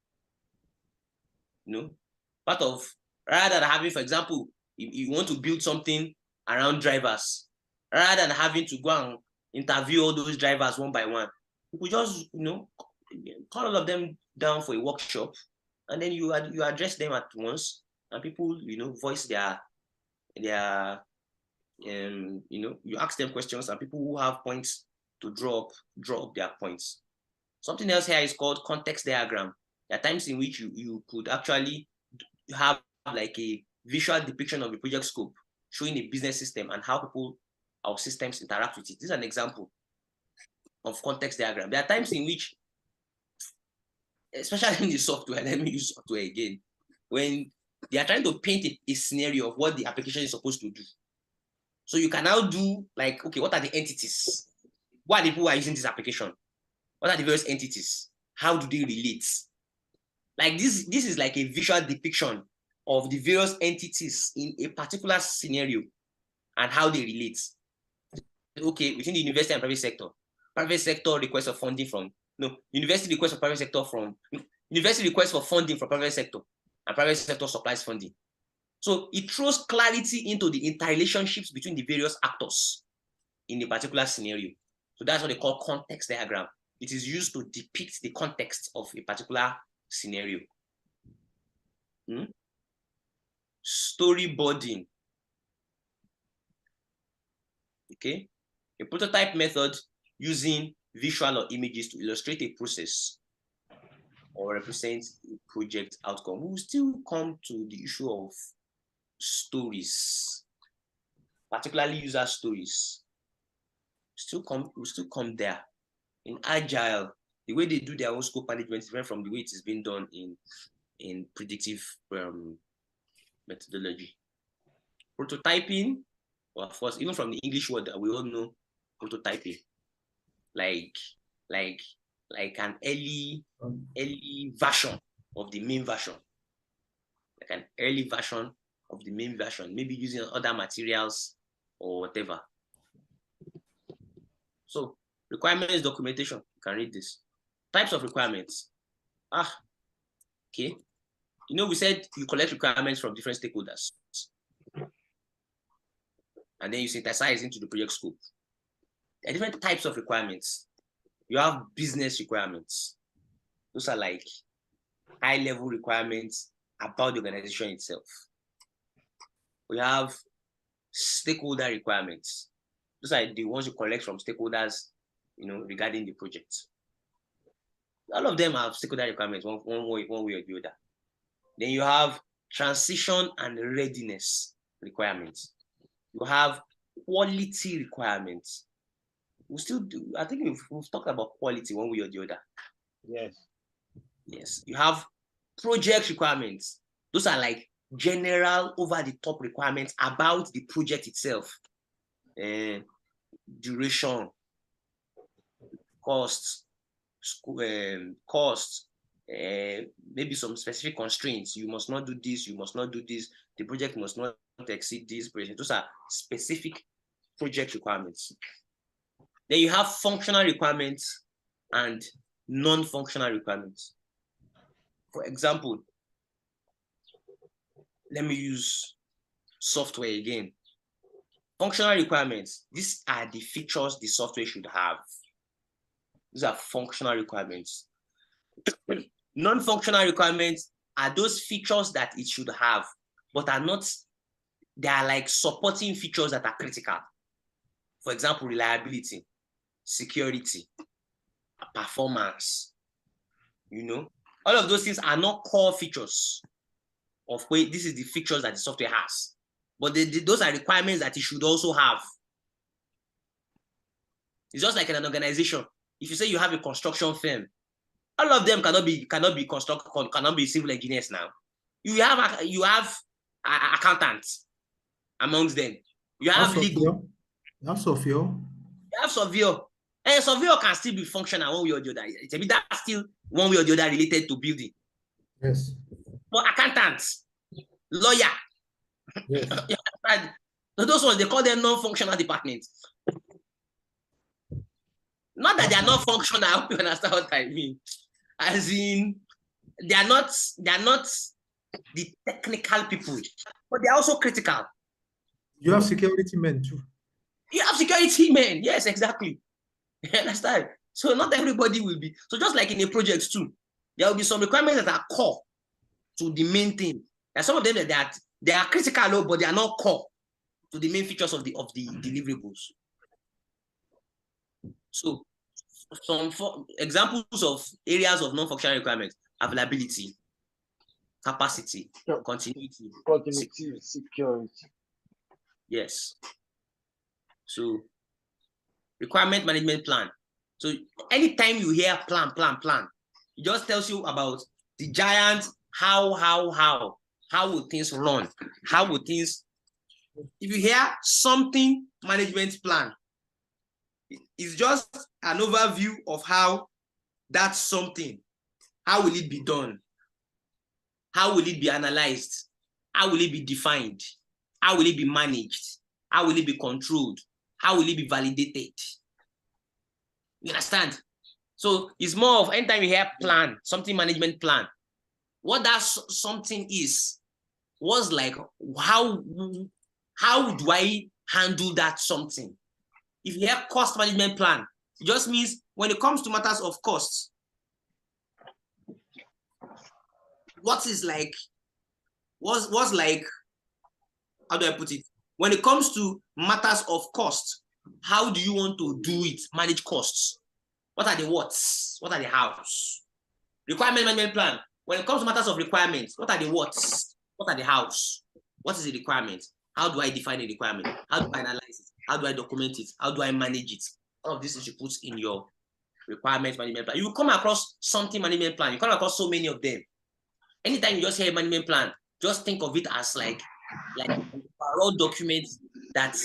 Part of, rather than having, for example, if you want to build something around drivers, rather than having to go and interview all those drivers one by one, you could just, call all of them down for a workshop, and then you address them at once, and people, voice their you ask them questions, and people who have points to draw up their points. Something else here is called context diagram. There are times in which you could actually have like a visual depiction of a project scope, showing a business system and how people or systems interact with it. This is an example of context diagram. There are times in which, especially in the software, let me use software again, when they are trying to paint a scenario of what the application is supposed to do. So you can now do like, okay, what are the entities? What are the people who are using this application? What are the various entities? How do they relate? Like this is like a visual depiction of the various entities in a particular scenario and how they relate. Okay, within the university and private sector requests for funding from, university requests for private sector from, university requests for funding from private sector, and private sector supplies funding. So it throws clarity into the interrelationships between the various actors in a particular scenario. So that's what they call context diagram. It is used to depict the context of a particular scenario. Storyboarding. Okay. A prototype method using visual or images to illustrate a process or represent a project outcome. We will still come to the issue of stories, particularly user stories. We'll still come there. In Agile, the way they do their own scope management is different from the way it is being done in predictive methodology. Prototyping, well, of course, even from the English word that we all know, prototyping, like an early version of the main version, like an early version of the main version, maybe using other materials or whatever. So requirements documentation, you can read this. Types of requirements. Okay. We said you collect requirements from different stakeholders, and then you synthesize into the project scope. There are different types of requirements. You have business requirements. Those are like high-level requirements about the organization itself. We have stakeholder requirements. Those are the ones you collect from stakeholders, regarding the project. All of them have stakeholder requirements one way or the other. Then you have transition and readiness requirements. You have quality requirements. We still do. I think we've talked about quality one way or the other. Yes. You have project requirements. Those are like general over-the-top requirements about the project itself. Duration, costs, maybe some specific constraints. You must not do this, you must not do this, the project must not exceed this. Those are specific project requirements. Then you have functional requirements and non-functional requirements. For example, let me use software again. Functional requirements, these are the features the software should have. These are functional requirements. Non-functional requirements are those features that it should have, but are not, they are like supporting features that are critical. For example, reliability, security, performance. All of those things are not core features of where this is the features that the software has. But those are requirements that it should also have. It's just like in an organization. If you say you have a construction firm, all of them cannot be civil engineers now. You have accountants amongst them. You have legal. You have surveyor. You have surveyor. And surveyor can still be functional one way or the other. It's a bit that's still one way or the other related to building. Yes. But accountants, lawyer. Yes. So those ones, they call them non-functional departments. Not that they are not functional, I hope you understand what I mean. As in, they are not the technical people, but they're also critical. You have security men too. You have security men, yes, exactly. You understand? So not everybody will be. So just like in a project too, there will be some requirements that are core to the main thing. There are some of them that they are critical, but they are not core to the main features of the deliverables. So some examples of areas of non-functional requirements: availability, capacity, continuity, security. Yes. So requirement management plan. So anytime you hear plan, it just tells you about the giant how will things run? How will things, if you hear something management plan, it's just an overview of how that something, how will it be done? How will it be analyzed? How will it be defined? How will it be managed? How will it be controlled? How will it be validated? You understand? So it's more of anytime you hear plan, something management plan, what that something is, was like, how do I handle that something? If you hear cost management plan, it just means when it comes to matters of costs, what's like, how do I put it? When it comes to matters of cost, how do you want to do it? Manage costs. What are the whats? What are the hows? Requirement management plan. When it comes to matters of requirements, what are the whats? What are the hows? What is the requirement? How do I define a requirement? How do I analyze it? How do I document it? How do I manage it? All of this is you put in your requirement management plan. You will come across something management plan. You come across so many of them. Anytime you just hear a management plan, just think of it as like a raw document that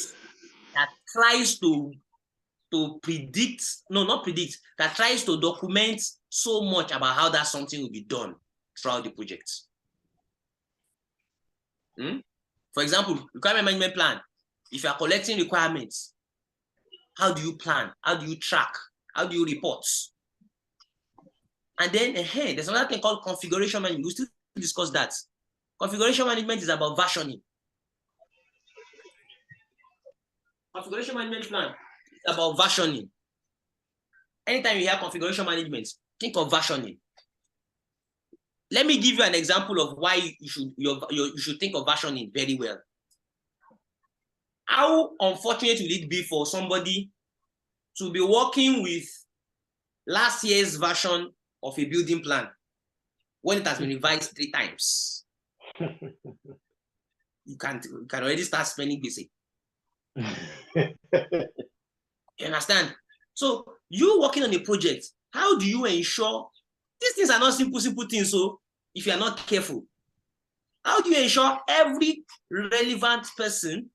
tries to predict, that tries to document so much about how that something will be done throughout the project. For example, requirement management plan. If you are collecting requirements, how do you plan? How do you track? How do you report? And then there's another thing called configuration management. We'll still discuss that. Configuration management is about versioning. Configuration management plan is about versioning. Anytime you hear configuration management, think of versioning. Let me give you an example of why you should think of versioning very well. How unfortunate will it be for somebody to be working with last year's version of a building plan when it has been revised 3 times? You can already start spending busy. You understand? So you working on a project, how do you ensure these things are not simple things? So if you are not careful, how do you ensure every relevant person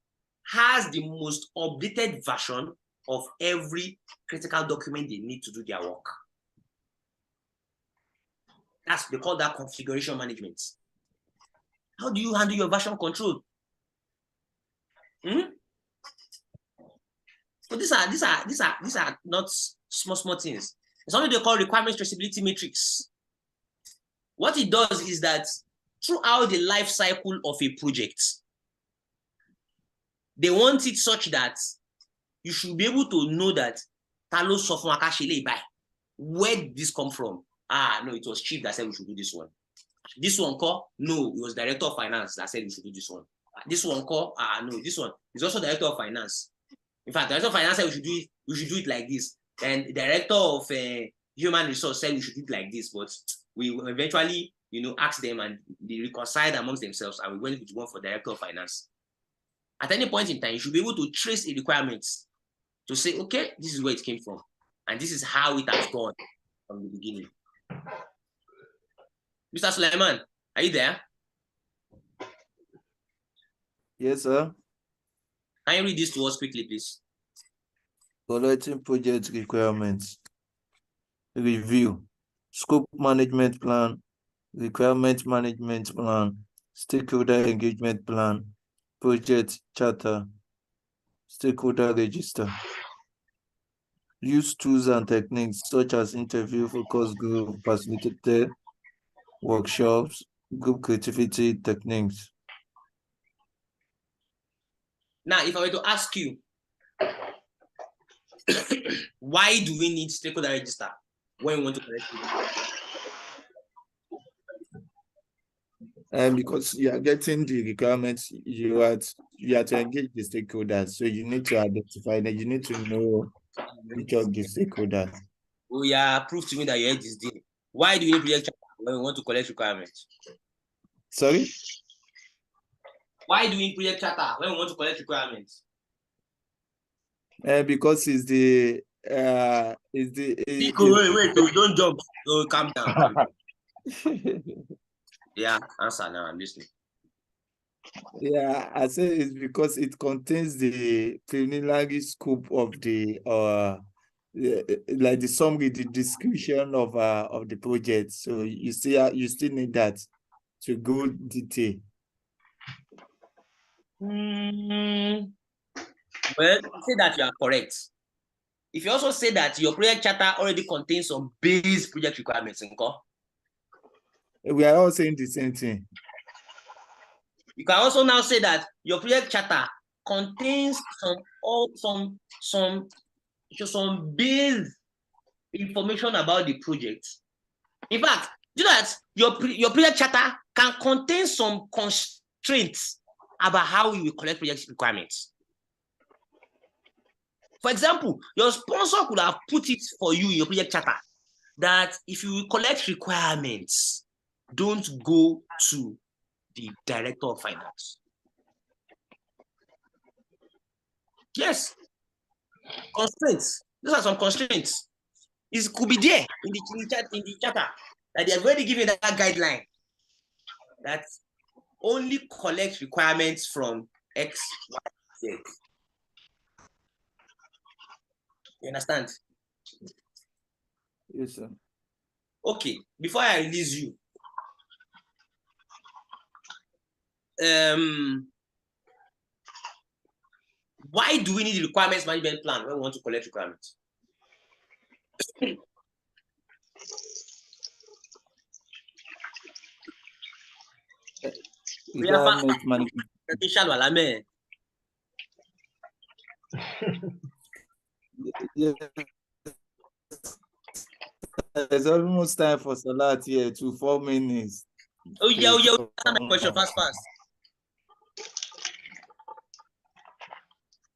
has the most updated version of every critical document they need to do their work? They call that configuration management. How do you handle your version control? So these are not small things. It's something they call requirements traceability matrix. What it does is that throughout the life cycle of a project, they want it such that you should be able to know that where did this come from? No, it was chief that said we should do this one. This one call, no, it was director of finance that said we should do this one. This one call, no, this one is also director of finance. In fact, director of finance said we should do it like this. And the director of human resource said we should do it like this. But we eventually, asked them and they reconciled amongst themselves, and we went with one for director of finance. At any point in time, you should be able to trace a requirement to say, okay, this is where it came from, and this is how it has gone from the beginning. Mr. Suleiman, are you there? Yes, sir. Can you read this to us quickly, please? Collecting project requirements. Review. Scope management plan. Requirement management plan. Stakeholder engagement plan. Project charter. Stakeholder register. Use tools and techniques such as interview, focus group, facilitated workshops, group creativity techniques. Now, if I were to ask you, why do we need stakeholder register when we want to collect feedback? Because you are getting the requirements, you are to engage the stakeholders. So you need to identify that, you need to know each of the stakeholders. Oh yeah, prove to me that your head is deep. Why do we need project charter when we want to collect requirements? Sorry? Why do we need project charter when we want to collect requirements? Because it's the Nico, wait, don't jump. So calm down. Yeah, answer now. I'm listening. Yeah, I say it's because it contains the preliminary scope of the like the summary, the description of the project. So you still need that to go detail. Well, say that you are correct. If you also say that your project charter already contains some base project requirements, we are all saying the same thing. You can also now say that your project charter contains some base information about the project. In fact, do you know that your project charter can contain some constraints about how you will collect project requirements. For example, your sponsor could have put it for you in your project charter that if you collect requirements, don't go to the director of finance. Yes, constraints. Those are some constraints. It could be there in the charter that they have already given that guideline that only collect requirements from X, Y, Z. You understand? Yes, sir. Okay, before I release you, why do we need the requirements management plan when we want to collect requirements? Requirement management. Yeah. There's almost time for Salat here, 4 minutes. Oh yeah, answer my question fast.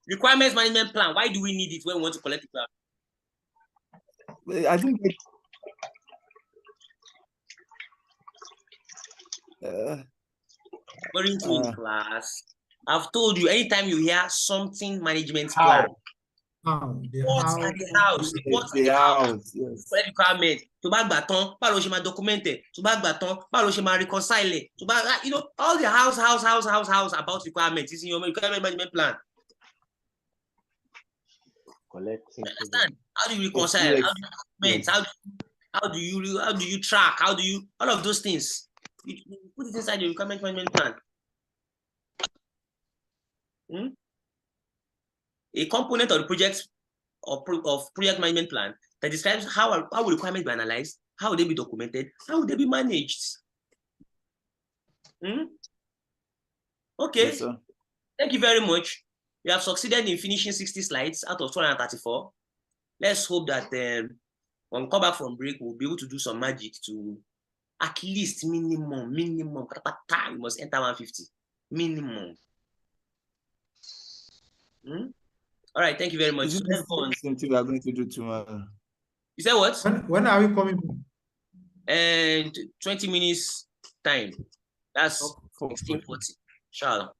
Requirements management plan. Why do we need it when we want to collect requirements? I think According to class, I've told you anytime you hear something management plan, what are the house? the house, yes. Collect requirement. To bá gbà tán, báwo ló ṣe máa document ẹ̀? To bá gbà tán, báwo ló ṣe máa reconcile ẹ̀? To bá, you know, all the house about requirements is in your requirement management plan. Understand? How do you reconcile? How do you document? How do you track? How do you all of those things? You put it inside the requirement management plan. A component of the project of project management plan that describes how will requirements be analyzed, how will they be documented, how will they be managed. Okay. Yes, sir. Thank you very much. We have succeeded in finishing 60 slides out of 234. Let's hope that when we come back from break, we'll be able to do some magic to at least minimum, we must enter 150. Minimum. All right, thank you very much. Is it the same thing we are going to do tomorrow? You said what? When are we coming? And 20 minutes time. That's 16:40. Inshallah.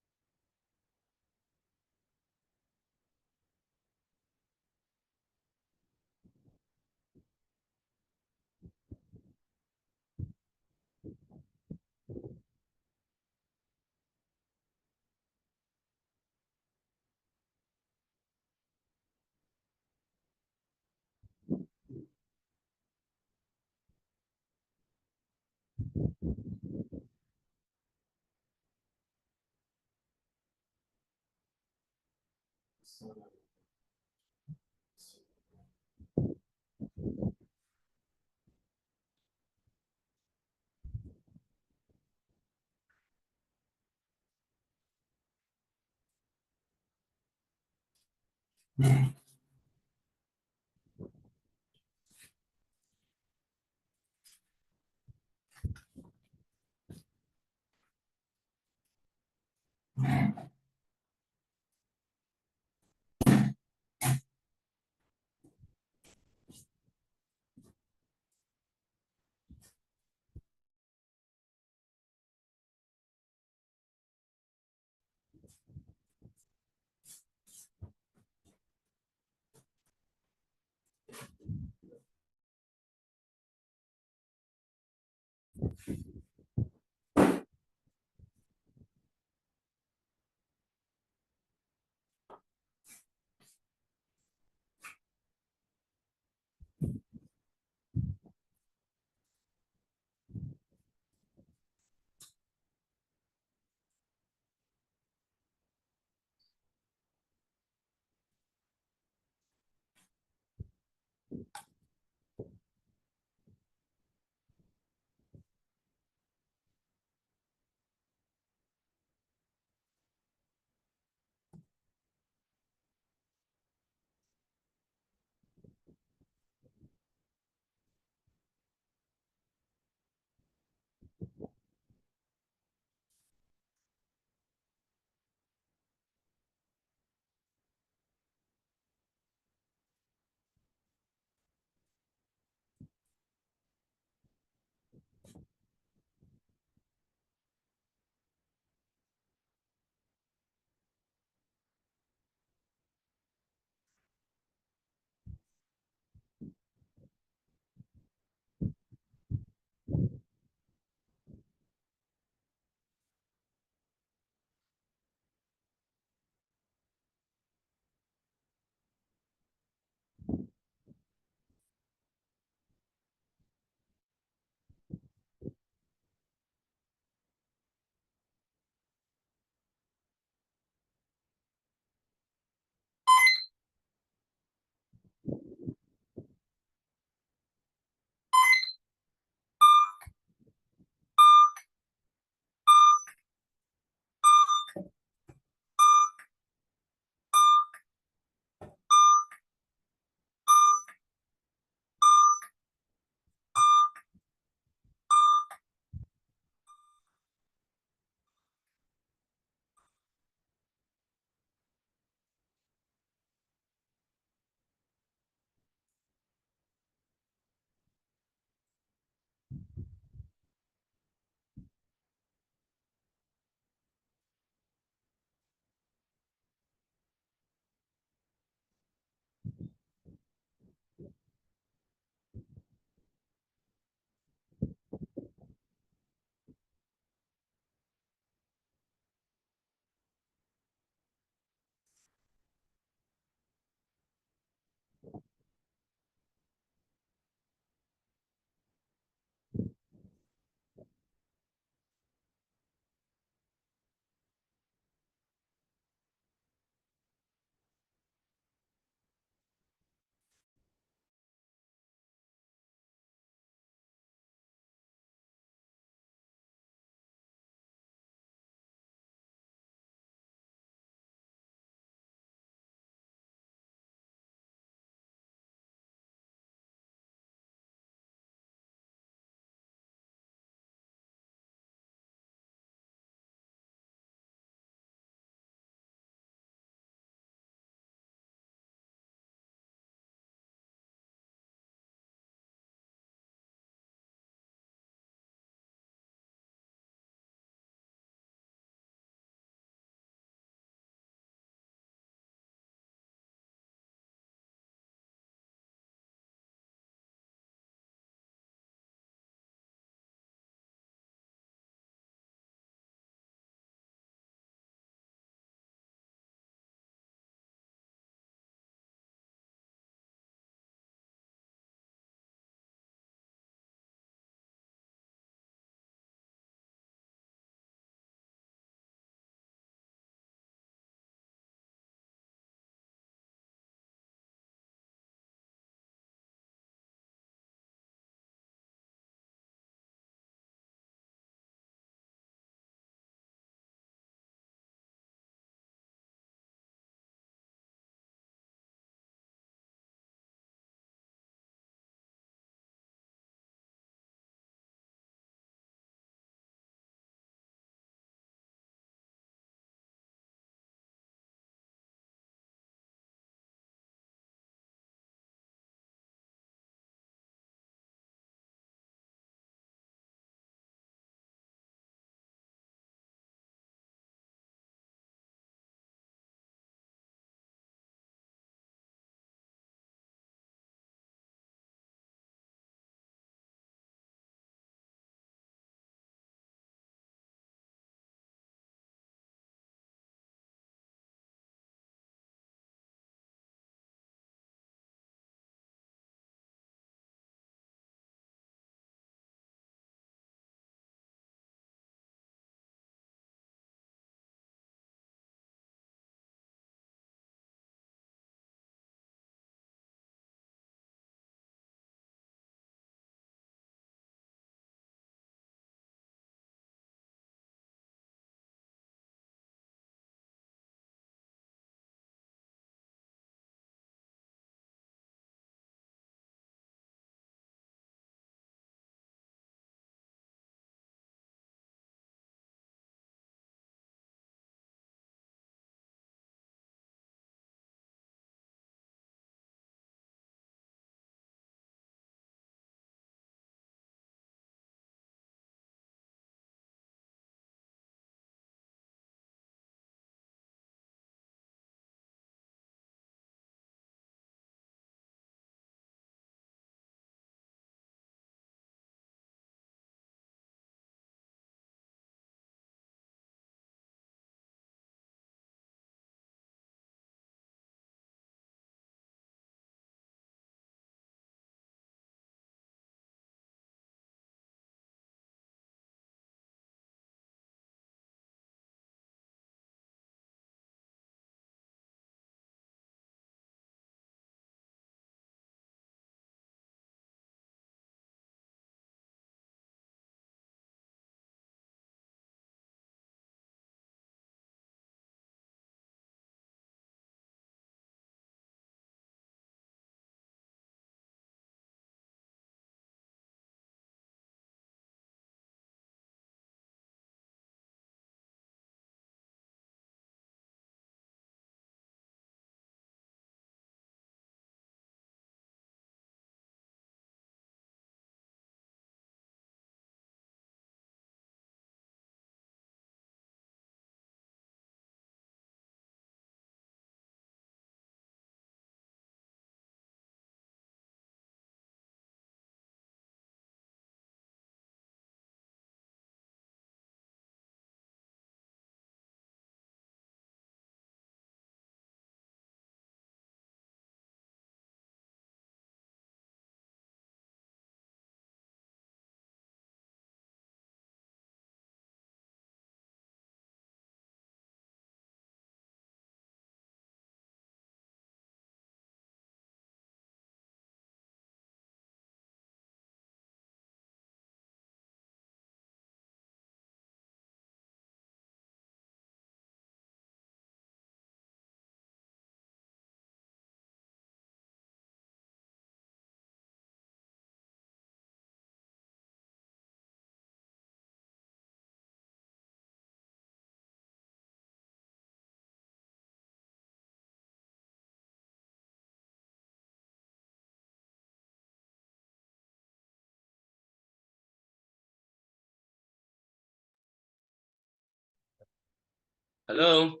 Hello.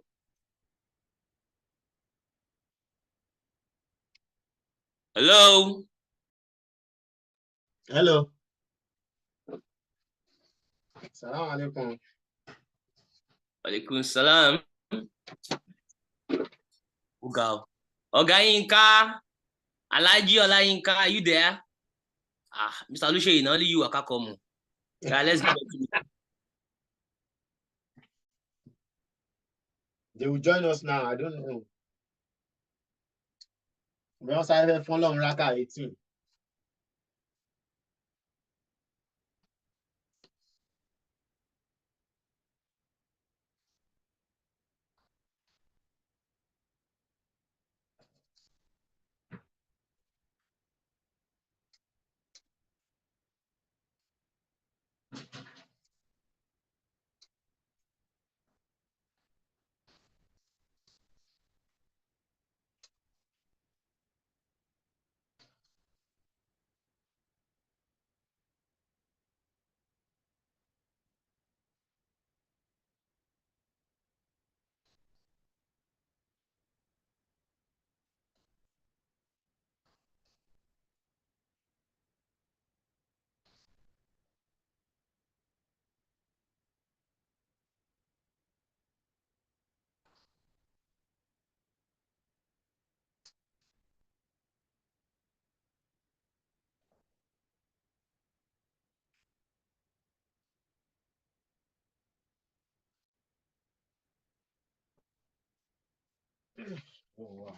Hello. Hello. Salam alaikum. Alaikum salam. Oga Yinka. Alaji Olayinka, are you there? Mr. Oluseyi, only you waka come. Yeah, let's get to it. They will join us now. I don't know. We also have a follow on Raka 18. Oh, wow.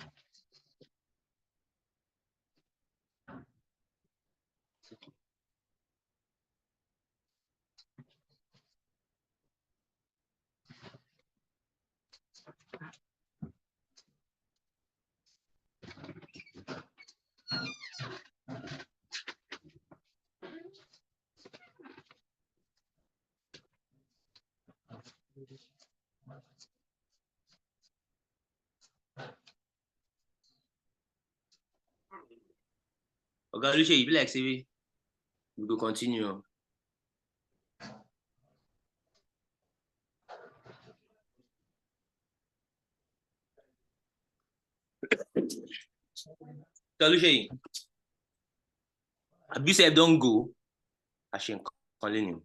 Oga Oluseyi, you be like say we go continue. Oluseyi, Abuse don't go. I should calling him.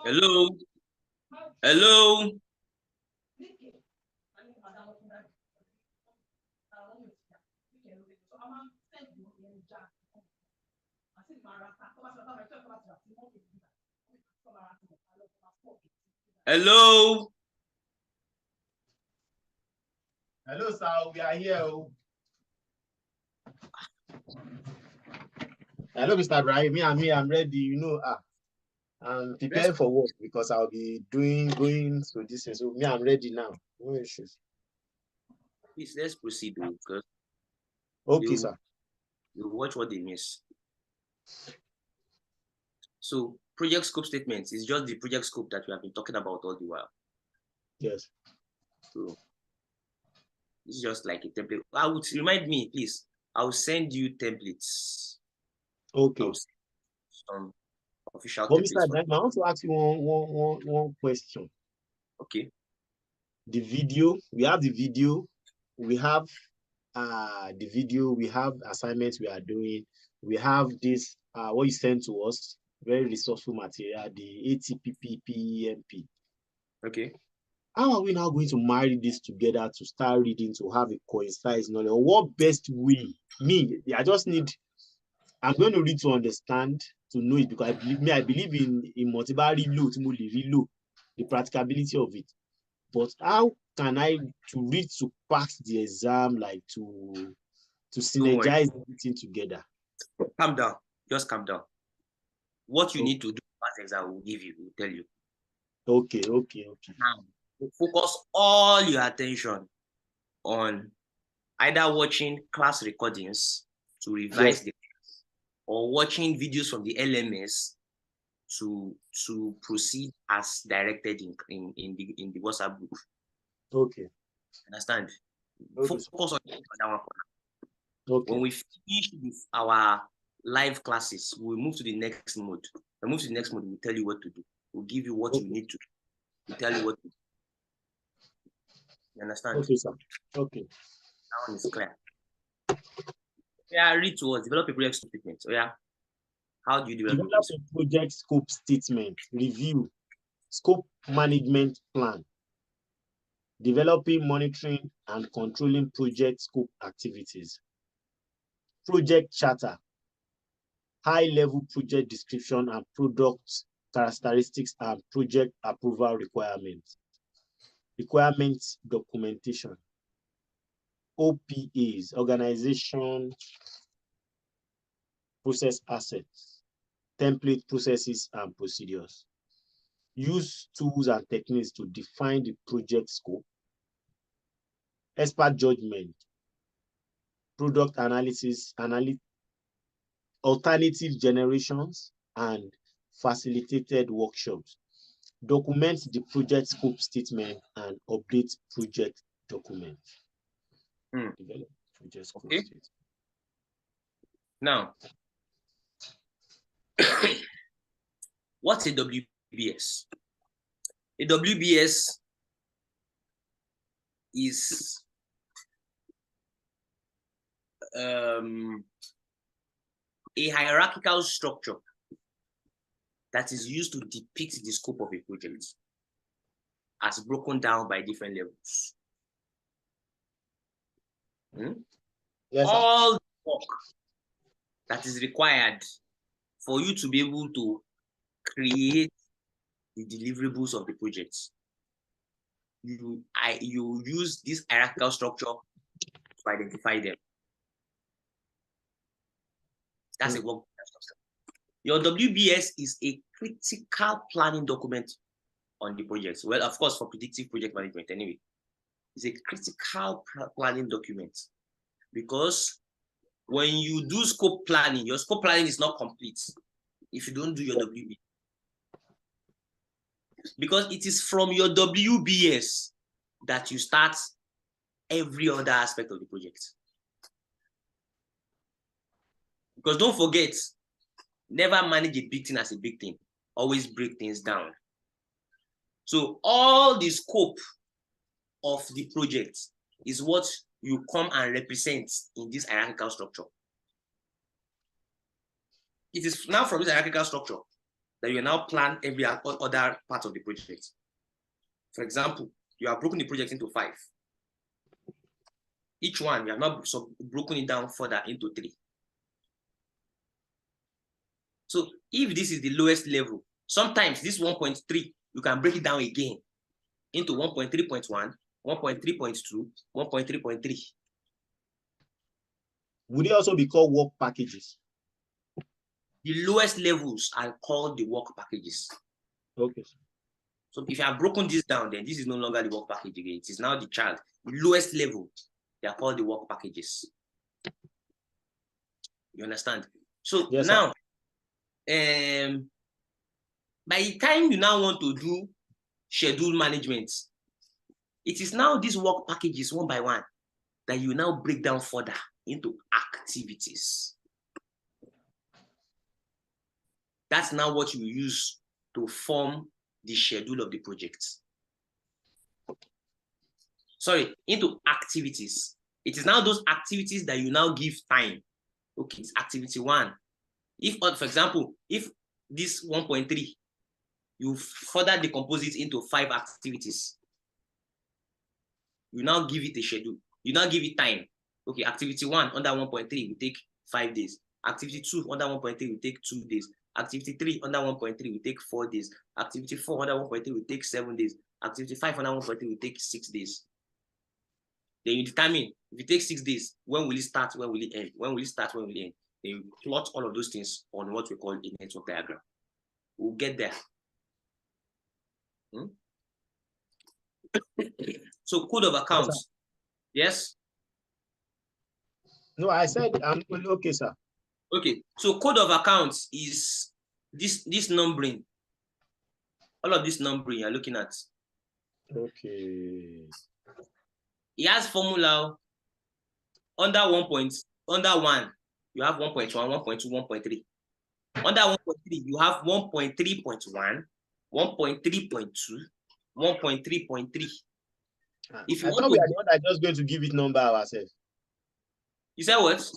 Hello. Hello. Hello. Hello, sir. We are here. Hello, Mr. Ibrahim. Me, I'm ready. You know, I'm preparing for work because I'll be going to this. So me, I'm ready now. No issues. Please, let's proceed, because Okay, sir. You watch what they miss. So, project scope statements is just the project scope that we have been talking about all the while. Yes. So, it's just like a template. I would remind me, please. I'll send you templates. Okay. Some official But templates. Mr. Ibrahim, I want to ask you one question. Okay. The video, we have the video, we have the video, we have assignments we are doing, we have this what you sent to us, very resourceful material, the ATPP. Okay. How are we now going to marry this together to start reading, to have a concise knowledge? Or what best way? I just need, I'm going to read to understand, to know it, because I believe in multiple reload, the practicability of it. But how can I to read to pass the exam, like to synergize everything together? Calm down. Just calm down. What you need to do pass exam, will give you, will tell you. Okay. Now, focus all your attention on either watching class recordings to revise the class or watching videos from the LMS to proceed as directed in the WhatsApp group. Okay. Understand? Okay. Focus on that one. Okay. When we finish with our live classes, we'll move to the next mode. When we move to the next mode, we'll tell you what to do. We'll give you what you need to do. We'll tell you what to do. You understand? Okay, sir. Okay. That one is clear. Yeah, read to us. Develop a project statement. So yeah, how do you develop Develop this? a project scope statement. Review. Scope management plan. Developing, monitoring, and controlling project scope activities. Project charter. High-level project description and product characteristics and project approval requirements. Requirements documentation. OPAs, organization process assets, template processes and procedures. Use tools and techniques to define the project scope. Expert judgment, product analysis, alternative generations, and facilitated workshops. Document the project scope statement and update project documents. Develop project scope statement. Now, what's a WBS? A WBS is a hierarchical structure that is used to depict the scope of a project as broken down by different levels. Yes, all the work that is required for you to be able to create the deliverables of the project. You use this hierarchical structure to identify them. That's a work structure. Your WBS is a critical planning document on the project. Well, of course, for predictive project management anyway. It's a critical planning document because when you do scope planning, your scope planning is not complete if you don't do your WBS. Because it is from your WBS that you start every other aspect of the project. Because don't forget, never manage a big thing as a big thing. Always break things down. So all the scope of the project is what you come and represent in this hierarchical structure. It is now from this hierarchical structure that you now plan every other part of the project. For example, you have broken the project into 5. Each one, you have now broken it down further into 3. So if this is the lowest level, sometimes this 1.3, you can break it down again into 1.3.1, 1.3.2, 1.3.3. Would they also be called work packages? The lowest levels are called the work packages. Okay. So if you have broken this down, then this is no longer the work package again. It is now the child. The lowest level, they are called the work packages. You understand? So yes, now, by the time you now want to do schedule management, it is now these work packages one by one that you now break down further into activities. That's now what you use to form the schedule of the project. Sorry, into activities. It is now those activities that you now give time. Okay, it's activity 1. If, for example, if this 1.3, you further decompose it into 5 activities, you now give it a schedule. You now give it time. Okay, activity 1 under 1.3 will take 5 days. Activity 2 under 1.3 will take 2 days. Activity 3 under 1.3 will take 4 days. Activity 4 under 1.3 will take 7 days. Activity 5 under 1.3 will take 6 days. Then you determine, if it takes 6 days, when will it start, when will it end? When will it start, when will it end? Then you plot all of those things on what we call a network diagram. We'll get there. So code of accounts. Yes. No, I said I'm okay, sir. Okay. So code of accounts is this numbering. All of this numbering you're looking at. Okay. It has formula under 1. Under 1, you have 1.1, 1.2, 1.3. Under 1.3, you have 1.3.1, 1.3.2, 1.3.3. If you I want thought we to, are the one that just going to give it number ourselves. you said what?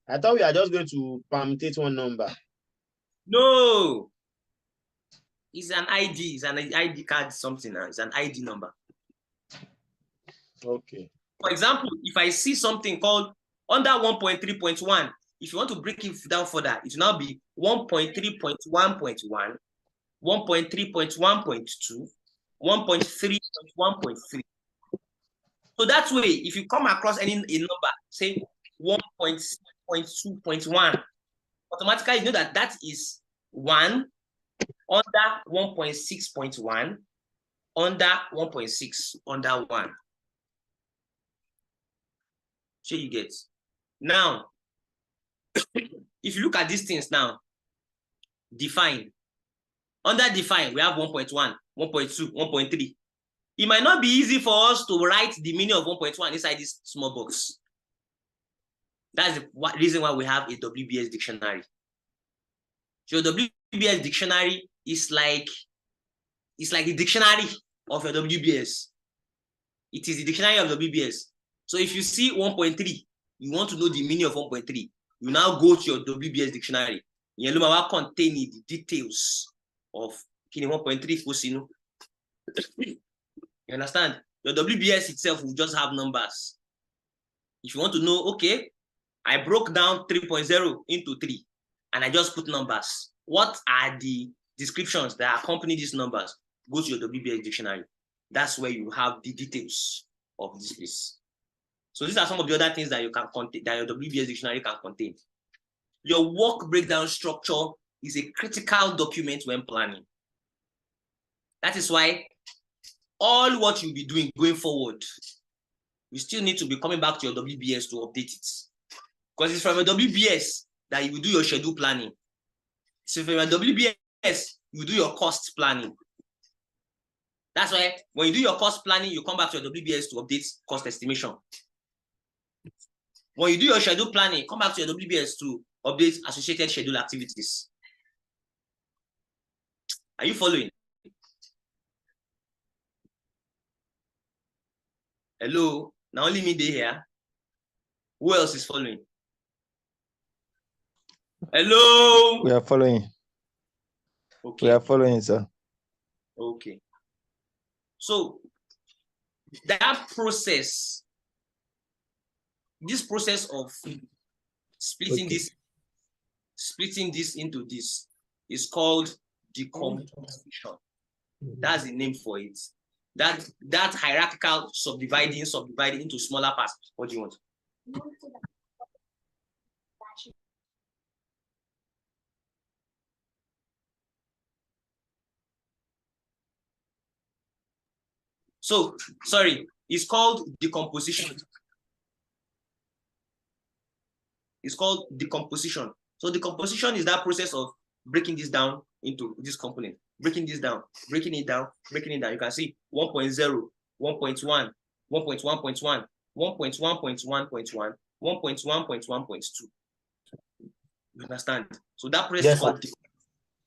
I thought we are just going to permutate one number. No. It's an ID. It's an ID card, something. It's an ID number. Okay. For example, if I see something called under 1.3.1, if you want to break it down further, it will now be 1.3.1.1, 1.3.1.2, 1.3.1.3. So that way, if you come across a number, say 1.6.2.1, automatically you know that is 1 under 1.6.1 under 1.6 under 1. So you get. Now, if you look at these things now, define. Under define, we have 1.1, 1.2, 1.3. It might not be easy for us to write the meaning of 1.1 inside this small box. That's the reason why we have a WBS dictionary. So WBS dictionary is like the dictionary of your WBS. It is the dictionary of WBS. So if you see 1.3, you want to know the meaning of 1.3, you now go to your WBS dictionary. You will contain the details of 1.3. You understand? Your WBS itself will just have numbers. If you want to know, okay, I broke down 3.0 into 3, and I just put numbers. What are the descriptions that accompany these numbers? Go to your WBS dictionary. That's where you have the details of this place. So these are some of the other things that you can contain, that your WBS dictionary can contain. Your work breakdown structure is a critical document when planning. That is why all what you'll be doing going forward, you still need to be coming back to your WBS to update it. Because it's from your WBS that you will do your schedule planning. So from your WBS, you do your cost planning. That's why when you do your cost planning, you come back to your WBS to update cost estimation. When you do your schedule planning, come back to your WBS to update associated schedule activities. Are you following? Hello? Now only me there here. Who else is following? Hello? We are following. Okay. We are following, sir. Okay. So that process, this process of splitting this into this is called decomposition. That's the name for it. That hierarchical subdividing into smaller parts. What do you want? So, sorry, it's called decomposition. It's called decomposition. So decomposition is that process of breaking this down into this component, breaking this down, breaking it down, breaking it down. You can see 1.0, 1.1, 1.1.1, 1.1.1.1, 1.1.1.2. You understand? So that process is called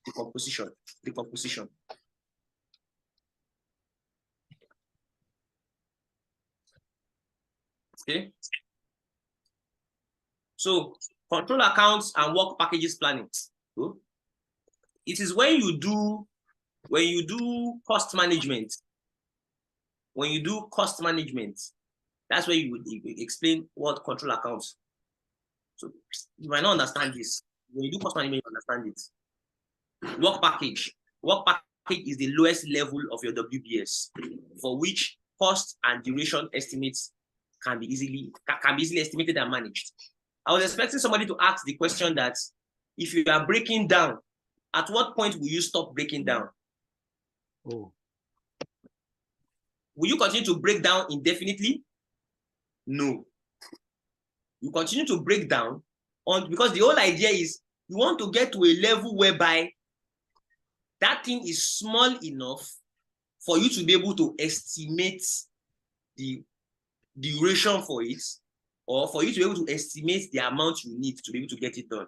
decomposition. Decomposition. Okay. So control accounts and work packages planning. It is when you do cost management. When you do cost management, that's where you would explain what control accounts. So you might not understand this. When you do cost management, you understand it. Work package. Work package is the lowest level of your WBS, for which cost and duration estimates can be easily estimated and managed. I was expecting somebody to ask the question that if you are breaking down, at what point will you stop breaking down? Oh. Will you continue to break down indefinitely? No. You continue to break down because the whole idea is you want to get to a level whereby that thing is small enough for you to be able to estimate the duration for it, or for you to be able to estimate the amount you need to be able to get it done.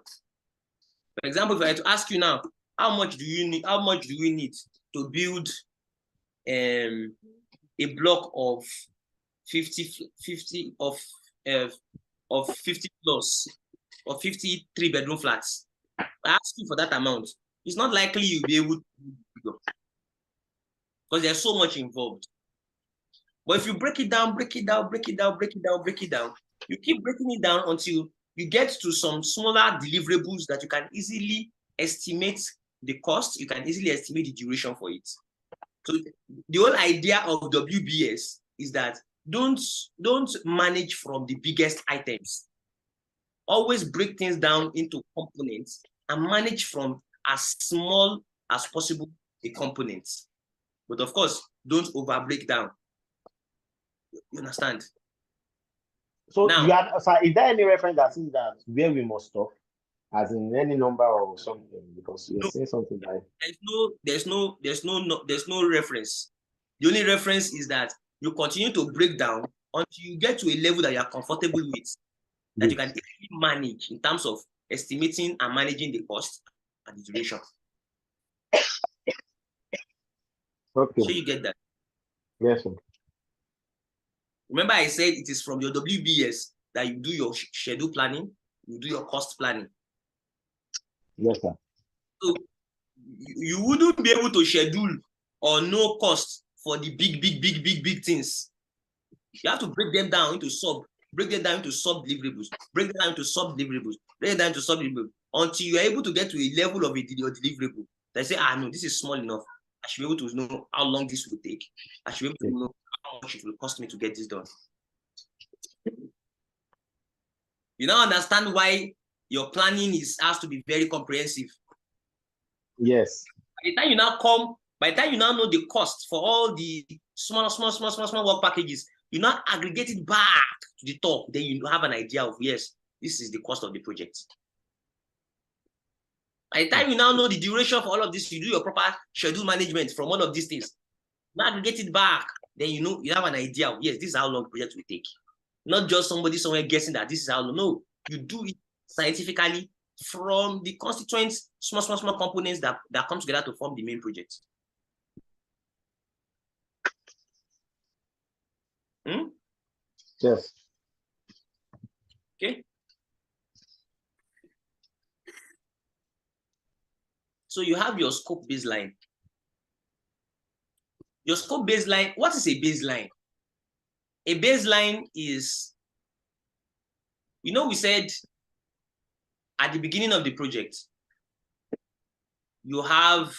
For example, if I were to ask you now, how much do you need? How much do we need to build a block of 50 of 50 plus or 50 3-bedroom flats? I ask you for that amount. It's not likely you'll be able to do it because there's so much involved. But if you break it down, you keep breaking it down until you get to some smaller deliverables that you can easily estimate the cost, you can easily estimate the duration for it. So the whole idea of WBS is that don't manage from the biggest items. Always break things down into components and manage from as small as possible the components. But of course, don't over break down. You understand? So now, is there any reference that says that where we must stop, as in any number or something? Because you're saying something that there's no reference. The only reference is that you continue to break down until you get to a level that you are comfortable with, that you can manage in terms of estimating and managing the cost and the duration. Okay. So you get that? Yes, sir. Remember I said it is from your WBS that you do your schedule planning, you do your cost planning. Yes, sir. So you wouldn't be able to schedule or know cost for the big things. You have to break them down into sub-deliverables, break them down into sub-deliverables, break them down into sub-deliverables, until you are able to get to a level of your deliverable that say, no, this is small enough. I should be able to know how long this will take. I should be able to know how much it will cost me to get this done. You now understand why your planning has to be very comprehensive. Yes. By the time you now know the cost for all the small work packages, you now aggregate it back to the top. Then you have an idea of, yes, this is the cost of the project. By the time you now know the duration for all of this, you do your proper schedule management from all of these things. Now aggregate it back. Then you have an idea of, yes, this is how long the project will take. Not just somebody somewhere guessing that this is how long. No, you do it scientifically from the constituent small components that come together to form the main project. Yes. Okay. So you have your scope baseline. Your scope baseline, what is a baseline? A baseline is, we said at the beginning of the project, you have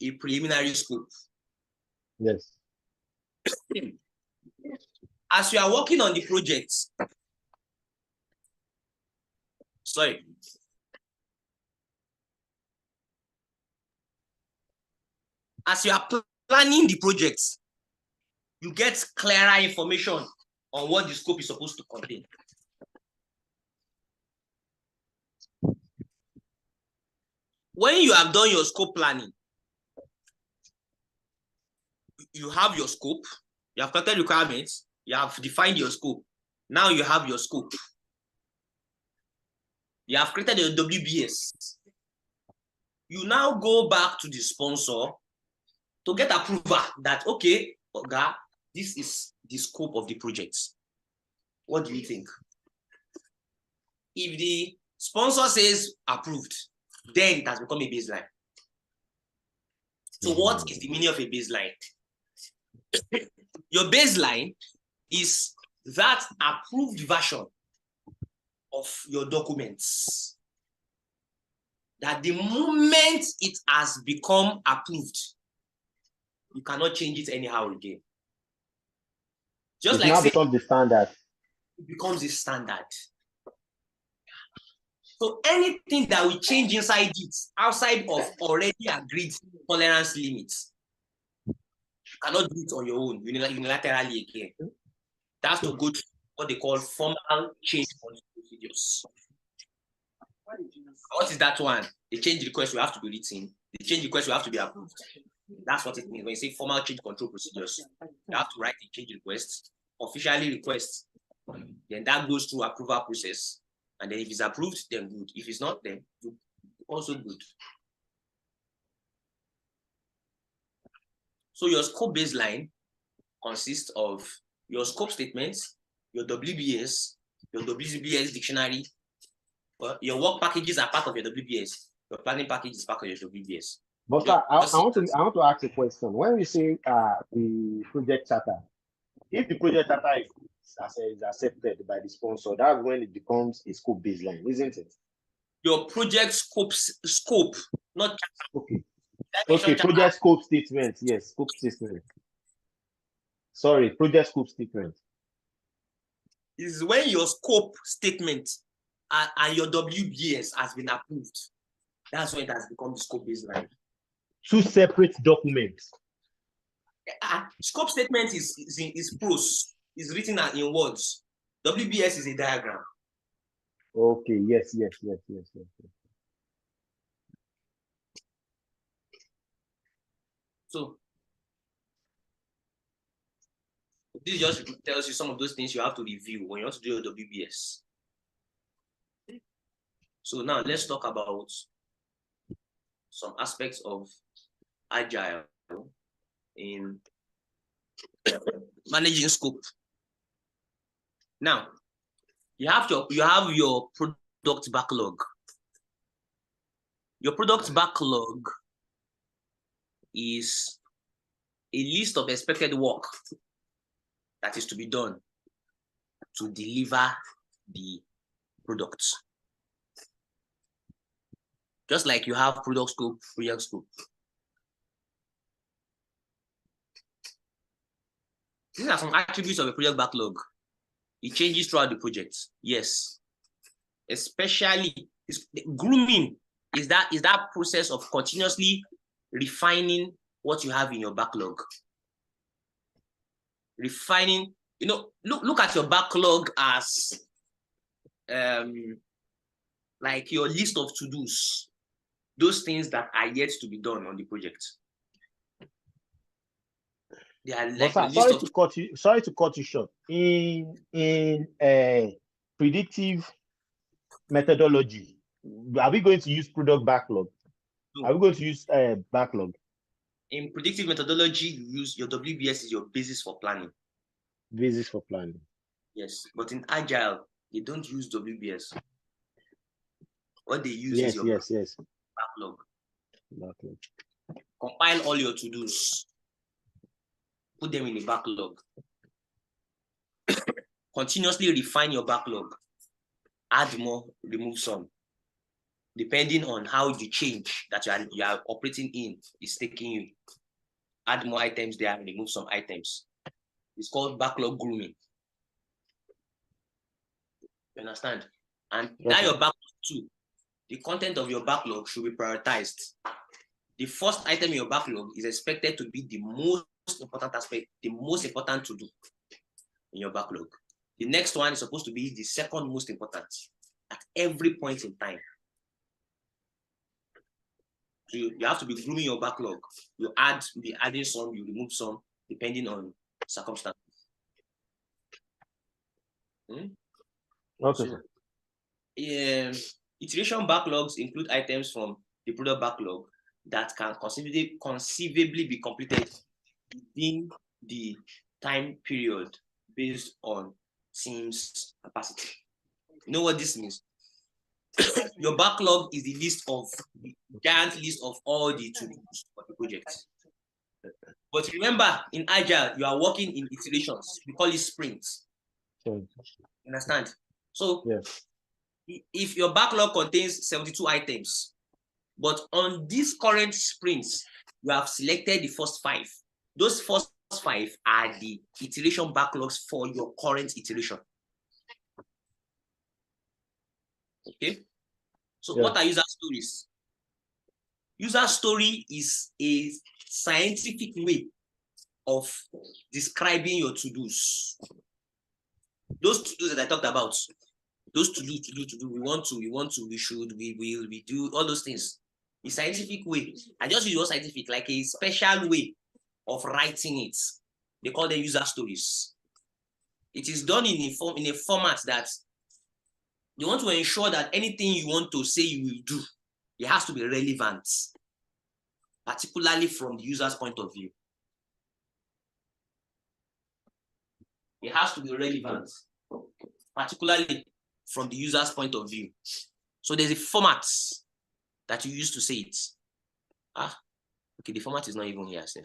a preliminary scope. Yes. As you are working on the project, as you are planning the project, you get clearer information on what the scope is supposed to contain. When you have done your scope planning, you have your scope, you have collected requirements, you have defined your scope. Now you have your scope. You have created your WBS. You now go back to the sponsor to get approval that, okay, Oga, this is the scope of the project. What do you think? If the sponsor says approved, then it has become a baseline. So what is the meaning of a baseline? Your baseline is that approved version of your documents that the moment it has become approved, you cannot change it anyhow again. Just it like now becomes the standard. It becomes the standard. So anything that will change inside it, outside of already agreed tolerance limits, cannot do it on your own unilaterally again. That's to go through what they call formal change procedures. What is that one? The change request will have to be written. The change request will have to be approved. That's what it means when you say formal change control procedures. You have to write the change request, officially request. Then that goes through approval process. And then if it's approved, then good. If it's not, then also good. So your scope baseline consists of your scope statements, your WBS, your WBS dictionary. Well, your work packages are part of your WBS. Your planning package is part of your WBS. But sir, I want to ask a question. When we say the project charter, if the project charter is accepted by the sponsor, that's when it becomes a scope baseline, isn't it? Your project scope, not charter. Okay. Okay, project scope statement. Yes, scope statement. Sorry, project scope statement. Is when your scope statement and your WBS has been approved. That's when it has become the scope baseline. Two separate documents. Scope statement is prose, is written in words. WBS is a diagram. Okay, yes. So this just tells you some of those things you have to review when you want to do your WBS. So now let's talk about some aspects of Agile in managing scope. Now, you have your product backlog. Your product backlog is a list of expected work that is to be done to deliver the products. Just like you have product scope, project scope. These are some attributes of a project backlog. It changes throughout the project. Yes. Especially grooming is that process of continuously refining what you have in your backlog. Refining, look at your backlog as like your list of to-dos. Those things that are yet to be done on the project. They are like sorry to cut you short. In predictive methodology, are we going to use product backlog? No. Are we going to use backlog? In predictive methodology, you use your WBS is your basis for planning. Basis for planning. Yes, but in Agile, they don't use WBS. What they use is your backlog. Compile all your to-dos. Put them in the backlog. Continuously refine your backlog. Add more, remove some. Depending on how the change that you are operating in is taking you. Add more items there, remove some items. It's called backlog grooming. You understand? And now your backlog too. The content of your backlog should be prioritized. The first item in your backlog is expected to be the most important aspect, the most important to do in your backlog. The next one is supposed to be the second most important at every point in time. So you have to be grooming your backlog. You be adding some, you remove some, depending on circumstances. Okay. So, iteration backlogs include items from the product backlog that can conceivably be completed within the time period based on team's capacity. You know what this means? Your backlog is the giant list of all the to-dos for the project. But remember, in Agile, you are working in iterations. We call it sprints. Understand? So, if your backlog contains 72 items, but on these current sprints, you have selected the first 5. Those first 5 are the iteration backlogs for your current iteration. Okay? So what are user stories? User story is a scientific way of describing your to-dos. Those to-dos that I talked about, those to do, we should, we will, we do, all those things. The scientific way, I just use scientific, like a special way of writing it. They call them user stories. It is done in a format that you want to ensure that anything you want to say you will do, it has to be relevant, particularly from the user's point of view. It has to be relevant, particularly from the user's point of view. So there's a format that you use to say it. Okay, the format is not even here, Seth.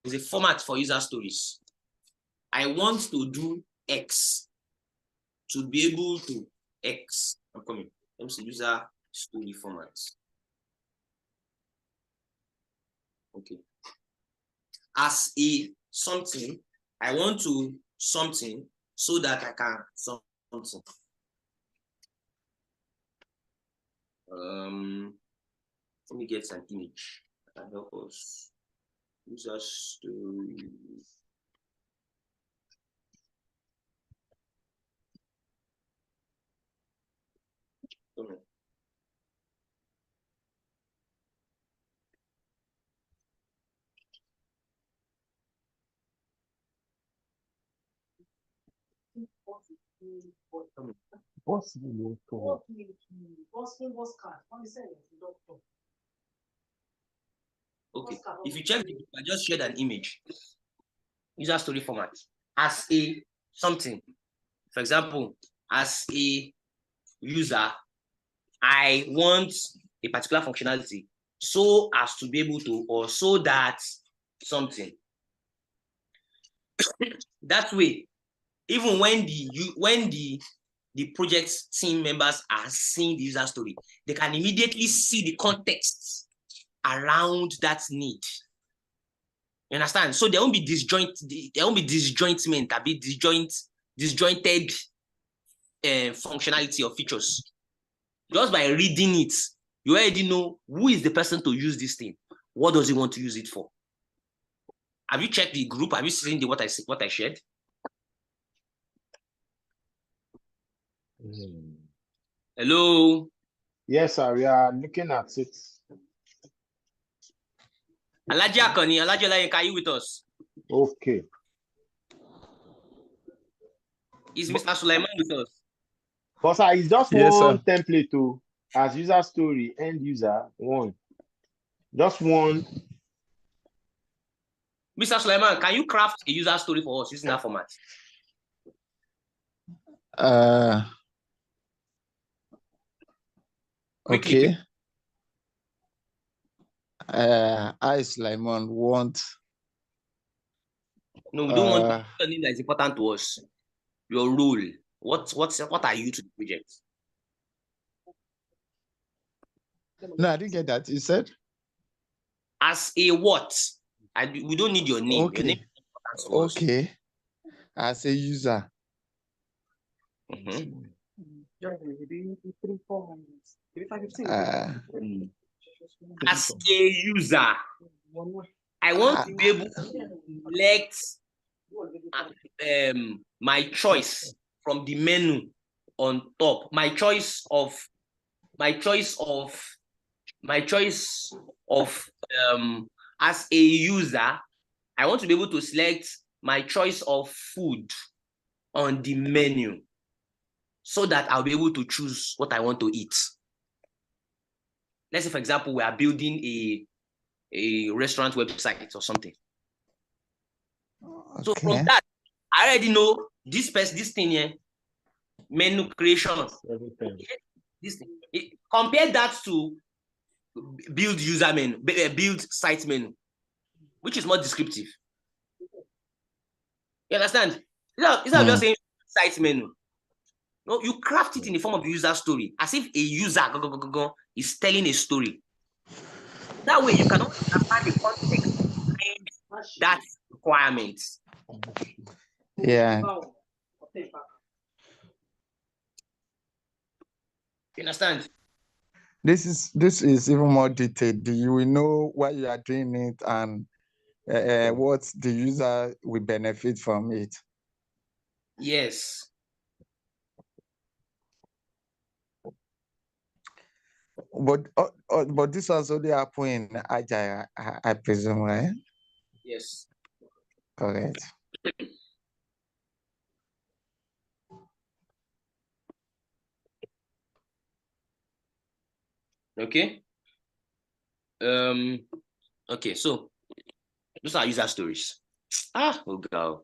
There's a format for user stories. I want to do X to be able to X. I'm coming. Let me see user story format. Okay. As a something, I want to something so that I can something. Let me get an image that help us. User story. Okay. Okay, if you check, I just shared an image. User story format as a something. For example, as a user, I want a particular functionality so as to be able to, or so that something. That way, even when the project team members are seeing the user story, they can immediately see the context around that need. You understand? So there won't be disjointment, a bit disjointed functionality or features. Just by reading it, you already know who is the person to use this thing. What does he want to use it for? Have you checked the group? Have you seen what I shared? Hello? Yes, sir. We are looking at it. Alaji Akoni, Alaji Olayenka, are you with us? Okay. Is Mr. Sulaiman with us? But sir, it's just Yes, one sir. template to as user story, end user, one. Just one. Mr. Sulaiman, can you craft a user story for us using that format? Okay. I, Sulaiman, want. No, we don't want something that is important to us. Your role. What are you to the project? No, I didn't get that. You said? As a what? We don't need your name. Okay. Your name is important to us. Okay. As a user. As a user, I want to be able to select my choice from the menu on top. My choice of as a user, I want to be able to select my choice of food on the menu so that I'll be able to choose what I want to eat. Let's say, for example, we are building a restaurant website or something. Okay. So from that, I already know this thing here, menu creation. This thing. Compare that to build user menu, build site menu, which is more descriptive. You understand? It's not just saying site menu. No, you craft it in the form of a user story, as if a user is telling a story. That way, you can understand the context behind that requirement. Yeah. You understand? This is even more detailed. You will know why you are doing it and what the user will benefit from it. Yes. But this was only happening in Agile, I presume, right? Yes. Correct. Okay. Okay, so those are user stories. Oh god.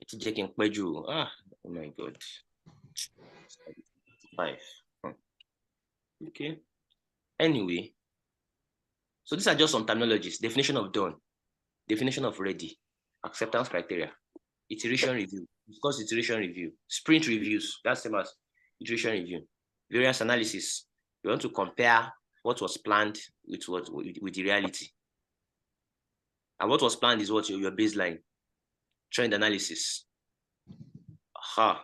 It's checking Peju. Oh my god. 5. Okay. Anyway, so these are just some terminologies. Definition of done, definition of ready, acceptance criteria, iteration review, discuss iteration review, sprint reviews, that's same as iteration review, variance analysis. You want to compare what was planned with the reality. And what was planned is what your baseline. Trend analysis. Can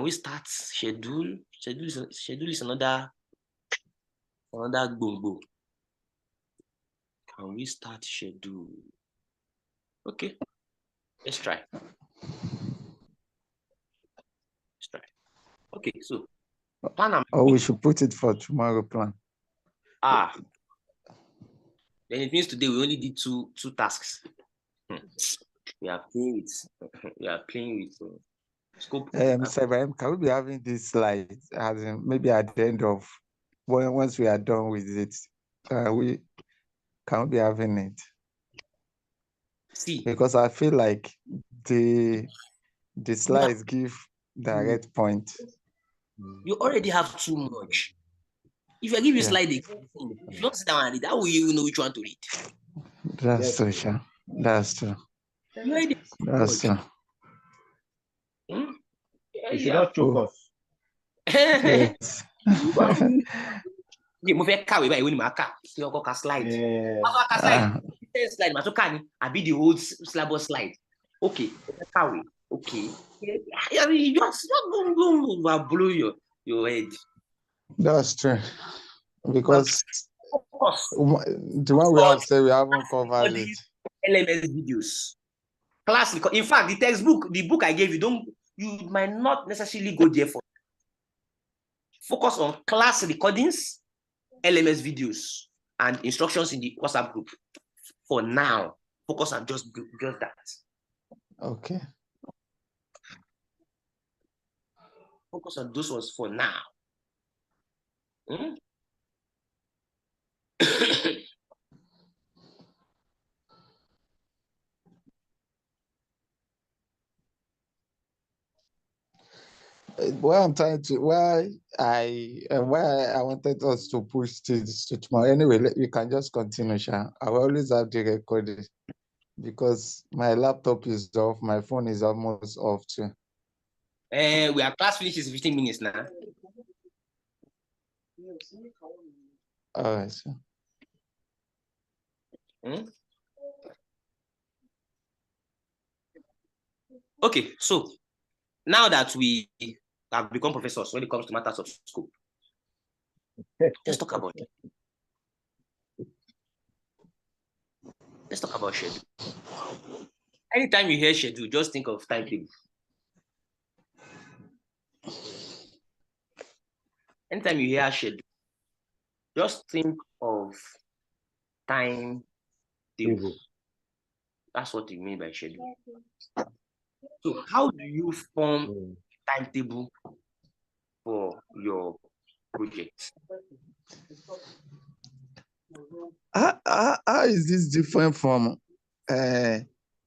we start schedule? Schedule is another gumbo. Can we start schedule? Okay, let's try. Okay, so plan. We should put it for tomorrow plan. Then it means today we only did two tasks. We are playing with scope. Mr. Ibrahim, can we be having this slide as in maybe at the end of once we are done with it? Can we be having it? See, because I feel like the slides give direct point. You already have too much. If I give you a slide, if you don't sit down and read, how will you even know which one to read? That's true, sure. That's true. That's true. You should not choke us. Yes. Mo fẹ́ kàwé báyìí, ìwé ni màá kà, kí ọkọ ka slide. Màá ka slide, slide, màá tún kà ní, àbí the whole syllabus slide. Okay, mo fẹ́ kàwé. Okay. You just blow your head. That's true. Because the one we have said we haven't covered it. LMS videos. Class, in fact, the textbook, the book I gave you, you might not necessarily go there for. Focus on class recordings, LMS videos, and instructions in the WhatsApp group. For now, focus on just that. Okay. Focus on those ones for now. Why I wanted us to push this to tomorrow. Anyway, you can just continue, Sha. I will always have the recording because my laptop is off, my phone is almost off too. We are class finishes 15 minutes now. All right, sir. Okay, so now that we have become professors when it comes to matters of school, let's talk about it. Let's talk about schedule. Anytime you hear schedule, just think of timetable. Anytime you hear schedule, just think of timetable. That's what you mean by schedule. So how do you form timetable for your project? How is this different from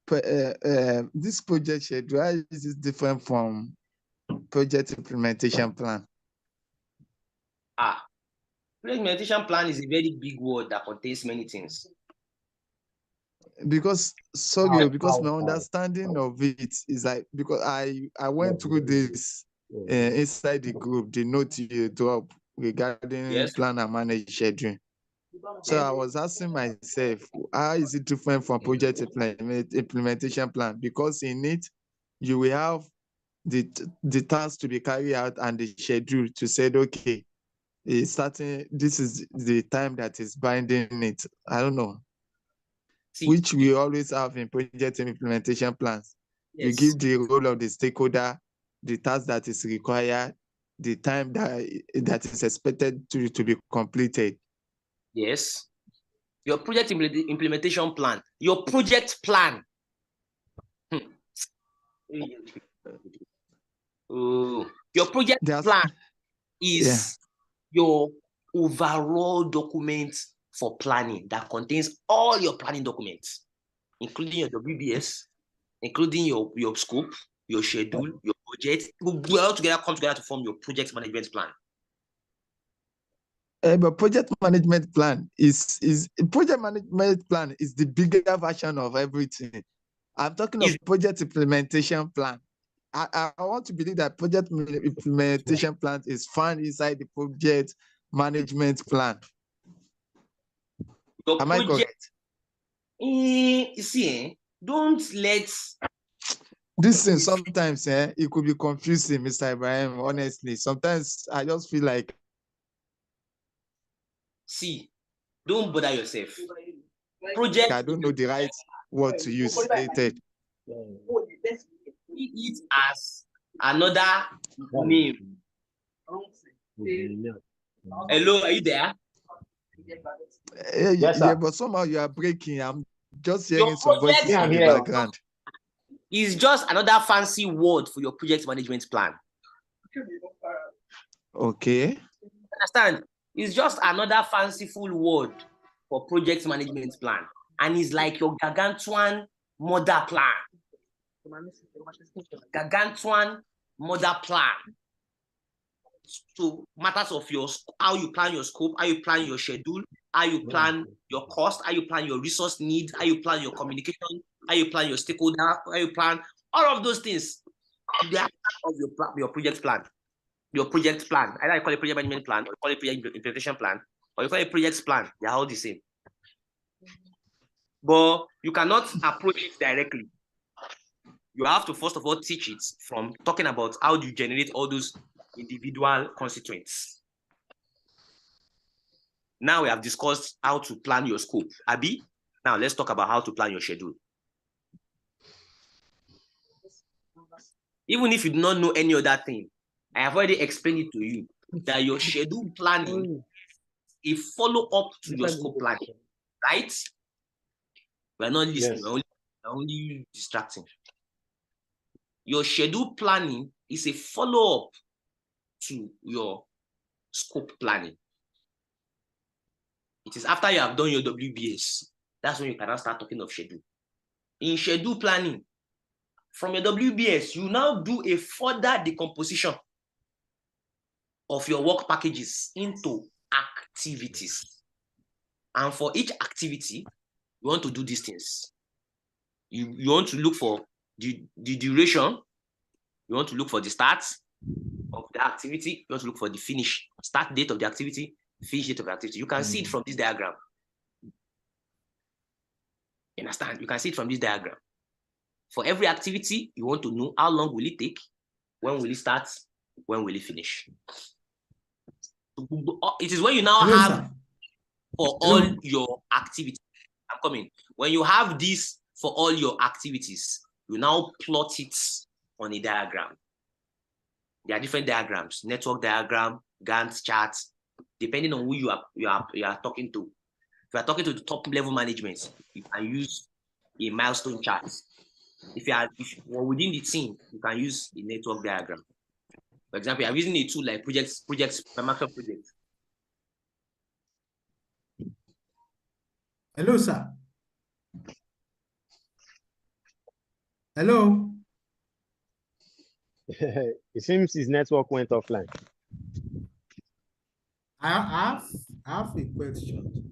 this project schedule? How is this different from project implementation plan? Project implementation plan is a very big word that contains many things. Because my understanding of it is like, because I went through this inside the group, the note you drop regarding plan and manage schedule. So I was asking myself, how is it different from project implementation plan? Because in it, you will have the task to be carried out and the schedule to say, okay, this is the time that is binding it. I don't know. See, Which we always have in project implementation plans. You yes, give the role of the stakeholder, the task that is required, the time that is expected to be completed. yes. Your project implementation plan, your project plan. Oh, your project plan is your overall document for planning that contains all your planning documents, including your WBS, including your scope, your schedule, your budget. We all together come together to form your project management plan. But project management plan is the bigger version of everything. I'm talking of project implementation plan. I want to believe that project implementation plan is found inside the project management plan. Am I correct? You see, don't let this thing sometimes it could be confusing, Mr. Ibrahim. Honestly, sometimes I just feel like don't bother yourself. Project, I don't know the right word to use. Stated. It as another name. Hello, are you there? Yes, sir. Yeah, but somehow you are breaking. I'm just hearing some voices in the background. It's just another fancy word for your project management plan. Okay. Understand? It's just another fanciful word for project management plan. And it's like your gargantuan mother plan. Gargantuan mother plan. So matters of how you plan your scope, how you plan your schedule, how you plan your cost, how you plan your resource needs, how you plan your communication, how you plan your stakeholder, how you plan all of those things. They are part of your project plan. Your project plan. Either you call it project management plan, or you call it project implementation plan, or you call it project plan. They are all the same. But you cannot approach it directly. You have to first of all teach it from talking about how do you generate all those individual constituents. Now we have discussed how to plan your scope. Abi, now let's talk about how to plan your schedule. Even if you do not know any other thing, I have already explained it to you that your schedule planning is a follow-up to your scope planning, right? We're not listening, we're only distracting. Your schedule planning is a follow-up to your scope planning. It is after you have done your WBS, that's when you can now start talking of schedule. In schedule planning, from your WBS, you now do a further decomposition of your work packages into activities. And for each activity, you want to do these things. You want to look for the duration, you want to look for the start of the activity, you want to look for the finish, start date of the activity, finish date of the activity. You can see it from this diagram. You understand? You can see it from this diagram. For every activity, you want to know how long will it take, when will it start, when will it finish. It is when you now have for all your activities. I'm coming. When you have this for all your activities, you now plot it on a diagram. There are different diagrams: network diagram, Gantt chart, depending on who you are talking to. If you are talking to the top level management, you can use a milestone chart. If you are within the team, you can use a network diagram. For example, I'm using a tool like projects, Microsoft Project. Hello, sir. Hello. It seems his network went offline. I have a question.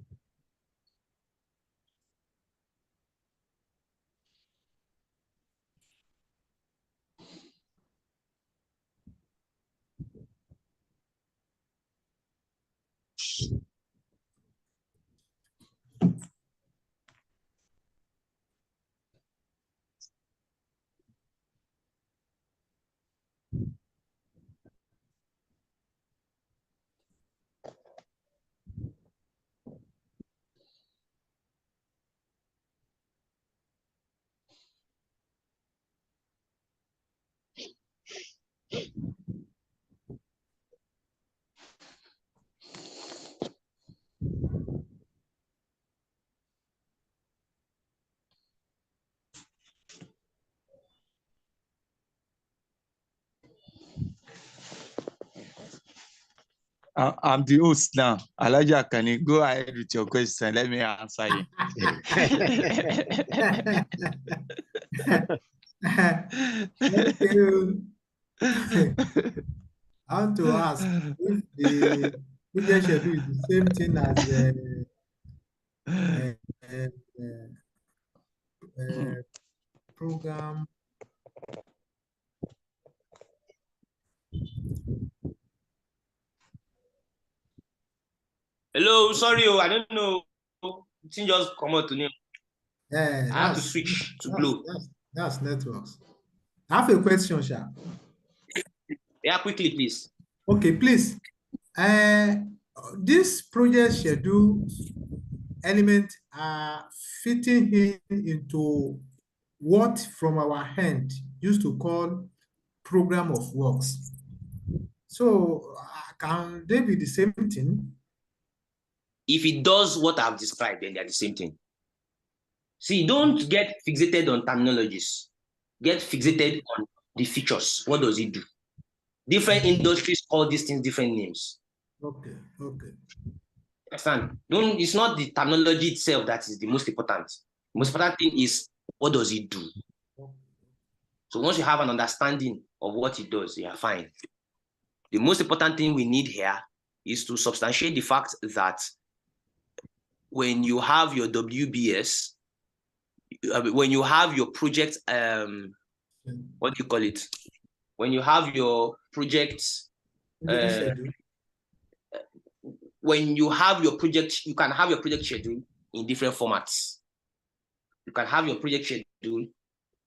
I'm the host now. Elijah, can you go ahead with your question? Let me answer you. Okay. I want to ask if the project schedule is the same thing as program. Hello, sorry, I don't know. It just come out to me. Yeah, I have to switch to Glow. That's networks. I have a question, Sha. Yeah, quickly, please. Okay, please. This project schedule element are fitting in into what from our hand used to call program of works. So can they be the same thing? If it does what I've described, then they're the same thing. See, don't get fixated on terminologies. Get fixated on the features. What does it do? Different industries call these things different names. Okay. Understand? It's not the terminology itself that is the most important. The most important thing is what does it do? So once you have an understanding of what it does, you are fine. The most important thing we need here is to substantiate the fact that when you have your WBS, when you have your project, what do you call it? When you have your project, when you have your project, you can have your project schedule in different formats. You can have your project schedule.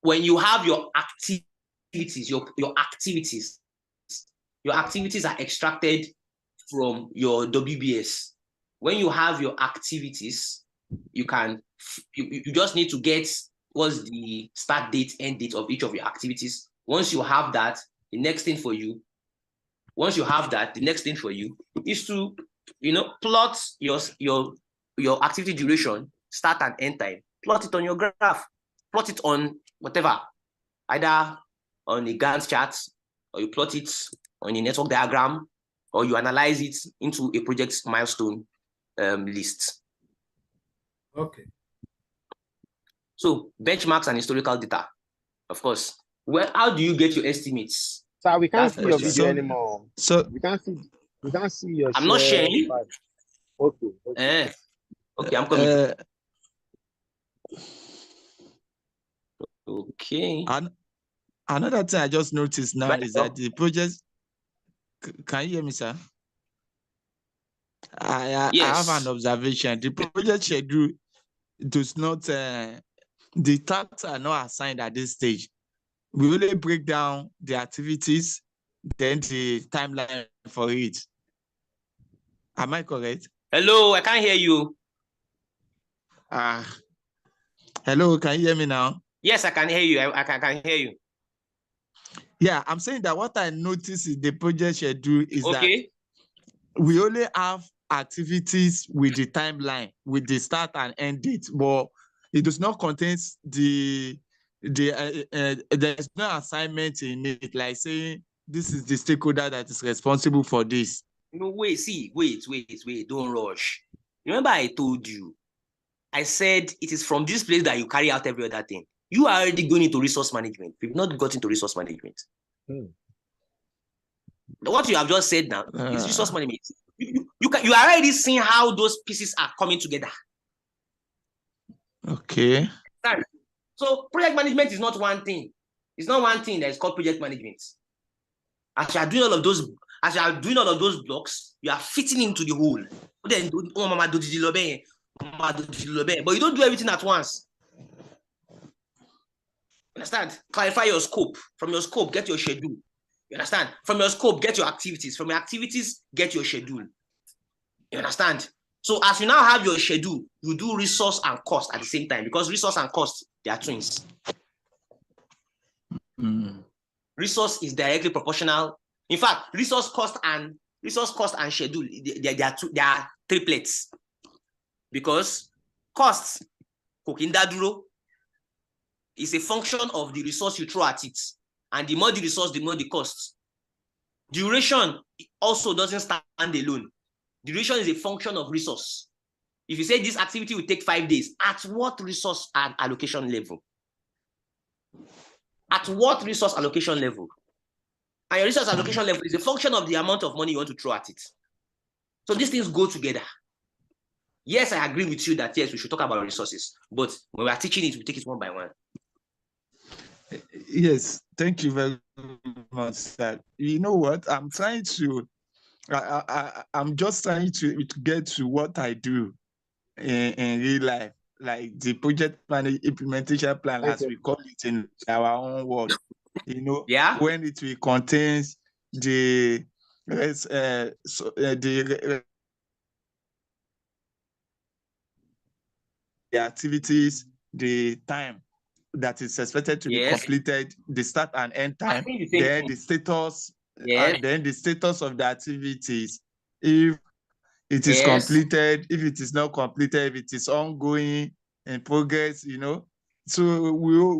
When you have your activities, your activities are extracted from your WBS. When you have your activities, you just need to get what's the start date, end date of each of your activities. Once you have that, the next thing for you is to plot your activity duration, start and end time. Plot it on your graph. Plot it on whatever, either on a Gantt chart, or you plot it on a network diagram, or you analyze it into a project milestone list. Okay. So benchmarks and historical data, of course. Well, how do you get your estimates? Sir, we can't see your video anymore. So we can't see your. I'm not sharing. Okay. Okay, I'm coming. Okay. And another thing I just noticed now is that the project. Can you hear me, sir? Yes. I have an observation. The project schedule does not. The tasks are not assigned at this stage. We only break down the activities, then the timeline for it. Am I correct? Hello, I can't hear you. Hello, can you hear me now? Yes, I can hear you. I can hear you. Yeah, I'm saying that what I noticed in the project schedule is that we only have activities with the timeline, with the start and end date, but it does not contain there's no assignment in it, like saying this is the stakeholder that is responsible for this. No, wait, don't rush. Remember I told you, I said it is from this place that you carry out every other thing. You are already going into resource management. We've not got into resource management. What you have just said now is resource management. You are already seeing how those pieces are coming together. Okay. So project management is not one thing. It's not one thing that is called project management. As you are doing all of those blocks, you are fitting into the whole. Then but you don't do everything at once. Understand? Clarify your scope. From your scope, get your schedule. You understand? From your scope, get your activities. From your activities, get your schedule. You understand? So as you now have your schedule, you do resource and cost at the same time, because resource and cost, they are twins. Resource is directly proportional. In fact, resource cost and schedule, they are triplets. Because cost, kokindaduro, is a function of the resource you throw at it. And the more the resource, the more the cost. Duration also doesn't stand alone. Duration is a function of resource. If you say this activity will take 5 days, at what resource and allocation level? At what resource allocation level? And your resource allocation level is a function of the amount of money you want to throw at it. So these things go together. Yes, I agree with you that yes, we should talk about resources, but when we are teaching it, we take it one by one. Yes, thank you very much, sir. You know what? I'm trying to, I'm just trying to get to what I do in real life, like the project planning implementation plan, as we call it in our own word. You know, Yeah. when it will contains the the activities, the time that is expected to be completed, the start and end time, then the status, and then the status of the activities. If it is completed, if it is not completed, if it is ongoing, in progress, you know. So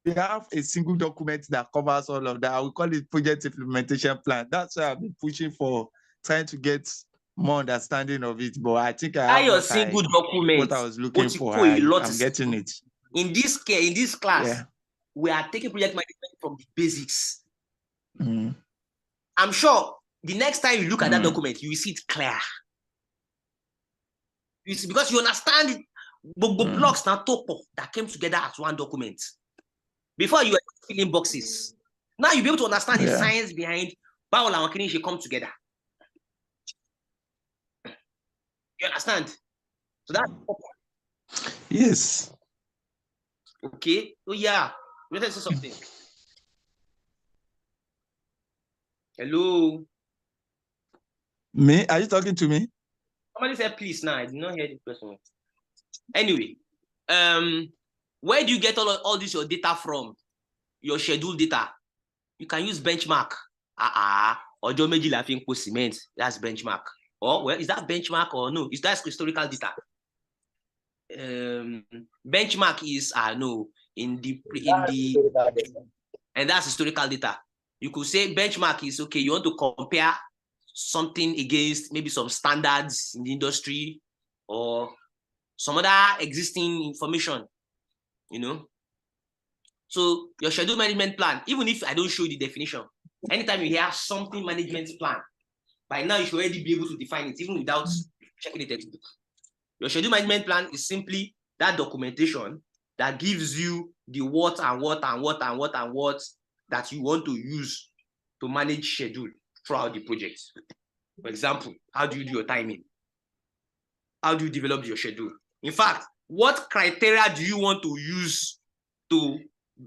we have a single document that covers all of that. We call it project implementation plan. That's why I've been pushing for, trying to get more understanding of it. But I think I have your single document, what I was looking for. I'm getting it. In this class, we are taking project management from the basics. I'm sure the next time you look at that document, you will see it clear. You see, because you understand it, blocks now that came together as one document. Before you were filling boxes. Now you'll be able to understand the science behind how our clinic should come together. You understand? So that's yes. Okay. Oh yeah. Let us say something. Hello. Me? Are you talking to me? Somebody said please now. I did not hear the person. Anyway, where do you get all this your data from? Your schedule data. You can use benchmark. Ojo meji la fi npo cement. That's benchmark. Or well, is that benchmark or no? Is that historical data? Benchmark is no and that's historical data. You could say benchmark is okay. You want to compare something against maybe some standards in the industry or some other existing information, you know. So your schedule management plan, even if I don't show you the definition, anytime you hear something management plan, by now you should already be able to define it even without checking the textbook. Your schedule management plan is simply that documentation that gives you the what and what and what and what and what that you want to use to manage schedule throughout the project. For example, how do you do your timing? How do you develop your schedule? In fact, what criteria do you want to use to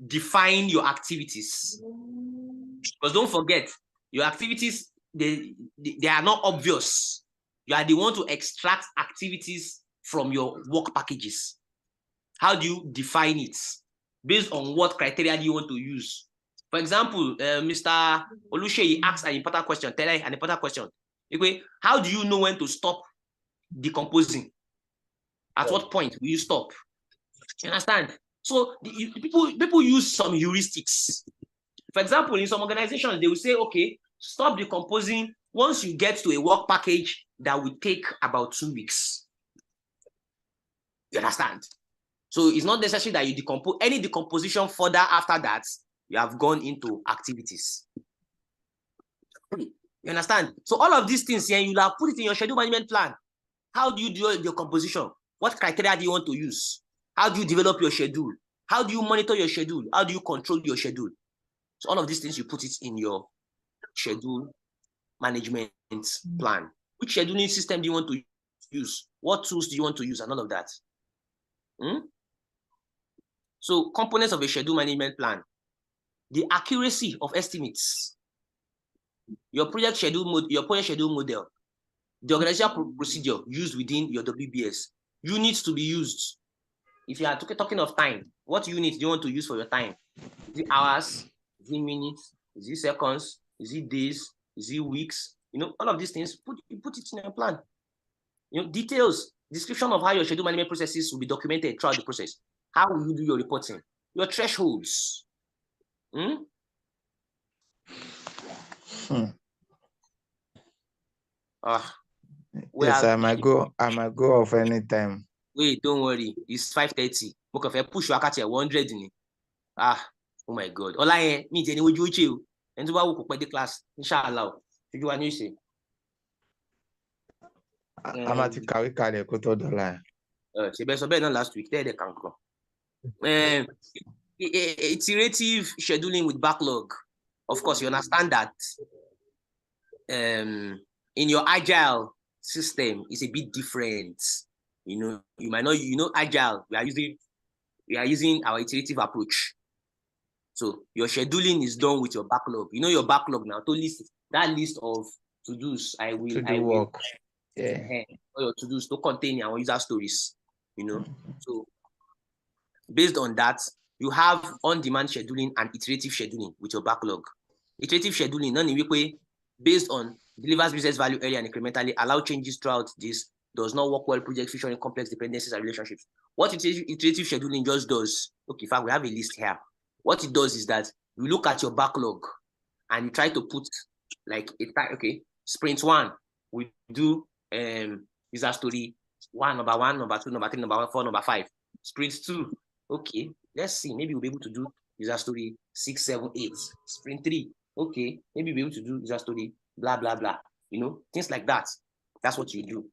define your activities? Because don't forget, your activities, they are not obvious. You are the one to extract activities from your work packages. How do you define it? Based on what criteria do you want to use? For example, Mr. Olushe asked an important question. Tell an important question. Okay, how do you know when to stop decomposing? At what point will you stop? You understand? So people use some heuristics. For example, in some organizations, they will say, okay, stop decomposing once you get to a work package that will take about 2 weeks. You understand? So it's not necessary that you decompose any decomposition further after that, you have gone into activities. You understand? So all of these things here, you'll have put it in your schedule management plan. How do you do your composition? What criteria do you want to use? How do you develop your schedule? How do you monitor your schedule? How do you control your schedule? So all of these things, you put it in your schedule management plan. Which scheduling system do you want to use? What tools do you want to use? And all of that. So components of a schedule management plan. The accuracy of estimates. Your project schedule model. The organizational procedure used within your WBS. Units to be used. If you are talking of time, what units do you want to use for your time? Is it hours? Is it minutes? Is it seconds? Is it days? Is it weeks? You know, all of these things, you put it in your plan. You know, details, description of how your schedule management processes will be documented throughout the process. How will you do your reporting? Your thresholds. Yes, I might go off anytime. Wait, don't worry. It's 5:30. Mo kàn fẹ́ push wákàtí 100 ni. Oh my God. Ọlá yẹn, mi jẹ́ ní ojú oche o. Ẹni tó bá wò kó pẹ́ dé class. Inshallah o. Ṣojú wa ní ìṣe. A máa ti kàwé kalẹ̀ kó tó dọ̀la. Ṣe bẹ́ẹ̀ sọ bẹ́ẹ̀ náà last week. Tẹ́ẹ̀dẹ̀ kankan. Iterative scheduling with backlog. Of course, you understand that in your agile system, it's a bit different. You know, you might not, agile, we are using our iterative approach. So your scheduling is done with your backlog. You know your backlog now. That list of to-dos, I will work. Yeah. Your to-dos to contain our user stories. So based on that, you have on-demand scheduling and iterative scheduling with your backlog. Iterative scheduling, based on delivers business value early and incrementally, allow changes throughout this, does not work well, project featuring complex dependencies and relationships. What iterative scheduling just does, okay, in fact, we have a list here. What it does is that you look at your backlog and you try to put sprint 1, we do user story 1, number 1, number 2, number 3, number 4, number 5. Sprint 2, okay, let's see, maybe we'll be able to do user story 6, 7, 8. Sprint 3, okay, maybe we'll be able to do user story blah, blah, blah. Things like that. That's what you do.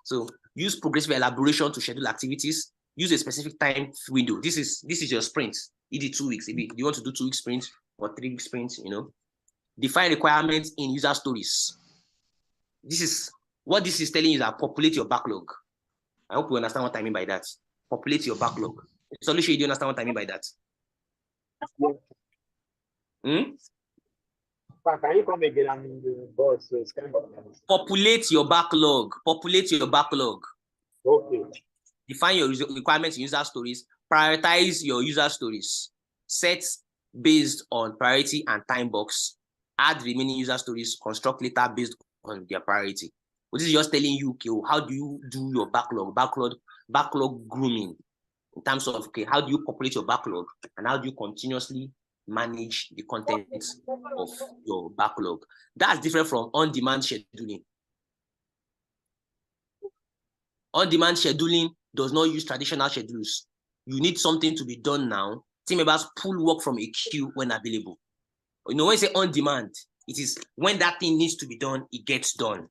So use progressive elaboration to schedule activities. Use a specific time window. This is your sprint. You did 2 weeks. If you want to do 2 week sprint or 3 week sprint, Define requirements in user stories. This is what this is telling you, that populate your backlog. I hope you understand what I mean by that. Populate your backlog. Solution, you do understand what I mean by that? Can you come again? I'm in the bus, so it's kind of... Populate your backlog. Populate your backlog. Okay. Define your requirements in user stories. Prioritize your user stories. Set based on priority and time box. Add remaining user stories. Construct later based on their priority. This is just telling you, okay, how do you do your backlog grooming in terms of, okay, how do you populate your backlog and how do you continuously manage the content of your backlog? That's different from on-demand scheduling. On-demand scheduling does not use traditional schedules. You need something to be done now. Team members pull work from a queue when available. When you say on-demand, it is when that thing needs to be done, it gets done.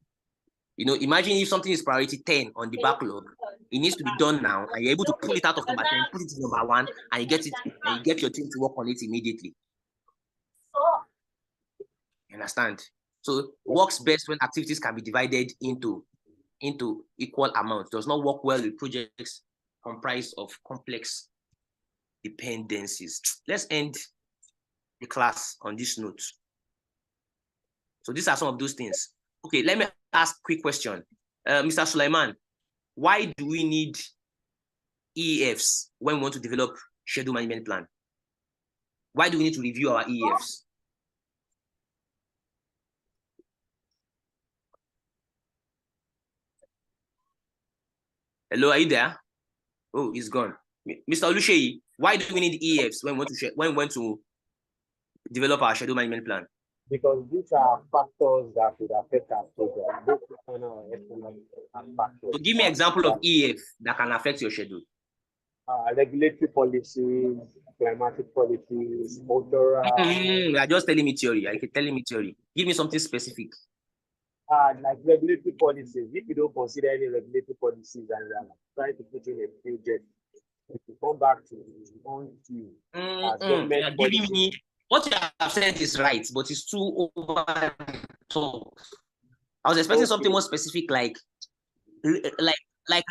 Imagine if something is priority 10 on the backlog, it needs to be done now, and you're able to pull it out of number 10, put it in number 1, and you get your team to work on it immediately. You understand? So works best when activities can be divided into equal amounts. Does not work well with projects comprised of complex dependencies. Let's end the class on this note. So these are some of those things. Okay, let me ask a quick question. Mr. Sulaiman, why do we need EFs when we want to develop schedule management plan? Why do we need to review our EFs? Hello, are you there? Oh, he's gone. Mr. Oluseyi, why do we need EFs when we want to develop our schedule management plan? Because these are factors that would affect our program, both internal and external factors. So give me an example of EF that can affect your schedule. Regulatory policies, climatic policies, cultural. You are just telling me theory. I can telling me theory. Give me something specific. Like regulatory policies. If you don't consider any regulatory policies and try to put in a project, if you come back to on you giving me what you have said is right, but it's too over the top. I was expecting something more specific, like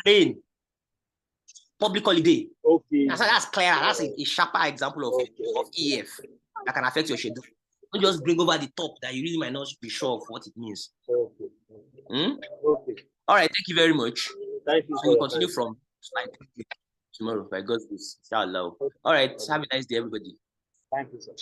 rain, public holiday. Okay. That's clear. That's a sharper example of EF that can affect your schedule. Don't just bring over the top that you really might not be sure of what it means. Okay. Okay. All right. Thank you very much. Thank you. So we'll continue from slide tomorrow by God's grace. Inshallah. All right. Have a nice day, everybody. Thank you, sir.